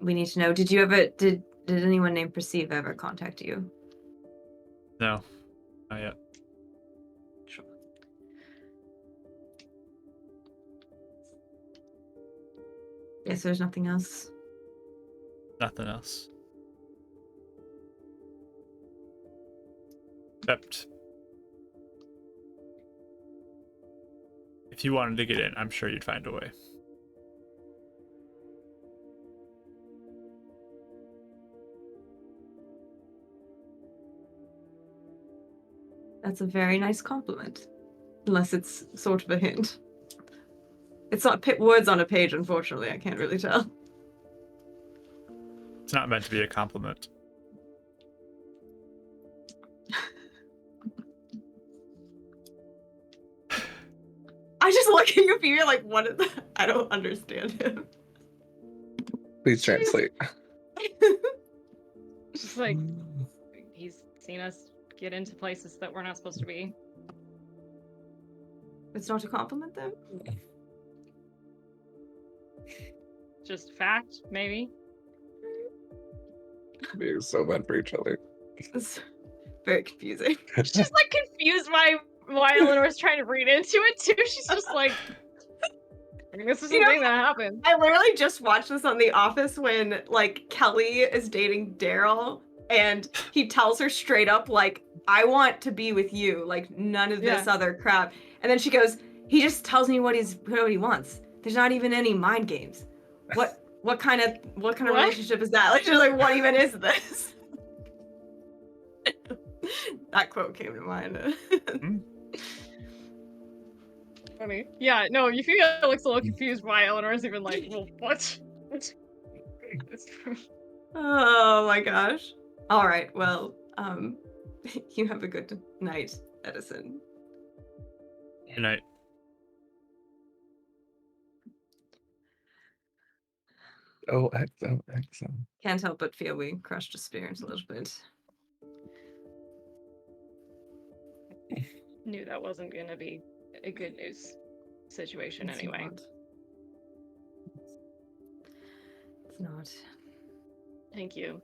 we need to know? Did you ever did anyone named Perceive ever contact you?
No, not yet.
Sure. Yes, there's nothing else.
Nothing else. Except if you wanted to get in, I'm sure you'd find a way.
That's a very nice compliment. Unless it's sort of a hint. It's not words on a page, unfortunately. I can't really tell.
It's not meant to be a compliment.
I just look at you and you're like, what is that? I don't understand him.
Please translate.
Just like he's seen us get into places that we're not supposed to be.
It's not a compliment then?
Just fact, maybe.
We're so bad for each other.
It's very confusing.
She's just like confused why Eleanor's trying to read into it too. She's just like, This is
You
the
know,
thing that happens.
I literally just watched this on The Office when, like, Kelly is dating Daryl, and he tells her straight up, like, I want to be with you, like, none of this other crap. And then she goes, he just tells me what he wants. There's not even any mind games. What kind of relationship is that? Like, she's like, what even is this? That quote came to mind.
Funny. Yeah, no, Euphemia looks a little confused why Eleanor's even like, well, what?
Oh my gosh. All right, well, you have a good night, Edison.
Good night.
Oh, excellent.
Can't help but feel we crushed his spirits a little bit.
Knew that wasn't gonna be a good news situation
It's
anyway.
not. It's not.
Thank you.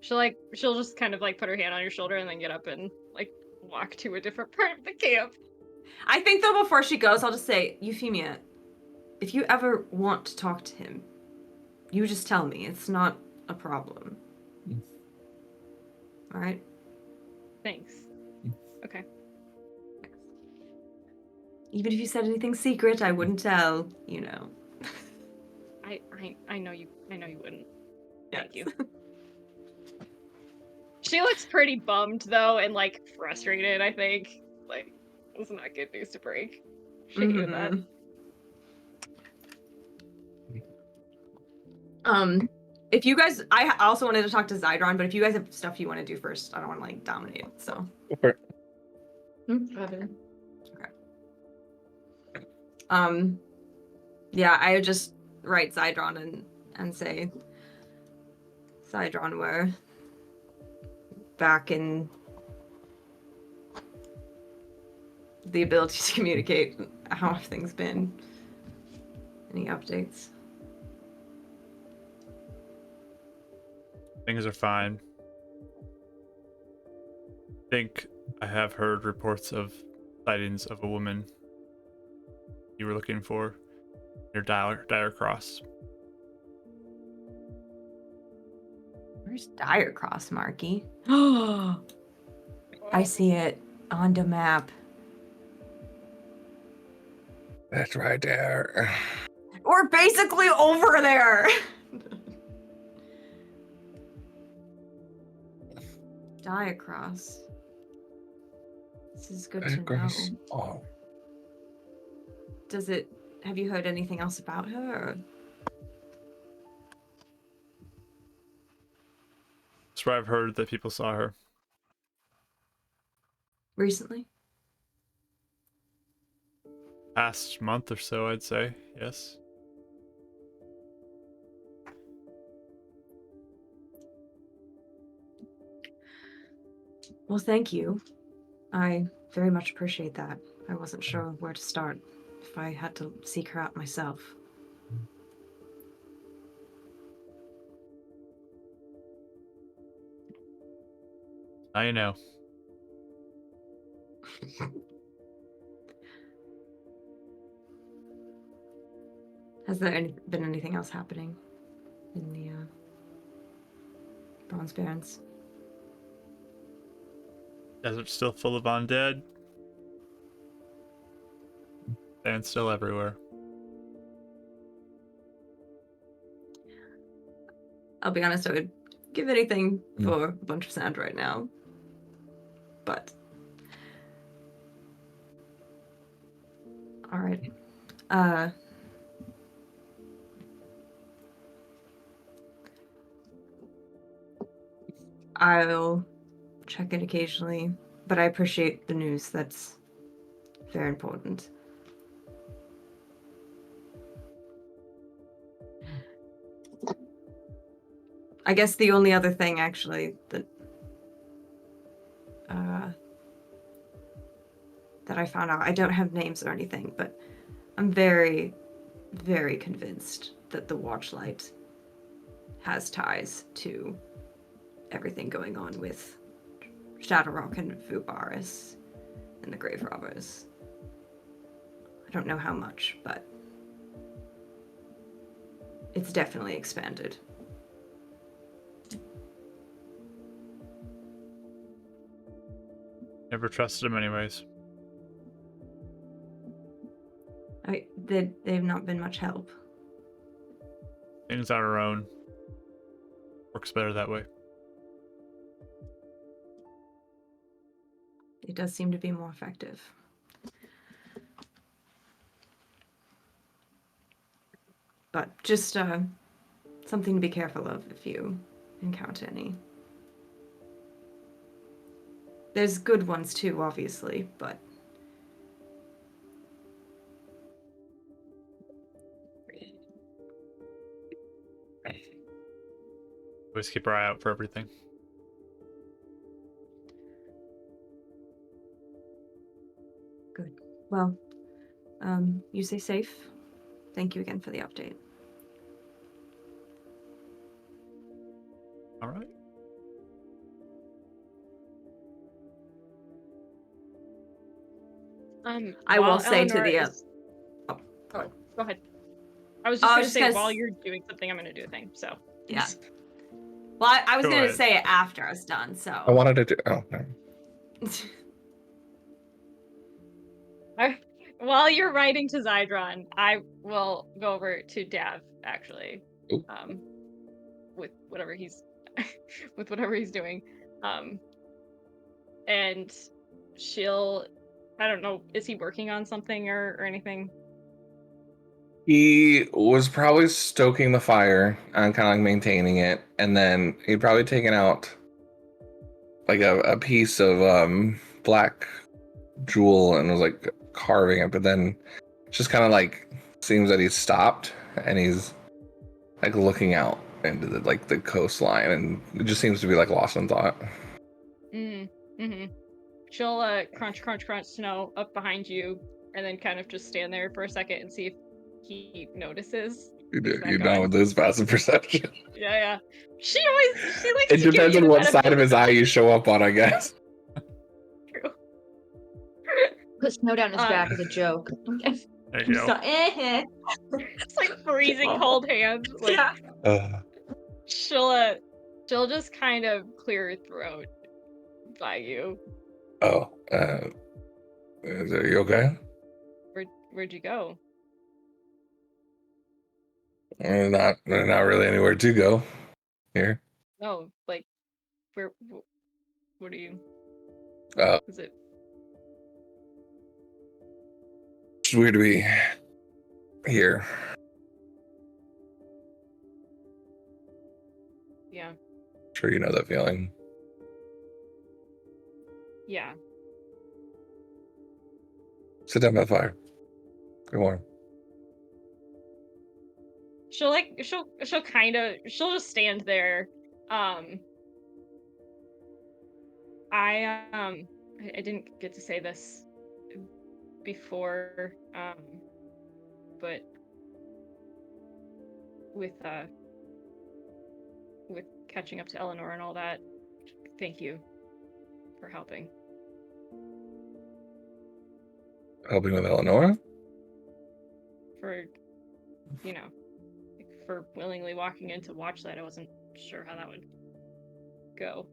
She'll just kind of like put her hand on your shoulder and then get up and like walk to a different part of the camp.
I think though before she goes, I'll just say, Euphemia, if you ever want to talk to him, you just tell me. It's not a problem. All right?
Thanks. Okay.
Even if you said anything secret, I wouldn't tell, you know.
I know you wouldn't.
Yes.
Thank you. She looks pretty bummed though and like frustrated, I think. Like, it's not good news to break. She knew that.
If you guys, I also wanted to talk to Zydron, but if you guys have stuff you want to do first, I don't want to like dominate. So.
Go for it.
Okay. Yeah, I would just write Zydron and say, Zydron, we're back in the ability to communicate. How have things been? Any updates?
Things are fine. I think I have heard reports of sightings of a woman you were looking for near Dire Cross.
Where's Dire Cross, Marky? Oh, I see it on the map.
That's right there.
We're basically over there. Dire Cross. This is good to know.
Oh.
Have you heard anything else about her? Or?
That's where I've heard that people saw her.
Recently?
Past month or so, I'd say. Yes.
Well, thank you. I very much appreciate that. I wasn't sure where to start if I had to seek her out myself.
Now you know.
Has there been anything else happening in the Bronze Barrens?
Desert's still full of undead. And still everywhere.
I'll be honest, I would give anything for a bunch of sand right now. But. Alright. I'll check in occasionally, but I appreciate the news. That's very important. I guess the only other thing, actually, that I found out, I don't have names or anything, but I'm very, very convinced that the Watchlight has ties to everything going on with Shadowrock and Vubaris and the Grave Robbers. I don't know how much, but it's definitely expanded.
Never trusted him anyways.
They've not been much help.
Things on our own. Works better that way.
It does seem to be more effective. But just something to be careful of if you encounter any. There's good ones too, obviously, but
Always keep our eye out for everything.
good. Well, you stay safe. Thank you again for the update.
All right.
I will
while
say to
Eleanor
the
is-
oh,
go ahead. I was just
I
gonna
was
say
just
while
gonna
you're doing something, I'm gonna do a thing. So
yeah. Well, I was
Go
gonna
ahead.
say it after I was done. So
I wanted to do. Oh, no.
while you're writing to Zydron, I will go over to Dav actually,
Ooh.
with whatever he's with whatever he's doing, and she'll. I don't know. Is he working on something or anything?
He was probably stoking the fire and kind of like maintaining it, and then he'd probably taken out like a piece of black jewel and was like carving it, but then just kind of like seems that he's stopped and he's like looking out into the coastline, and it just seems to be like lost in thought.
Mm-hmm. She'll crunch, crunch, crunch snow up behind you, and then kind of just stand there for a second and see if he notices.
You
Is that
know,
good?
with his passive perception.
Yeah. She likes
It
to give
depends
you
on
the
what
benefit
side of his eye you show up on, I guess.
True.
Put snow down his back as a joke.
There you go.
so,
It's like freezing cold hands. Like
yeah.
she'll just kind of clear her throat by you.
Are you okay?
Where'd you go?
Not really anywhere to go here.
No, like where? What are you? Is it?
It's weird to be here.
Yeah.
Sure, you know that feeling.
Yeah.
Sit down by the fire. Get warm.
She'll just stand there. I didn't get to say this before, but with catching up to Eleanor and all that, thank you for helping.
Helping with Eleanor?
For for willingly walking into Watchlight. I wasn't sure how that would go.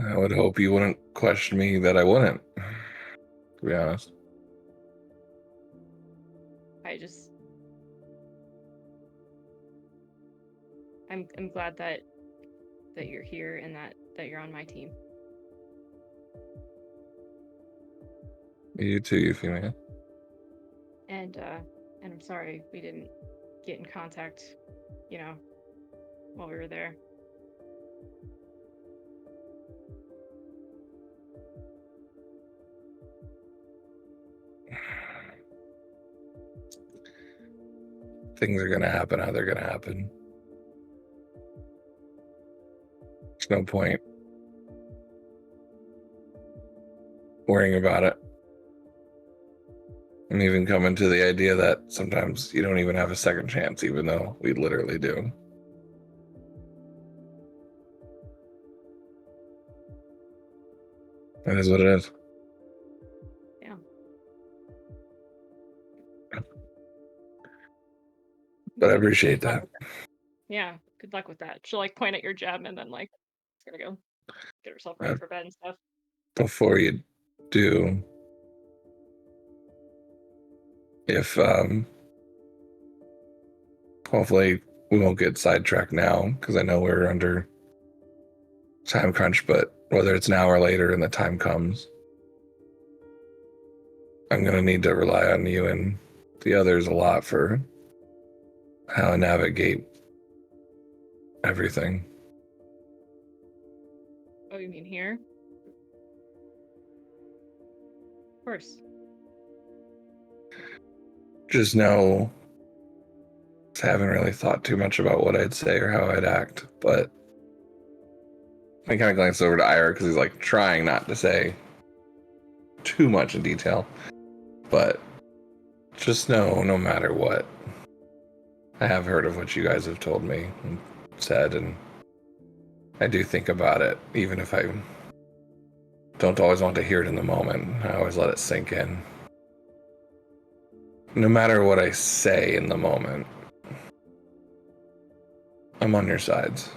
I would hope you wouldn't question me that I wouldn't, to be honest.
I'm glad that you're here and that you're on my team.
You too, Euphemia.
And I'm sorry we didn't get in contact, while we were there.
Things are gonna happen how they're gonna happen. There's no point worrying about it. I'm even coming to the idea that sometimes you don't even have a second chance, even though we literally do. That is what it is.
Yeah.
But I appreciate that.
Yeah, good luck with that. She'll like point at your gem and then like it's gonna go get herself ready for bed and stuff.
Before you do, if hopefully we won't get sidetracked now because I know we're under time crunch, but whether it's now or later and the time comes, I'm gonna need to rely on you and the others a lot for how I navigate everything.
Oh, you mean here? Of course.
Just know I haven't really thought too much about what I'd say or how I'd act, but I kind of glanced over to Irah because he's like trying not to say too much in detail. But just know, no matter what, I have heard of what you guys have told me and said, and I do think about it, even if I don't always want to hear it in the moment. I always let it sink in. No matter what I say in the moment, I'm on your sides.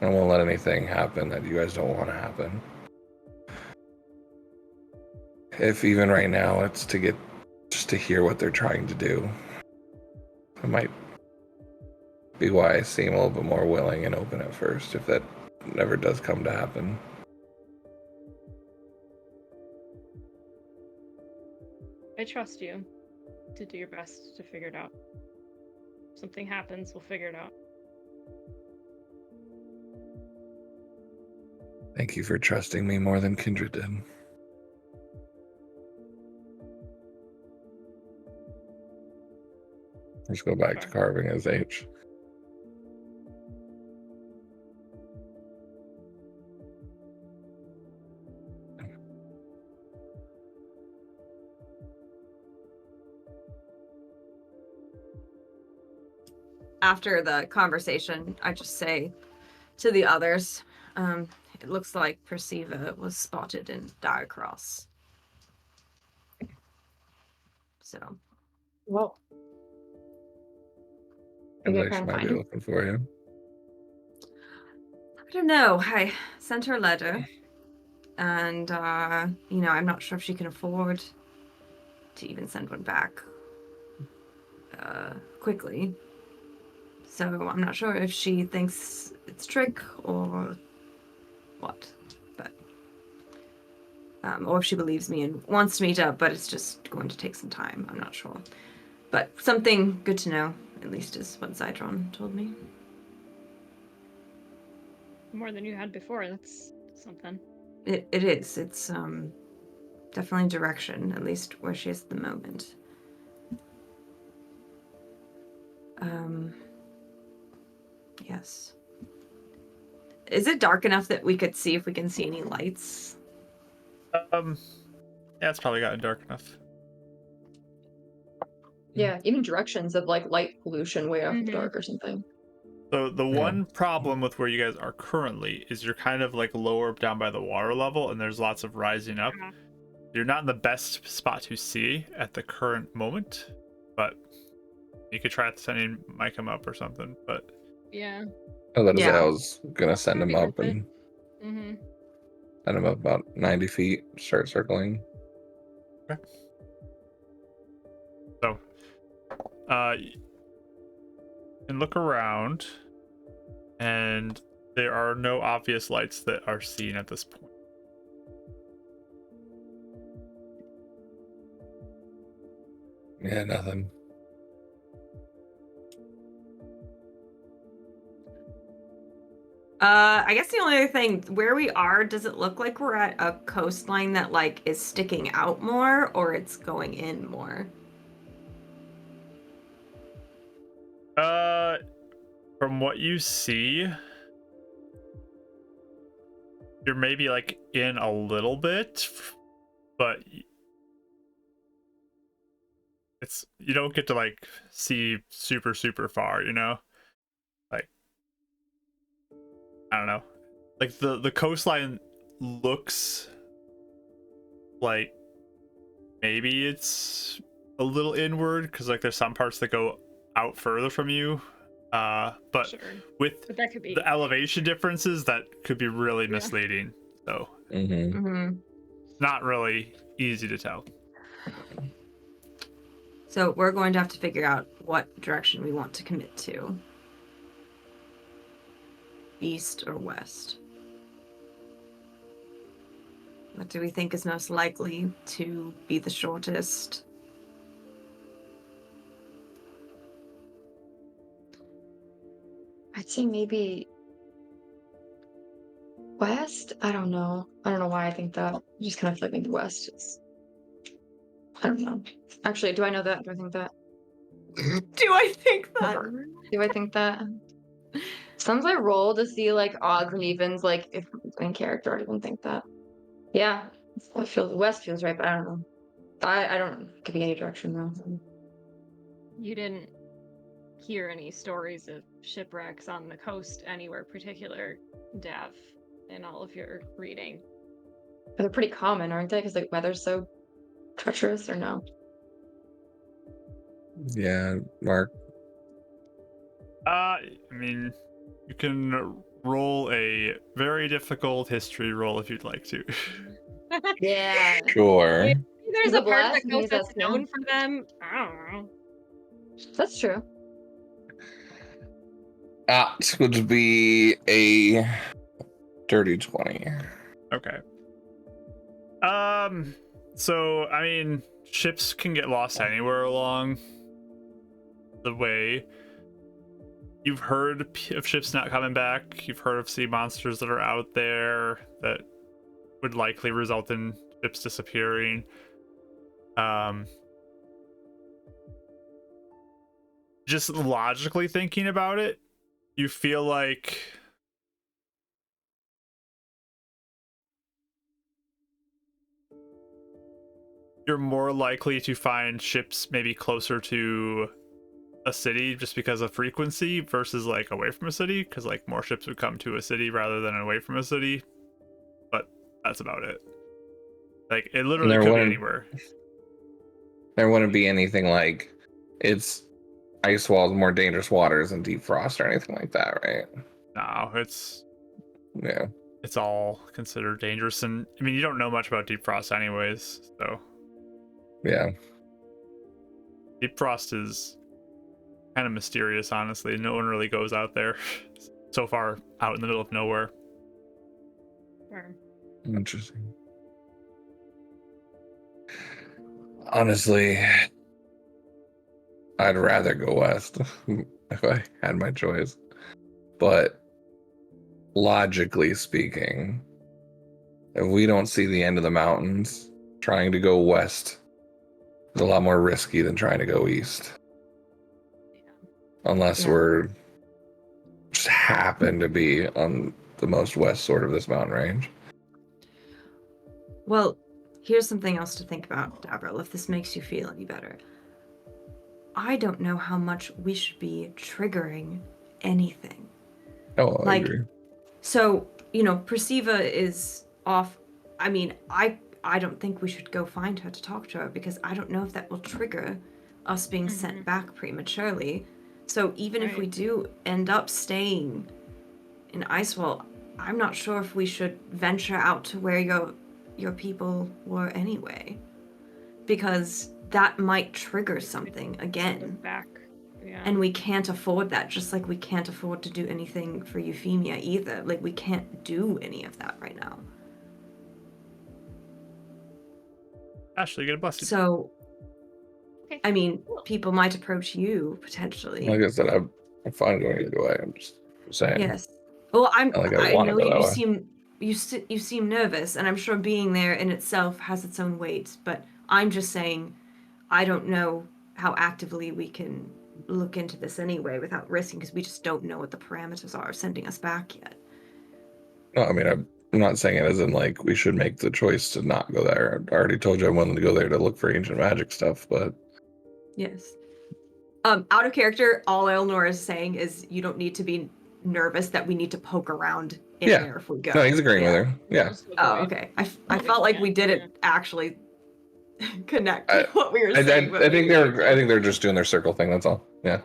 I won't let anything happen that you guys don't want to happen. If even right now it's to get just to hear what they're trying to do, it might be why I seem a little bit more willing and open at first, if that never does come to happen.
I trust you to do your best to figure it out. If something happens, we'll figure it out.
Thank you for trusting me more than Kindred did. Let's go back to carving his H.
After the conversation, I just say to the others, it looks like Perceiva was spotted in Diacross. So.
Whoa.
And
Okay,
they
trying to
might
find
be
him.
looking for you.
I don't know. I sent her a letter, and I'm not sure if she can afford to even send one back quickly. So I'm not sure if she thinks it's a trick or what, but or if she believes me and wants to meet up, but it's just going to take some time. I'm not sure, but something good to know, at least, is what Zydron told me.
More than you had before. That's something.
It is. It's definitely direction, at least where she is at the moment. Yes. Is it dark enough that we could see if we can see any lights?
Yeah, it's probably gotten dark enough.
Yeah, even directions of like light pollution way off in the
Mhm.
dark or something.
So the one problem with where you guys are currently is you're kind of like lower down by the water level, and there's lots of rising up.
Uh-huh.
You're not in the best spot to see at the current moment, but you could try sending Micah up or something. But
Yeah.
I was about to say
Yeah.
I was gonna send him
That'd be
up
worth it.
and
Mm-hmm.
send him up about 90 feet, start circling.
okay. So, you can look around, and there are no obvious lights that are seen at this point.
Yeah, nothing.
I guess the only other thing, where we are, does it look like we're at a coastline that like is sticking out more, or it's going in more?
From what you see, you're maybe like in a little bit, but it's, you don't get to like see super far, you know? Like, I don't know. Like the coastline looks like maybe it's a little inward, because like there's some parts that go out further from you. But
Sure.
with
But that could be
the elevation differences, that could be really
Yeah.
misleading. So
Mm-hmm.
not really easy to tell.
So we're going to have to figure out what direction we want to commit to. East or west? What do we think is most likely to be the shortest?
I'd say maybe west. I don't know. I don't know why I think that. I just kind of feel like maybe west. I don't know. Actually, do I know that? Do I think that?
Do I think that?
Do I think that? Sometimes I roll to see like odds and evens, like if in character, I don't think that. Yeah, I feel west feels right, but I don't know. I don't know. It could be any direction though.
You didn't hear any stories of shipwrecks on the coast anywhere particular, Dav, in all of your reading.
But they're pretty common, aren't they? Because like weather's so treacherous, or no?
Yeah, Mark.
I mean, you can roll a very difficult history roll if you'd like to.
Yeah.
Sure.
Maybe there's
Is
a
it
part of
blast?
the
Maybe
coast that's
that's new.
known for them. I don't know.
That's true.
That would be a dirty 20.
Okay. So I mean, ships can get lost anywhere along the way. You've heard of ships not coming back. You've heard of sea monsters that are out there that would likely result in ships disappearing. Just logically thinking about it, you feel like you're more likely to find ships maybe closer to a city just because of frequency versus like away from a city, because like more ships would come to a city rather than away from a city. But that's about it. Like it literally
There
could be
wouldn't-
anywhere.
There wouldn't be anything like it's ice walls, more dangerous waters, and deep frost or anything like that, right?
No, it's
Yeah.
all considered dangerous, and I mean you don't know much about deep frost anyways, so
Yeah.
deep frost is kind of mysterious, honestly. No one really goes out there. So far out in the middle of nowhere.
Sure.
Interesting. Honestly, I'd rather go west if I had my choice. But logically speaking, if we don't see the end of the mountains, trying to go west is a lot more risky than trying to go east. Unless
Yeah.
we're just happen to be on the most west sort of this mountain range.
Well, here's something else to think about, Davril, if this makes you feel any better. I don't know how much we should be triggering anything.
Oh, I
Like,
agree.
So, Perceiva is off. I mean, I don't think we should go find her to talk to her because I don't know if that will trigger us being sent back prematurely. So even if we
Right.
do end up staying in Icewall, I'm not sure if we should venture out to where your people were anyway. Because that might trigger something again.
Back. Yeah.
And we can't afford that, just like we can't afford to do anything for Euphemia either. Like, we can't do any of that right now.
Ashley, get a blessing.
So,
Okay.
I mean, people might approach you, potentially.
Like I said, I'm fine going either way. I'm just saying.
Yes. Well, I
want
know
to go that way.
you seem nervous, and I'm sure being there in itself has its own weight, but I'm just saying I don't know how actively we can look into this anyway without risking, because we just don't know what the parameters are sending us back yet.
No, I mean, I'm not saying it as in like we should make the choice to not go there. I already told you I'm willing to go there to look for ancient magic stuff, but
Yes. Out of character, all Eleanor is saying is you don't need to be nervous that we need to poke around in
Yeah.
there if we go.
no, he's agreeing
Yeah.
with her. Yeah.
Just
Oh,
avoid.
okay. I felt like we didn't
Yeah.
actually connect
I-
what we were
I
saying. but
think they're just doing their circle thing. That's all. Yeah.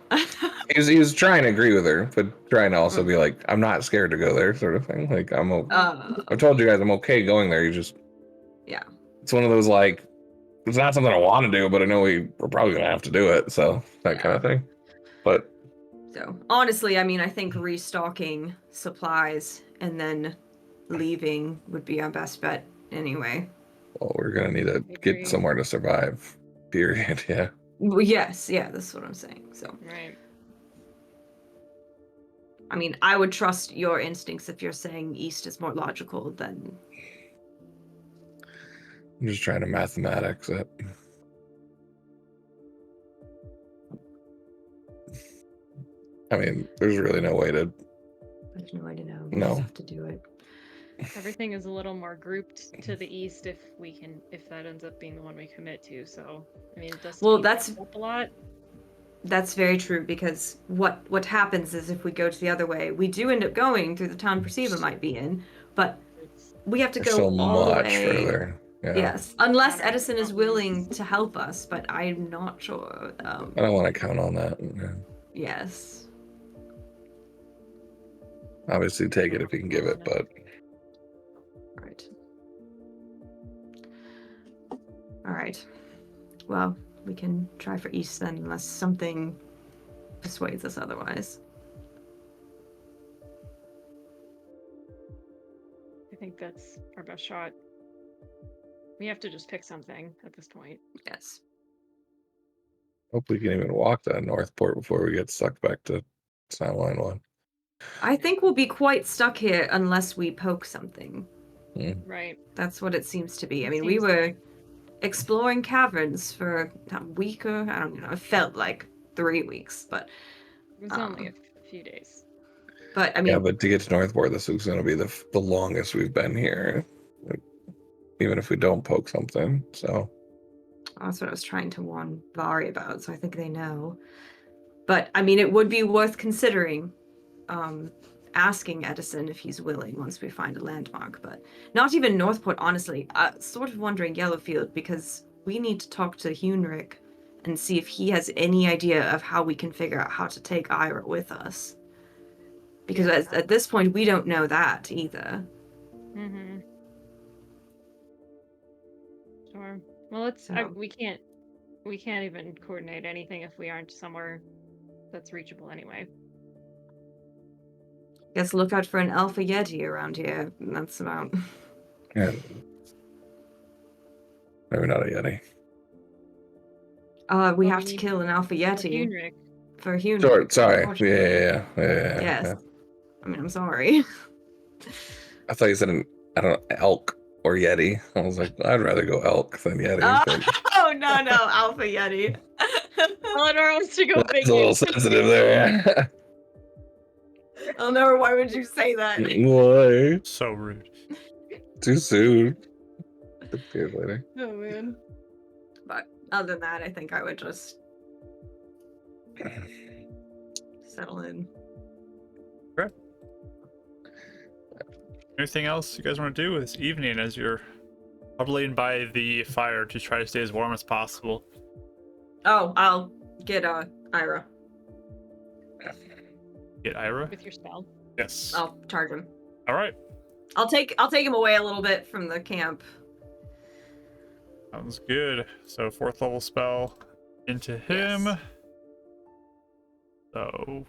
He was trying to agree with her, but trying to also be like, I'm not scared to go there, sort of thing. Like I've told you guys I'm okay going there. You just
Yeah.
It's one of those like it's not something I want to do, but I know we're probably gonna have to do it. So that kind of thing. But
So honestly, I mean, I think restocking supplies and then leaving would be our best bet anyway.
well, we're gonna need to
agree.
get somewhere to survive. Period. Yeah.
Well, yes, yeah, that's what I'm saying. So,
Right.
I mean, I would trust your instincts if you're saying east is more logical than.
I'm just trying to mathematics it. I mean, there's really no way to.
There's no way to know. We
No.
just have to do it.
Everything is a little more grouped to the east if that ends up being the one we commit to. So I mean, it does.
Well,
speed
that's-
things up a lot.
That's very true because what happens is if we go to the other way, we do end up going through the town Perceiva might be in, but
It's,
we have to
There's
go
so
all the
much
way.
further. Yeah.
Yes, unless
Counter
Edison is
problems.
willing to help us, but I'm not sure.
I don't want to count on that. Yeah.
Yes.
Obviously, take it if you can give it, but
Right. All right. Well, we can try for east then, unless something persuades us otherwise.
I think that's our best shot. We have to just pick something at this point.
Yes.
hope we can even walk that Northport before we get sucked back to Sound Line 1.
I think we'll be quite stuck here unless we poke something.
Right.
That's what it seems to be. I
It
mean, we
seems
were exploring caverns for a week or I don't know. It felt like 3 weeks, but
It was only a few days.
I mean,
Yeah, but to get to Northport, this is going to be the longest we've been here, even if we don't poke something. So
that's what I was trying to warn Vari about, so I think they know. But I mean, it would be worth considering asking Edison if he's willing once we find a landmark. But not even Northport, honestly. Sort of wondering Yellowfield because we need to talk to Hunrick and see if he has any idea of how we can figure out how to take Irah with us. Because at this point, we don't know that either.
Mm-hmm. Sure. Well, we can't even coordinate anything if we aren't somewhere that's reachable anyway.
Guess look out for an Alpha Yeti around here. That's about.
yeah, maybe not a Yeti.
We
Well,
have to kill an Alpha Yeti
Hunrick.
for Hunrick.
Sorry.
unfortunately.
Yeah.
Yes.
Yeah.
I mean, I'm sorry.
I thought you said elk or Yeti. I was like, I'd rather go elk than Yeti. but
Oh no, Alpha Yeti.
Eleanor wants to go big.
it's a little sensitive there.
Oh no, why would you say that?
Why?
So rude.
Too soon. 6 years later.
Oh man.
But other than that, I think I would just settle in.
Anything else you guys want to do this evening as you're huddling by the fire to try to stay as warm as possible?
Oh, I'll get Irah.
Get Irah?
With your spell.
Yes.
I'll charge him.
All right.
I'll take him away a little bit from the camp.
Sounds good. So 4th level spell into him.
Yes.
So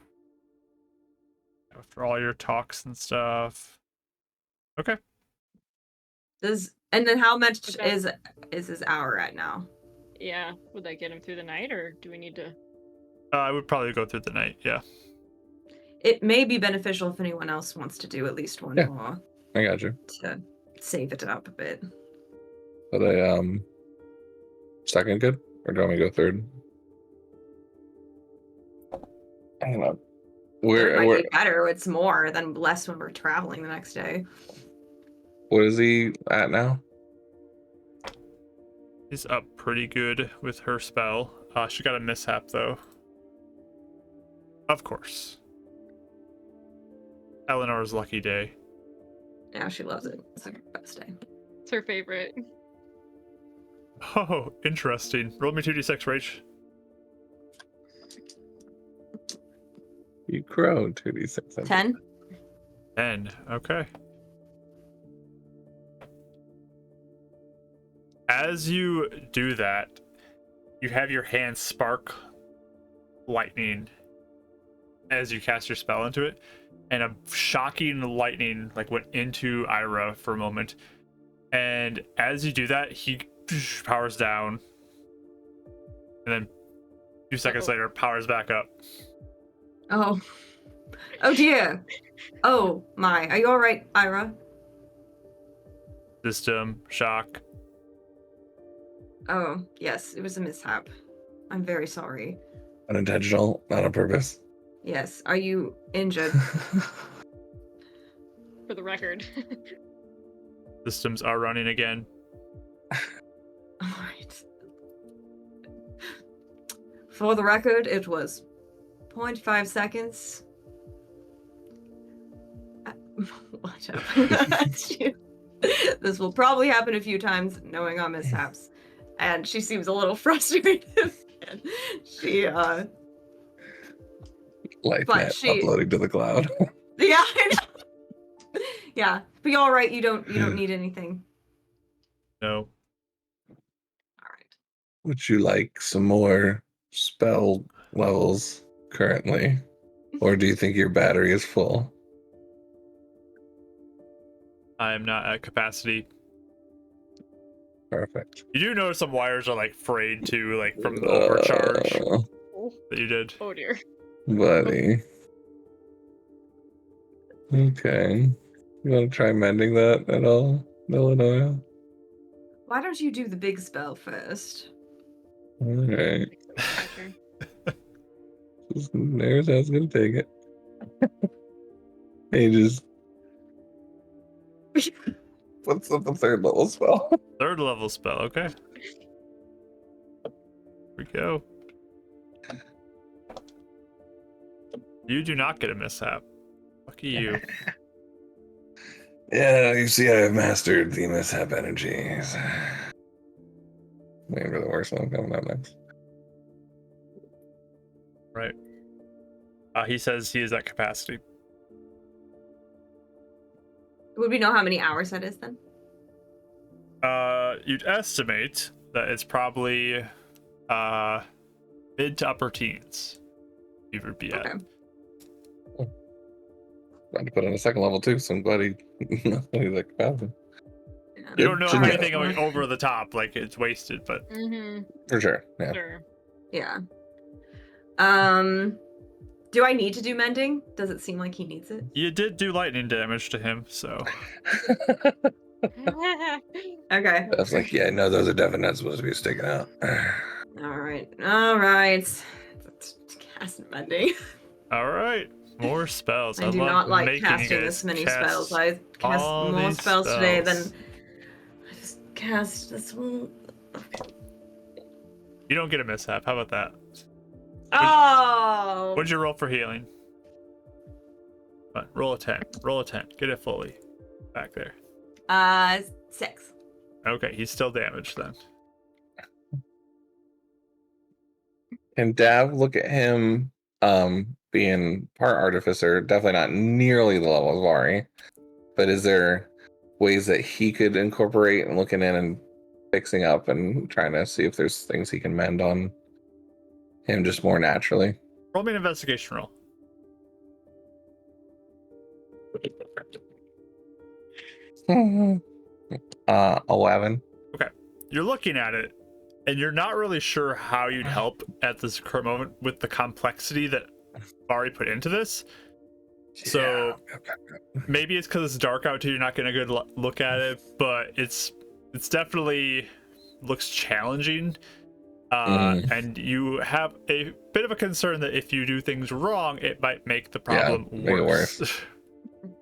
after all your talks and stuff. Okay.
And then how much
Okay.
is his hour at now?
Yeah. Would that get him through the night, or do we need to?
I would probably go through the night. Yeah.
It may be beneficial if anyone else wants to do at least one
Yeah.
more
I got you.
to save it up a bit.
But second good? Or do you want me to go third? I don't know.
It might be better. It's more than less when we're traveling the next day.
What is he at now?
He's up pretty good with her spell. She got a mishap though. Of course. Eleanor's lucky day.
Yeah, she loves it. It's her best day.
It's her favorite.
Oh, interesting. Roll me 2d6 rage.
You grow 2d6.
10.
10. Okay. As you do that, you have your hand spark lightning as you cast your spell into it, and a shocking lightning like went into Irah for a moment. And as you do that, he powers down, and then a few seconds later powers back up.
Oh. Oh dear. Oh my. Are you all right, Irah?
System shock.
Oh, yes. It was a mishap. I'm very sorry.
Unintentional, not on purpose.
Yes. Are you injured?
For the record.
Systems are running again.
All right. For the record, it was 0.5 seconds. Whatever. This will probably happen a few times, knowing our mishaps. And she seems a little frustrated. And she,
Life
But
net
she-
uploading to the cloud.
yeah, I know. Yeah, but you're all right. You don't need anything.
No.
All right.
Would you like some more spell levels currently? Or do you think your battery is full?
I am not at capacity.
Perfect.
You do notice some wires are like frayed too, like from the overcharge that you did.
Oh dear.
Buddy. Okay. You want to try mending that at all, Illinois?
Why don't you do the big spell first?
Alright. There's how it's gonna take it. He just what's up the third level spell?
Third level spell, okay. Here we go. You do not get a mishap. Lucky you.
Yeah, you see, I have mastered the mishap energies. Waiting for the worst one coming up next.
Right. He says he is at capacity.
Would we know how many hours that is then?
You'd estimate that it's probably mid to upper teens. You would be at.
Okay.
About to put on a second level too, so I'm glad he's at capacity.
You don't know
Should know.
anything going over the top, like it's wasted, but
Mm-hmm.
For sure. Yeah.
Sure.
Yeah. Do I need to do mending? Does it seem like he needs it?
you did do lightning damage to him, so
Okay.
I was like, yeah, no, those are definitely not supposed to be sticking out.
All right. All right. Let's cast mending.
all right. More spells.
I do
love
not like
making you
casting
guys
this many
cast
spells. I cast
all
more
these
spells today than
spells.
I just cast this one.
You don't get a mishap. How about that?
Oh.
What'd you roll for healing? Roll a 10. Roll a 10. Get it fully. Back there.
6.
Okay, he's still damaged then.
And Dav, look at him being part artificer, definitely not nearly the level of Vari. But is there ways that he could incorporate and looking in and fixing up and trying to see if there's things he can mend on him just more naturally?
Roll me an investigation roll.
11.
You're looking at it, and you're not really sure how you'd help at this current moment with the complexity that Vari put into this. So maybe it's because it's dark out too. You're not getting a good look at it, but it's definitely looks challenging. And you have a bit of a concern that if you do things wrong, it might make the problem
make it
worse.
worse.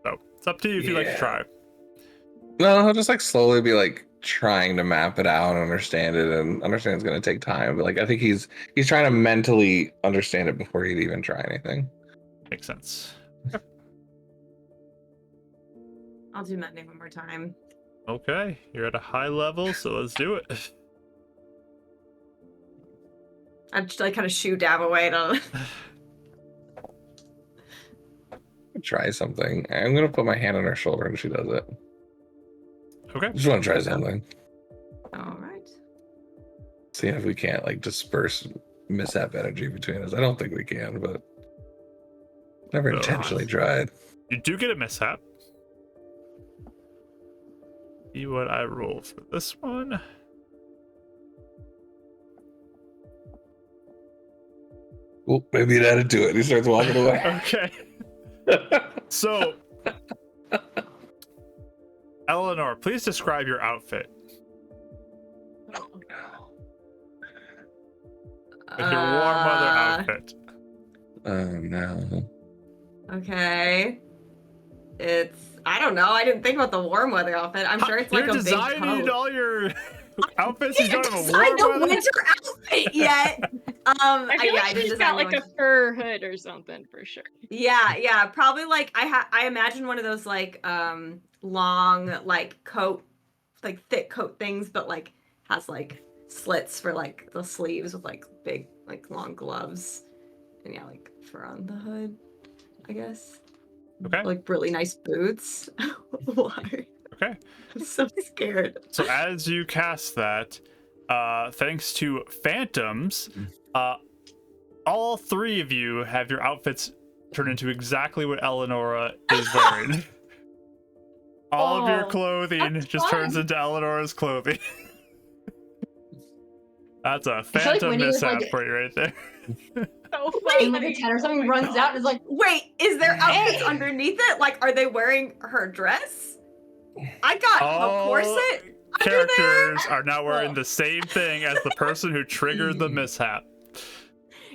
So it's up to you if you'd like to try.
No, he'll just like slowly be like trying to map it out and understand it, and understand it's going to take time. But like I think he's trying to mentally understand it before he'd even try anything.
Makes sense.
I'll do mending one more time.
Okay, you're at a high level, so let's do it.
I just like kind of shoo dab away.
Try something. I'm gonna put my hand on her shoulder and she does it.
Okay.
Just want to try something.
All right.
See if we can't like disperse mishap energy between us. I don't think we can, but never
Oh.
intentionally tried.
You do get a mishap. See what I roll for this one.
Well, maybe it added to it. He starts walking away.
Okay. So, Eleanor, please describe your outfit. Like your warm weather outfit.
Oh no.
Okay. I don't know. I didn't think about the warm weather outfit. I'm sure it's like
You're
a big
designing
coat.
all your outfits. You don't have a
Design
warm
the
weather.
winter outfit yet.
I feel like
I didn't
she's
design
got like
the
a fur hood or something for sure.
Yeah, probably like I imagine one of those like long like coat, like thick coat things, but like has like slits for like the sleeves with like big like long gloves, and yeah, like fur on the hood, I guess.
Okay.
Like really nice boots. Why?
Okay.
I'm so scared.
So as you cast that, thanks to phantoms, all three of you have your outfits turn into exactly what Eleonora is wearing. All of your
Oh,
clothing
that's
just turns
fun.
into Eleonora's clothing. That's a
feel like
phantom
Winnie was,
mishap
like-
for you right there.
So
Wait,
And like a 10 or something runs out and is like,
Wait, is there outfits
Hey!
underneath it? Like, are they wearing her dress? I got a
All
corset under
characters
there.
are now wearing the same thing as the person who triggered the mishap.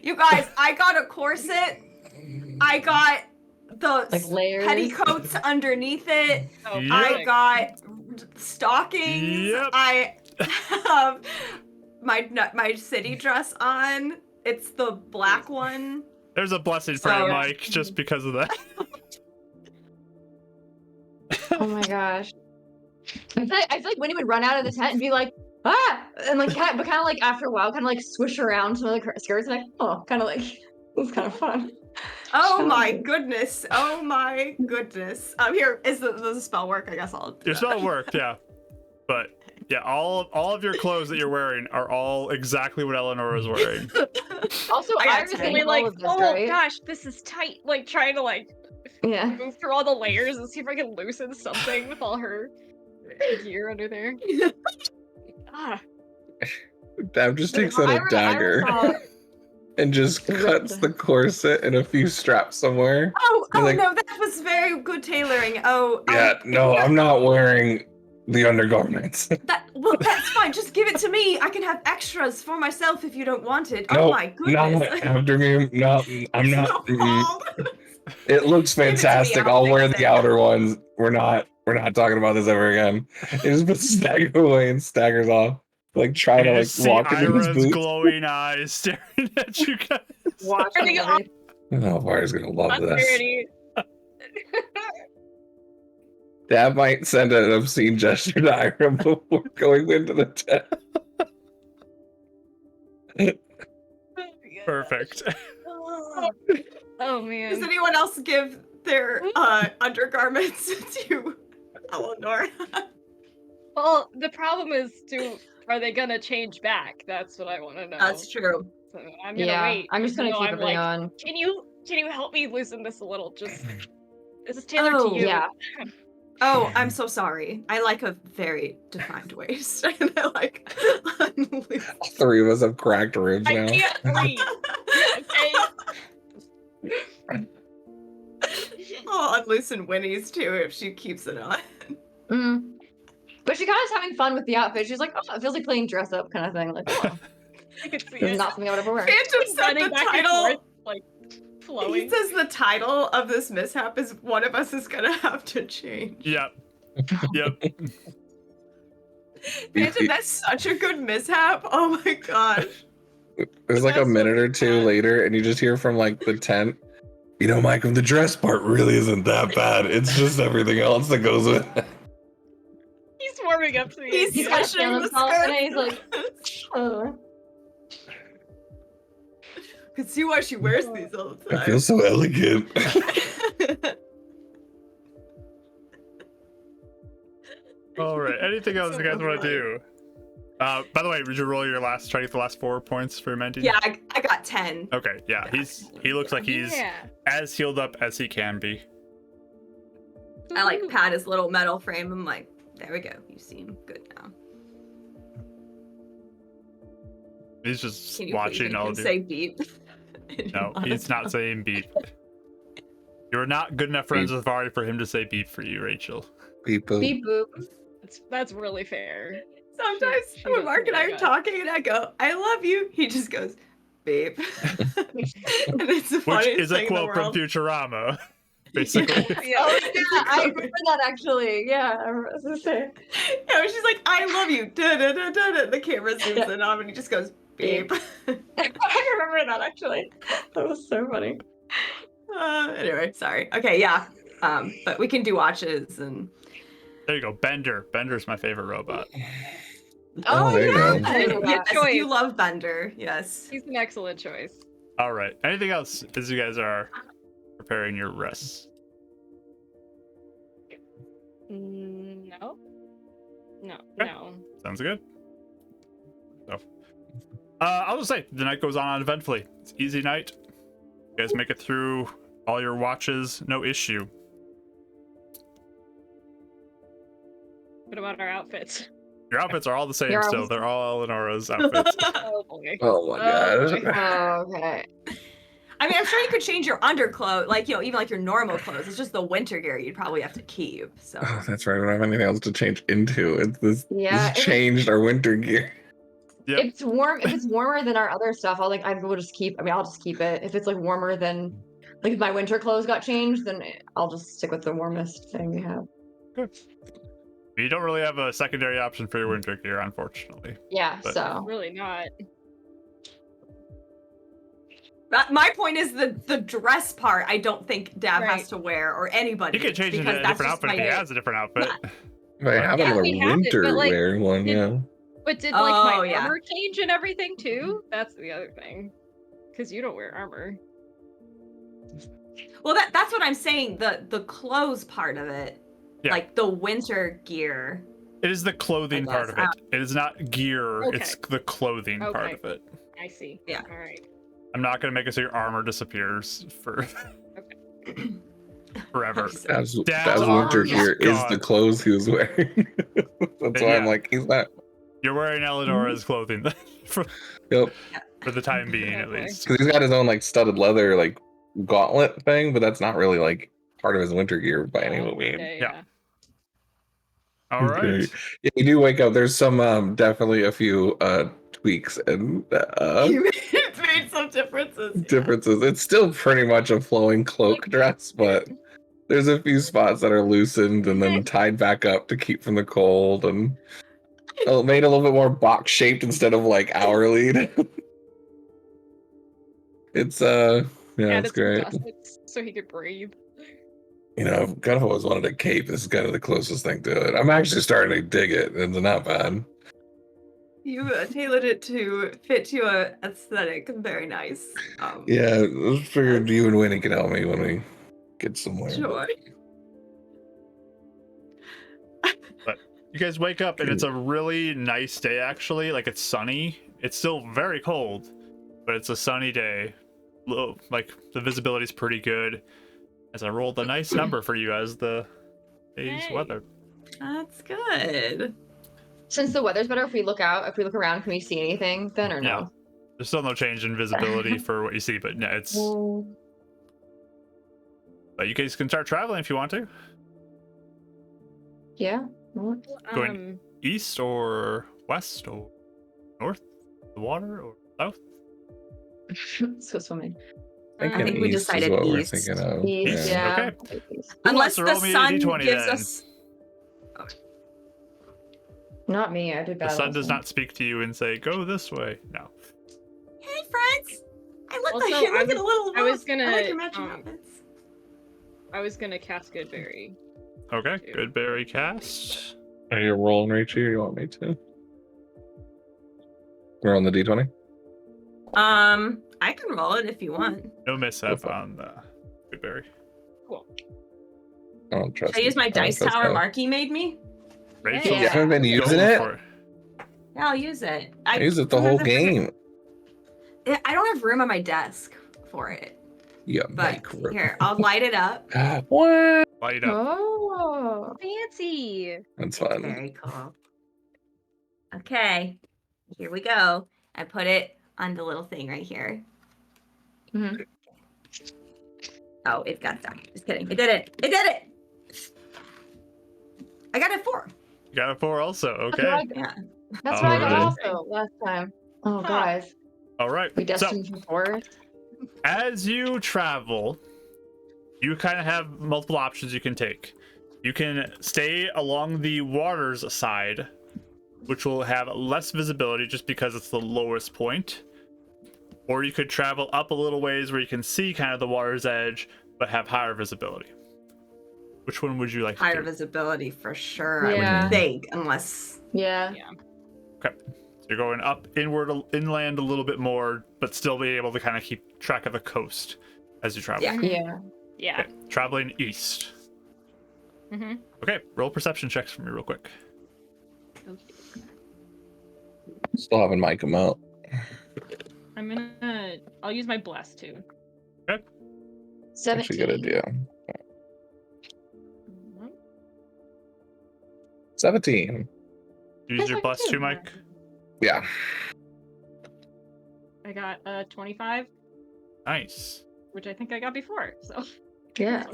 You guys, I got a corset. I got the
Like layers.
petticoats underneath it.
Oh,
Yep.
I got stockings.
Yep.
I have my city dress on. It's the black one.
There's a blessing for
So-
you, Mike, just because of that.
oh my gosh. I feel like Winnie would run out of the tent and be like, ah! And like, but kind of like after a while, kind of like swish around some of the skirts and like, oh, kind of like, it was kind of fun.
Oh my
Challenging.
goodness. Oh my goodness. Here is does the spell work? I guess I'll do
Your
that.
spell worked, yeah. But yeah, all of your clothes that you're wearing are all exactly what Eleanor is wearing.
Also,
I got
Iris
ten.
is
Really
all
like,
of this,
oh
right?
gosh, this is tight. Like trying to like
Yeah.
move through all the layers and see if I can loosen something with all her gear under there. Ah,
Dab just takes out a
Iris
dagger
saw-
and just cuts the corset and a few straps somewhere.
Oh,
You're like-
no, that was very good tailoring. Oh,
Yeah, no, I'm not wearing the undergarments.
well, that's fine. Just give it to me. I can have extras for myself if you don't want it.
No,
Oh my
not
goodness.
after me. No, I'm not.
So
mm-mm.
cold.
It looks
Give it to me,
fantastic.
I'll
I'll wear
fix
the
it.
outer ones. We're not talking about this ever again. He just puts the dagger away and staggers off. Like trying to
You
like
see
walk into his
Ira's
boots.
glowing eyes staring at you guys.
Watching
Turning
everything.
Oh, Bar's gonna love this.
prosperity.
Dad might send an obscene gesture to Ira before going into the tent.
Perfect.
Oh
Does
man.
anyone else give their undergarments to Eleanor?
Well, the problem is, are they gonna change back? That's what I want to know.
That's true.
So I'm gonna
Yeah,
wait.
I'm just gonna
even though
keep
I'm
everything
like,
on.
Can you help me loosen this a little? Just this is tailored
Oh,
to you.
Yeah.
Oh, I'm so sorry. I like a very defined waist. And I like unloose.
All three of us have cracked ribs
I
now.
can't breathe. Okay.
I'll unloosen Winnie's too if she keeps it on.
Mm. But she kind of is having fun with the outfit. She's like, oh, it feels like playing dress up kind of thing. Like, oh,
I could see
this is
it.
not something I would ever wear.
Phantom said
Running
the
back and
title.
forth, like
He
flowing.
says the title of this mishap is one of us is gonna have to change.
Yep. Yep.
Phantom, that's such a good mishap. Oh my gosh.
There's like a
That's
minute or
what
two
bad.
later, and you just hear from like the tent. You know, Mike, the dress part really isn't that bad. It's just everything else that goes with it.
He's warming up to the
He's
idea.
kind of
pushing
feeling
the
himself, and he's
skirt.
like, oh.
Could see why she wears these all the time.
I feel so elegant.
All right. Anything else
So
you guys want to
funny.
do? By the way, did you roll your last? Try to get the last 4 points for Menti?
Yeah, I got 10.
Okay. Yeah. He looks like he's
Yeah.
as healed up as he can be.
I like pat his little metal frame. I'm like, there we go. You seem good now.
He's just
Can you
watching all of you.
say beep?
No, he's not saying beep. You're not good enough friends with Vari for him to say beep for you, Rachel.
Beep boop.
Beep boop.
That's really fair.
Sometimes
She
when
does
Mark and I
really
are
good.
talking and I go, I love you, he just goes, beep. And it's the
Which
funniest
is a
thing in the
quote from
world.
Futurama, basically.
Yeah,
Oh
it's
yeah, I
a
remember that actually. Yeah, I was gonna say.
Yeah, she's like, I love you. Da, da, da, da, da. The camera zooms in on him and he just goes, beep.
I remember that actually. That was so funny.
Anyway, sorry. Okay, yeah. But we can do watches and
There you go, Bender. Bender's my favorite robot.
Oh, there you go.
Good
yes,
choice.
you love Bender. Yes.
He's an excellent choice.
All right. Anything else as you guys are preparing your rests?
No. No.
Okay.
No.
Sounds good. So, I'll just say the night goes on uneventfully. It's an easy night. You guys make it through all your watches, no issue.
What about our outfits?
Your outfits are all the same
Your
still.
outfits-
They're all Eleonora's outfits.
Oh boy.
Oh my
Oh,
god.
Okay.
I mean, I'm sure you could change your underclothes, like, even like your normal clothes. It's just the winter gear you'd probably have to keep. So
Oh, that's right. We don't have anything else to change into. It's this.
Yeah,
This changed our winter gear.
Yep.
If it's warm, if it's warmer than our other stuff, I will just keep. I mean, I'll just keep it. If it's like warmer than, like if my winter clothes got changed, then I'll just stick with the warmest thing we have.
You don't really have a secondary option for your winter gear, unfortunately.
Yeah.
But-
So
Really not.
my point is the dress part. I don't think Dab
Right.
has to wear or anybody.
He could change into
because
a
that's
different
just
outfit if he
my-
has a different outfit.
If I have
Yeah,
another
we have it,
winter
but, like,
wear one,
did-
yeah.
But did like my
Oh, yeah.
armor change and everything too? That's the other thing. Because you don't wear armor.
Well, that's what I'm saying. The clothes part of it,
Yeah.
like the winter gear.
It is the clothing
I
part of
guess.
it. It is not gear,
Okay.
it's the clothing part
Okay.
of it.
I see.
Yeah.
All right.
I'm not going to make it so your armor disappears for forever.
That's
Dad's
winter
armor's
gear is
gone.
the clothes he was wearing. That's why I'm
Yeah.
like, he's not.
You're wearing Eleonora's clothing for
Yep.
the time being, at
Okay.
least.
Because he's got his own like studded leather like gauntlet thing, but that's not really like part of his winter gear by any
Oh,
means.
okay,
Yeah. All right.
Okay. Yeah, you do wake up. There's some definitely a few tweaks and
It's made some differences. yeah.
differences. It's still pretty much a flowing cloak dress, but there's a few spots that are loosened and then tied back up to keep from the cold and made a little bit more box shaped instead of like hourly. It's yeah,
Added
it's
some
great.
gussets so he could breathe.
You know, I've kind of always wanted a cape. This is kind of the closest thing to it. I'm actually starting to dig it. It's not bad.
You tailored it to fit your aesthetic. Very nice.
Yeah, I figured you and Winnie could help me when we get somewhere.
Sure.
You guys wake up and it's a really nice day, actually. Like, it's sunny. It's still very cold, but it's a sunny day. Like, the visibility's pretty good. As I rolled a nice number for you as the day's
Hey.
weather.
That's good.
since the weather's better, if we look around, can we see anything then or no?
There's still no change in visibility for what you see, but no, it's. But you guys can start traveling if you want to.
Yeah.
Going- East or west or north, the water or south.
Let's go swimming.
I think we
East is
decided
what we're
east.
thinking of.
East,
Yeah.
yeah.
Okay.
East.
Who
Unless
wants to
the
roll me a
sun
D20
gives
then?
us.
Not me. I did
The
bad.
sun
last
does
time.
not speak to you and say, "Go this way." No.
Hey, friends. I look
Also,
like you.
I
Look at
was-
a little.
I was
wolf.
gonna,
I like your matching
um,
outfits.
I was gonna cast Goodberry.
Okay. Good berry cast.
Are you rolling, Rachel, or you want me to? We're on the D20?
I can roll it if you want.
No mishap on the Goodberry.
Cool.
I don't trust
Should I use my
I don't
dice
trust
tower
that.
Marky made me?
Rachel,
You haven't been using
go
it?
for it.
Yeah, I'll use it.
I use it the
don't
whole
have room-
game.
I don't have room on my desk for it.
Yeah,
But
make room.
here, I'll light it up.
What?
Light up.
Oh.
Fancy.
That's
It's
fun.
very cool. Okay, here we go. I put it on the little thing right here.
Mhm.
Oh, it got stuck. Just kidding. It did it. It did it. I got a 4.
You got a 4 also.
That's what
Okay.
Yeah.
That's what I got
Alright.
also last time. Oh,
Huh.
guys.
All right.
We
So,
destined for forest.
as you travel, you kind of have multiple options you can take. You can stay along the water's side, which will have less visibility just because it's the lowest point. Or you could travel up a little ways where you can see kind of the water's edge, but have higher visibility. Which one would you like
Higher
to do?
visibility for sure, I
Yeah.
would think, unless...
Yeah.
Okay. So you're going up inland a little bit more, but still be able to kind of keep track of the coast as you travel.
Yeah.
Yeah.
Yeah.
Okay. Traveling east.
Mm-hmm.
Okay, roll perception checks for me real quick.
Still haven't mic him out.
I'll use my bless too.
Okay.
17.
Actually, good idea. 17.
Use your plus 2, Mike.
Yeah.
I got 25,
Nice.
which I think I got before. So
Yeah.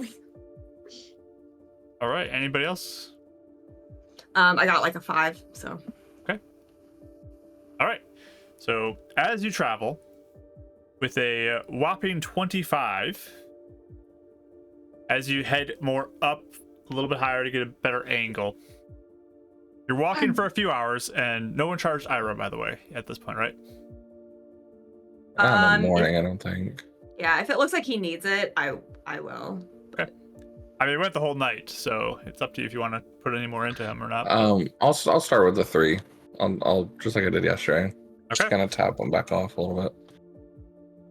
All right, anybody else?
I got like a 5, so...
All right. So as you travel with a whopping 25, as you head more up a little bit higher to get a better angle, you're walking for a few hours, and no one charged Irah, by the way, at this point, right?
Not in the
if-
morning, I don't think.
yeah, if it looks like he needs it, I will.
I mean, we went the whole night, so it's up to you if you want to put any more into him or not.
I'll start with the 3. I'll just like I did yesterday. Just
Okay.
kind of tap them back off a little bit.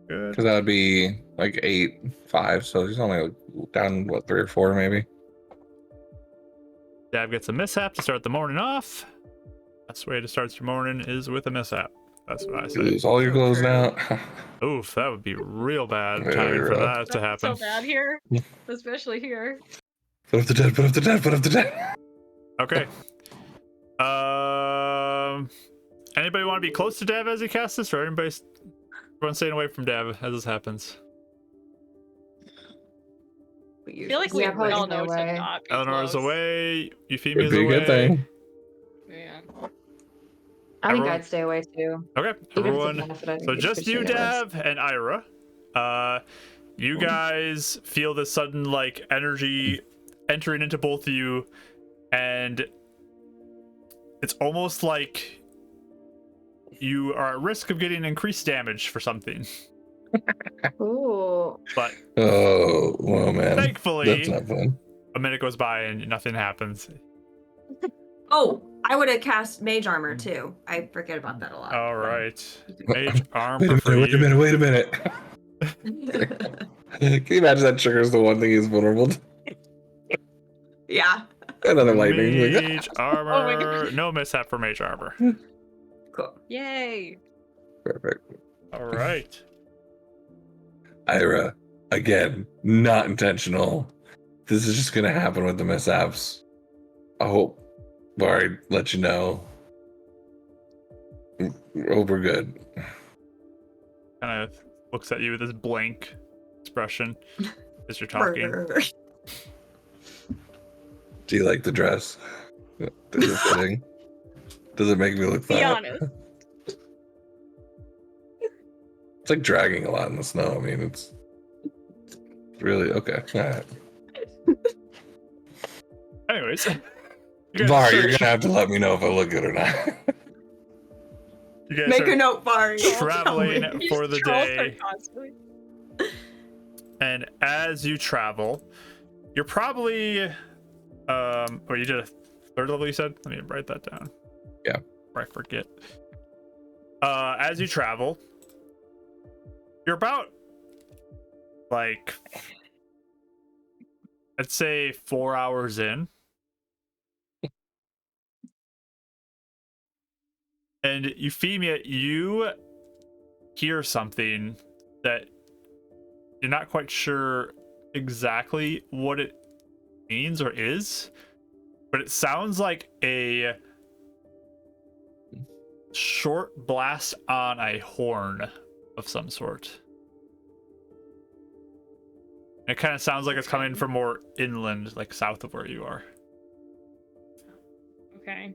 Good.
Because that would be like 8, 5. So he's only down, what, 3 or 4 maybe?
Dab gets a mishap to start the morning off. Best way to start your morning is with a mishap. That's what I
You
say.
lose all your clothes now.
Oof, that would be real bad
Very
timing for
rough.
that to
That's
happen.
so bad here, especially here.
Put up the dead, put up the dead, put up the dead.
Okay. Anybody want to be close to Dav as he casts this, or everyone staying away from Dav as this happens?
I feel like we
Yeah, probably
all
stay
know
away.
to not be
Eleanor's
close.
away. Euphemia's
Could be a
away.
good thing.
Yeah.
I think
Everyone-
I'd stay away too.
Okay,
Even if it's a
everyone.
benefit, I think
So
it's
just
good
you,
to know.
Dav, and Irah. You guys feel this sudden like energy entering into both of you, and it's almost like you are at risk of getting increased damage for something.
Ooh.
But
Oh, well, man.
thankfully,
That's not fun.
a minute goes by and nothing happens.
Oh, I would have cast Mage Armor too. I forget about that a lot.
All right, mage armor
Wait a
for
minute, wait a
you.
minute, wait a minute. Can you imagine that triggers the one thing he's vulnerable to?
Yeah.
Another lightning. Like,
Mage
Oh my
armor.
God.
No mishap for mage armor.
Cool.
Yay.
perfect.
All right.
Irah, again, not intentional. This is just gonna happen with the mishaps. I hope Bari let you know. Hope we're good.
Kind of looks at you with this blank expression as you're talking.
Do you like the dress? Is it fitting? Does it make me look
Be
fat?
honest.
It's like dragging a lot in the snow. I mean, it's really okay. All right.
Anyways, you guys
Bar,
start-
you're gonna have to let me know if I look good or not.
you guys
Make
start
a note, Bari.
traveling
These
for the
trolls are
day,
constantly-
and as you travel, you're probably oh, you did a 3rd level, you said? Let me write that down.
Yeah.
Before I forget. As you travel, You're about like, I'd say 4 hours in. And Euphemia, you hear something that you're not quite sure exactly what it means or is, but it sounds like a short blast on a horn of some sort. It kind of sounds like it's coming from more inland, like south of where you are.
Okay.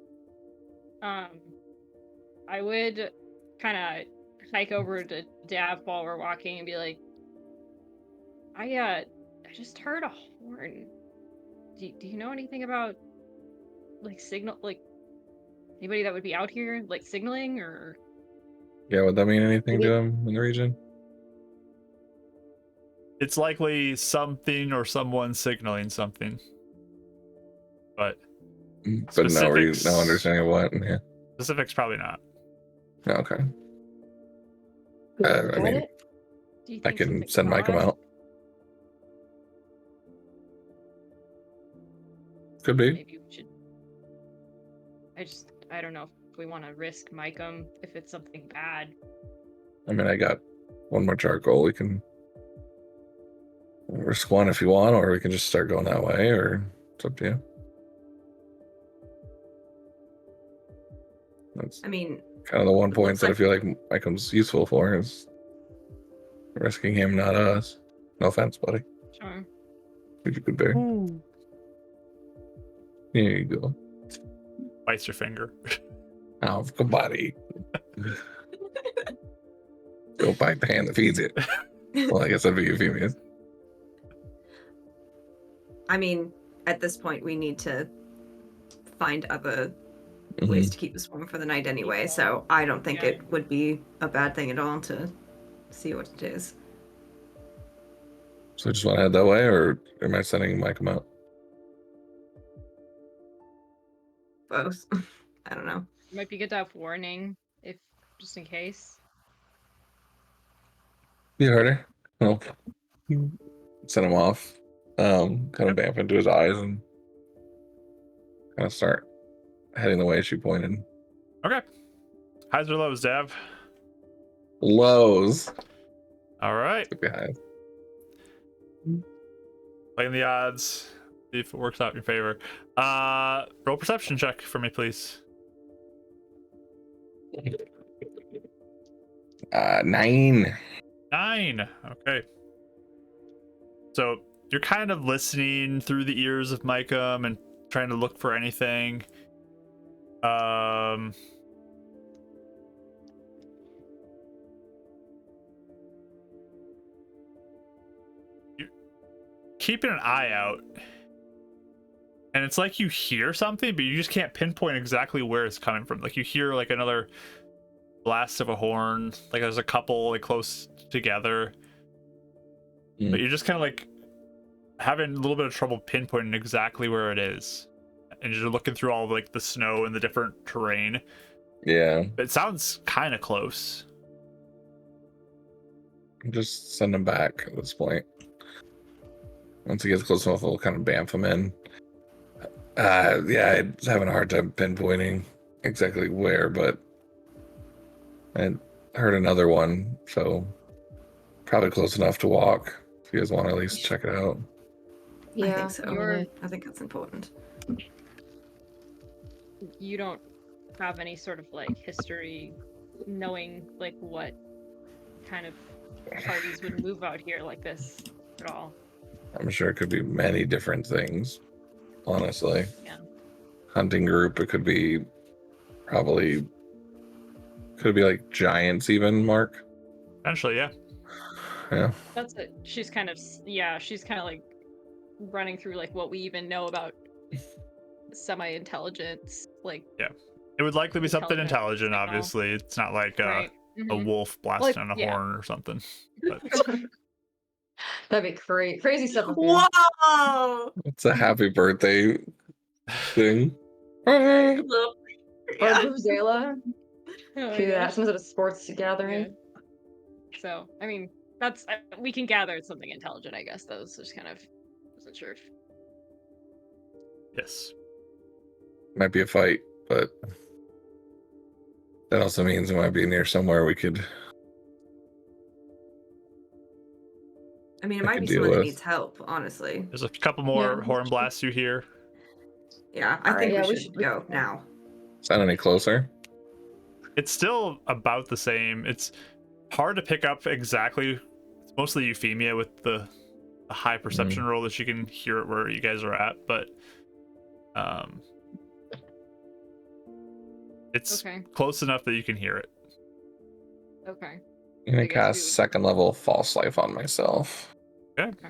I would kind of hike over to Dav while we're walking and be like, I just heard a horn. Do you know anything about like signal, like anybody that would be out here like signaling or?
Yeah, would that mean anything to him in the region?
It's likely something or someone signaling something, but
But
specifics,
no understanding of what. Yeah.
specifics probably not.
Okay.
Got
I mean,
it?
Do you
I
think
can
something's
send Mike
wrong?
out. Could be.
Maybe we should. I don't know if we want to risk Micum if it's something bad.
I mean, I got one more charcoal. We can risk one if you want, or we can just start going that way, or it's up to you. That's
I mean,
kind of the one
it
point
looks
that I
like-
feel like Mike's useful for is risking him, not us. No offense, buddy.
Sure.
But you could bear. Here you go.
Bites your finger.
Oh, good buddy. Go bite the hand that feeds it. Well, I guess that'd be Euphemia's.
I mean, at this point, we need to find other
Mm-hmm.
ways to keep this warm for the night anyway. So I don't think
Yeah.
it would be a bad thing at all to see what it is.
So just want to head that way, or am I sending Mike out?
Both. I don't know.
It might be good to have warning if just in case.
You heard her. Well, send him off. Kind of bamf into his eyes and kind of start heading the way she pointed.
Okay. Highs or lows, Dav?
Lows.
All right.
Behind.
Playing the odds. See if it works out in your favor. Roll perception check for me, please.
9.
9. Okay. So you're kind of listening through the ears of Micum and trying to look for anything. You're keeping an eye out. And it's like you hear something, but you just can't pinpoint exactly where it's coming from. Like you hear like another blast of a horn. Like there's a couple like close together. But you're just kind of like having a little bit of trouble pinpointing exactly where it is. And you're looking through all like the snow and the different terrain.
Yeah.
But it sounds kind of close.
Just send him back at this point. Once he gets close enough, we'll kind of bamf him in. Yeah, it's having a hard time pinpointing exactly where, but I heard another one, so probably close enough to walk. If you guys want to at least check it out.
Yeah.
I think so.
probably.
I think that's important.
You don't have any sort of like history knowing like what kind of parties would move out here like this at all.
I'm sure it could be many different things, honestly.
Yeah.
Hunting group, it could be like giants even, Mark.
Eventually, yeah.
Yeah.
That's it. She's kind of like running through like what we even know about semi-intelligence, like
It would likely be something
Intelligent
intelligent,
signal.
obviously. It's not like
right.
a
Mhm.
wolf blasting on a
yeah.
horn or something. But
That'd be crazy stuff. up here.
Whoa!
It's a happy birthday thing.
Look.
Or
Yeah.
Vuvuzela.
Oh my
Do that.
gosh.
Some sort of sports gathering.
So, I mean, we can gather it's something intelligent, I guess. That was just kind of wasn't sure.
Yes.
Might be a fight, but that also means it might be near somewhere we could.
I mean, it
I
might
could
be
deal
someone that
with.
needs help, honestly.
There's a couple more
Yeah.
horn blasts you hear.
Yeah, I
Alright,
think
yeah,
we
we
should
should-
go now.
Sound any closer?
It's still about the same. It's hard to pick up exactly. It's mostly Euphemia with the high perception roll that you can hear it where you guys are at, but it's
Okay.
close enough that you can hear it.
Okay.
I'm gonna
I guess we
cast
would-
second level false life on myself.
Okay.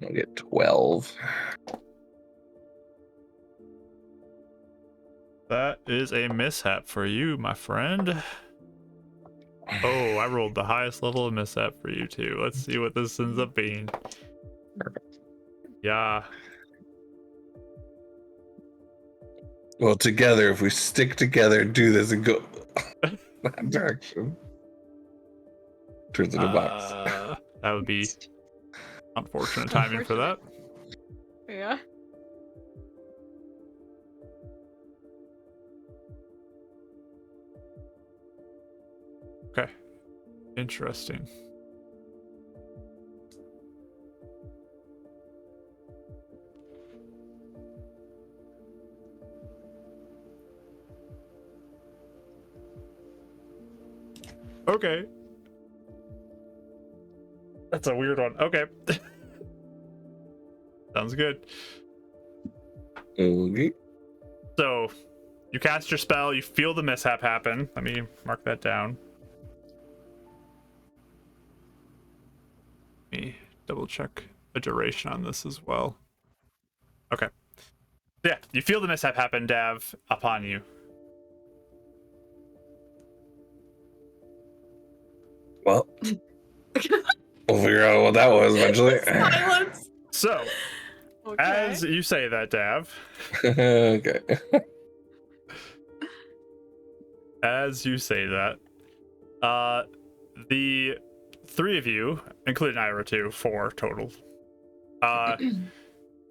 I'll get 12.
That is a mishap for you, my friend. Oh, I rolled the highest level of mishap for you too. Let's see what this ends up being.
Perfect.
Yeah.
Well, together, if we stick together, do this and go that direction. Turns into a box.
That would be unfortunate timing for that.
Yeah.
Okay. Interesting. Okay. That's a weird one. Okay. Sounds good.
Okay.
So, you cast your spell, you feel the mishap happen. Let me mark that down. Let me double check the duration on this as well. Okay. Yeah, you feel the mishap happen, Dav, upon you.
Well, we'll figure out what that was eventually.
Silence.
So,
Okay.
as you say that, Dav,
Okay.
as you say that, the three of you, including Irah too, 4 total,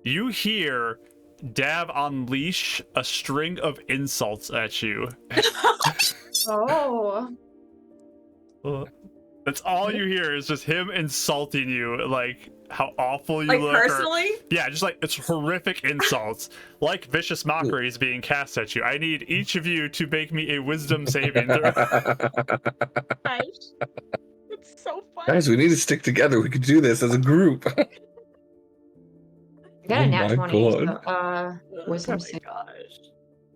you hear Dav unleash a string of insults at you.
Oh.
That's all you hear is just him insulting you, like how awful you
Like
look. or-
personally?
yeah, just like it's horrific insults, like vicious mockeries being cast at you. I need each of you to make me a wisdom saving throw.
Gosh. It's so funny.
Guys, we need to stick together. We could do this as a group.
I got
Oh
a nat
my
20.
God.
So, wisdom
Oh
save.
my gosh.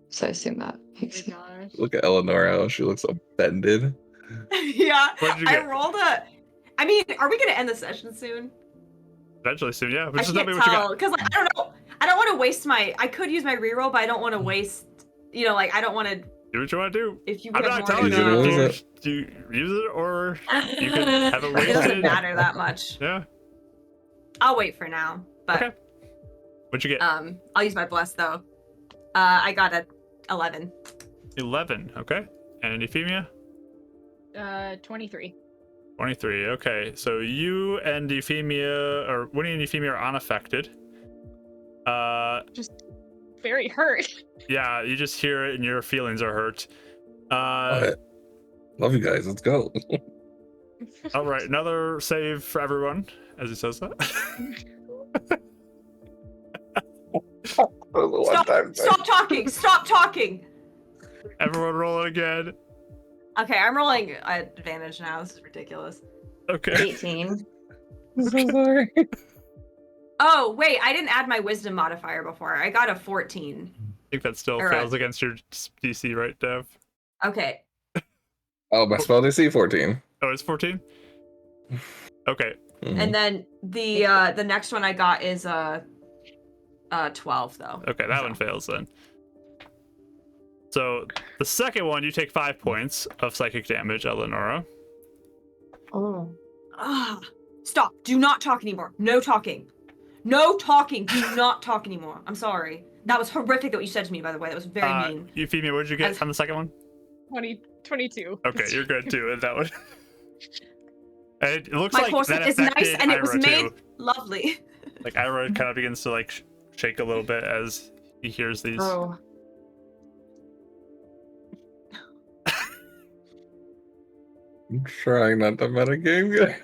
So I assume that
Oh
makes
my gosh.
Look at Eleanor, how she looks offended.
Yeah.
What'd you
I
get?
rolled a. I mean, are we gonna end the session soon?
Eventually soon, yeah. But
I
just tell
can't
me what you
tell
got.
because like, I don't know. I don't want to waste my. I could use my reroll, but I don't want to waste. You know, like I don't want to.
Do what you want to do.
If you
I'm
have
not
more
telling
Use it or
you
lose
to use it or you could have it
It
wasted.
doesn't matter that much.
Yeah.
I'll wait for now. But
Okay. What'd you get?
I'll use my bless though. I got a 11.
11. Okay. And Euphemia?
23.
23. Okay. So you and Euphemia, or Winnie and Euphemia are unaffected.
Very hurt.
Yeah, you just hear it and your feelings are hurt.
But love you guys. Let's go.
All right, another save for everyone, as he says that.
Stop talking. Stop talking.
Everyone roll it again.
Okay, I'm rolling advantage now. This is ridiculous.
Okay.
18.
I'm so sorry.
Oh, wait, I didn't add my wisdom modifier before. I got a 14.
I think that still
All right.
fails against your DC, right, Dev?
Okay.
Oh, my spell DC 14.
Oh, it's 14? Okay.
Mhm.
And then the next one I got is 12 though.
Okay, that one fails then. So the second one, you take 5 points of psychic damage, Eleonora.
Oh.
Ah, stop. Do not talk anymore. No talking. No talking. Do not talk anymore. I'm sorry. That was horrific what you said to me, by the way. That was very mean.
Euphemia, what did you get
As-
on the second one?
22.
Okay, you're good too in that one. And it looks
My
like
corset
that
is nice
affected
and it was
Irah
made
too.
lovely.
Like Irah kind of begins to like shake a little bit as he hears these.
Oh.
I'm trying not to metagame.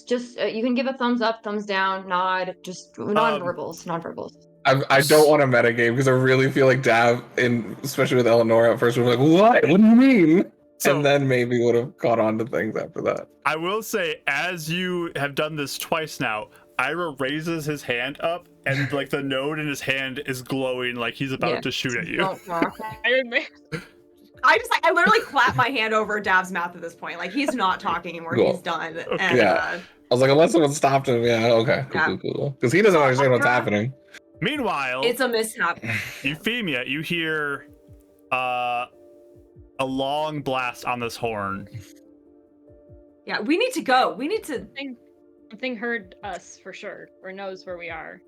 Just you can give a thumbs up, thumbs down, nod, just non-verbals, non-verbals.
I don't want to metagame because I really feel like Dav, especially with Eleanor at first, was like, "What? What do you mean?"
So,
And then maybe would have caught on to things after that.
I will say, as you have done this twice now, Irah raises his hand up, and like the node in his hand is glowing, like he's about to shoot at you.
Don't talk.
Iron Man.
I literally clap my hand over Dav's mouth at this point. Like he's not talking anymore.
Cool.
He's done.
Okay.
And,
Yeah. I was like, unless someone stopped him, yeah, okay, cool. Because he doesn't understand what's happening.
Meanwhile,
it's a mishap.
Euphemia, you hear a long blast on this horn.
Yeah, we need to go. We need to.
Something heard us for sure, or knows where we are.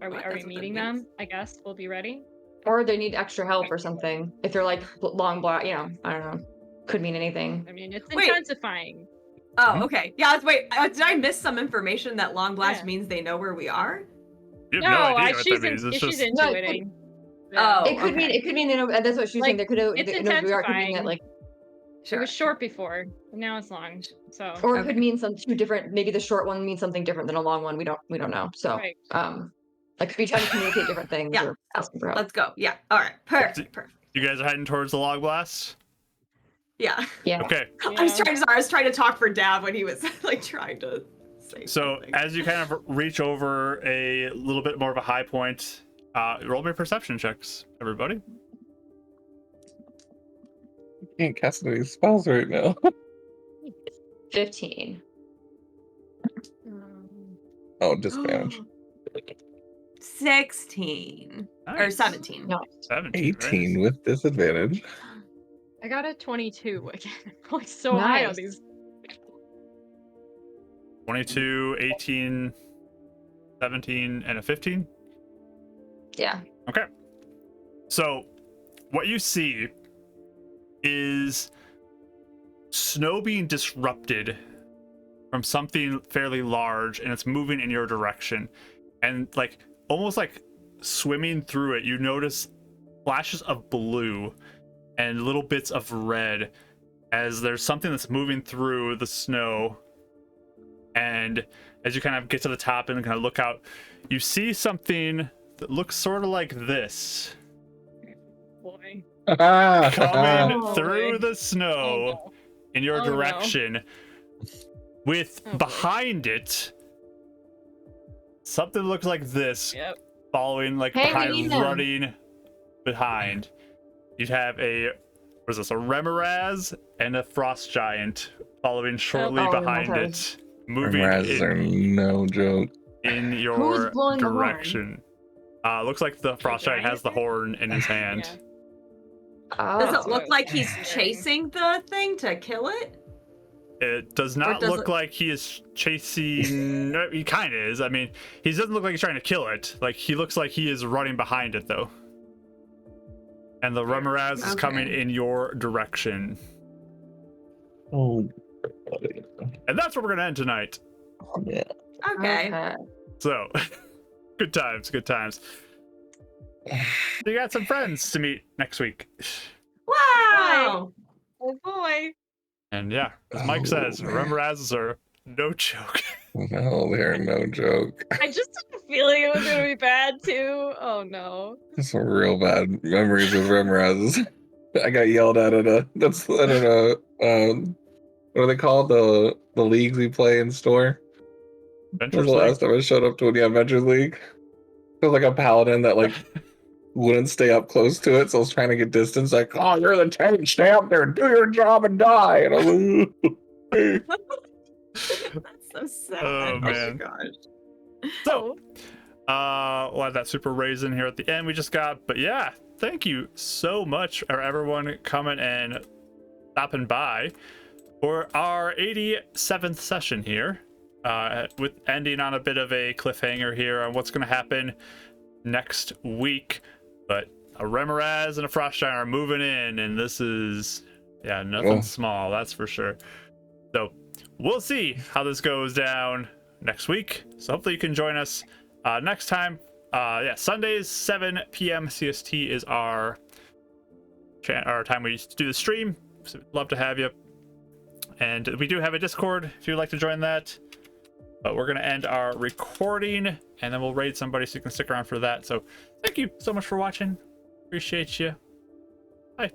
Are we
That's what
meeting
that means.
them? I guess we'll be ready.
Or they need extra help or something. If they're like long block, I don't know. Could mean anything.
I mean, it's
Wait.
intensifying.
Oh, okay. Yeah, wait. Did I miss some information that long blast
Yeah.
means they know where we are?
You have no idea what
she's
that means. It's
she's
just
No,
intuiting.
Oh,
It could
okay.
mean you know, that's what she's saying. There could have
it's
we are could mean that
intensifying.
like
It was short before, now it's long. So
or it
Okay.
could mean some two different, maybe the short one means something different than a long one. We don't know. So
Right.
like could be trying to communicate different things
Yeah.
or asking for help.
Let's go. Yeah. All right. Perfect.
you guys are heading towards the log blast.
Yeah.
Yeah.
Okay.
I was trying to talk for Dav when he was like trying to say
So
something.
as you kind of reach over a little bit more of a high point, roll me perception checks, everybody.
I can't cast any spells right now.
15.
Oh, disadvantage.
16 or
Nice.
17.
No.
17.
18 with disadvantage.
I got a 22 again. I'm going so high on
Nice.
these.
22, 18, 17, and a 15.
Yeah.
Okay. So what you see is snow being disrupted from something fairly large, and it's moving in your direction. And like almost like swimming through it, you notice flashes of blue and little bits of red as there's something that's moving through the snow. And as you kind of get to the top and kind of look out, you see something that looks sort of like this
Boy.
coming
Oh,
through
boy.
the snow
Oh, no.
in your
Oh, no.
direction, with
Oh, boy.
behind it something looks like this
Yep.
following, like
Hey, we
behind,
need them.
running behind. You'd have a what is this, a Remoraz and a Frost Giant following shortly
Oh,
behind
okay.
it, moving
Razzes are no joke.
in your
blowing the horn?
direction. Looks like the Frost Giant has the
Giant?
horn in his hand.
Yeah.
Does
Oh.
it look like he's chasing the thing to kill it?
It does not
does
look
it-
like he is chasing. No, he kind of is. I mean, he doesn't look like he's trying to kill it. Like, he looks like he is running behind it, though. And the Remoraz is coming
Okay.
in your direction.
Oh,
And that's where we're going to end tonight.
yeah.
Okay.
So, good times, good times. You got some friends to meet next week.
Wow.
Oh boy.
And yeah, as Mike says,
man.
Remorazes are no joke.
No, they're no joke.
I just had a feeling it was gonna be bad too. Oh no.
Some real bad memories with Remorazes. I got yelled at I don't know. What are they called? The leagues we play in store. When
Adventures
was the
League?
last time I showed up to the Adventures League? I was like a paladin that like wouldn't stay up close to it, so I was trying to get distance. Like, oh, you're the tank. Stay up there, do your job, and die. And I was like,
That's so sad.
Oh, man.
my gosh.
So, we'll have that super raise in here at the end we just got. But yeah, thank you so much for everyone coming and stopping by for our 87th session here. with ending on a bit of a cliffhanger here on what's going to happen next week. But a Remoraz and a Frost Giant are moving in, and this is, yeah, nothing small, that's for sure. So we'll see how this goes down next week. So hopefully you can join us next time. Yeah, Sundays 7 PM CST is our time we do the stream. So we'd love to have you. And we do have a Discord if you'd like to join that. But we're going to end our recording, and then we'll raid somebody so you can stick around for that. So thank you so much for watching. Appreciate you. Bye.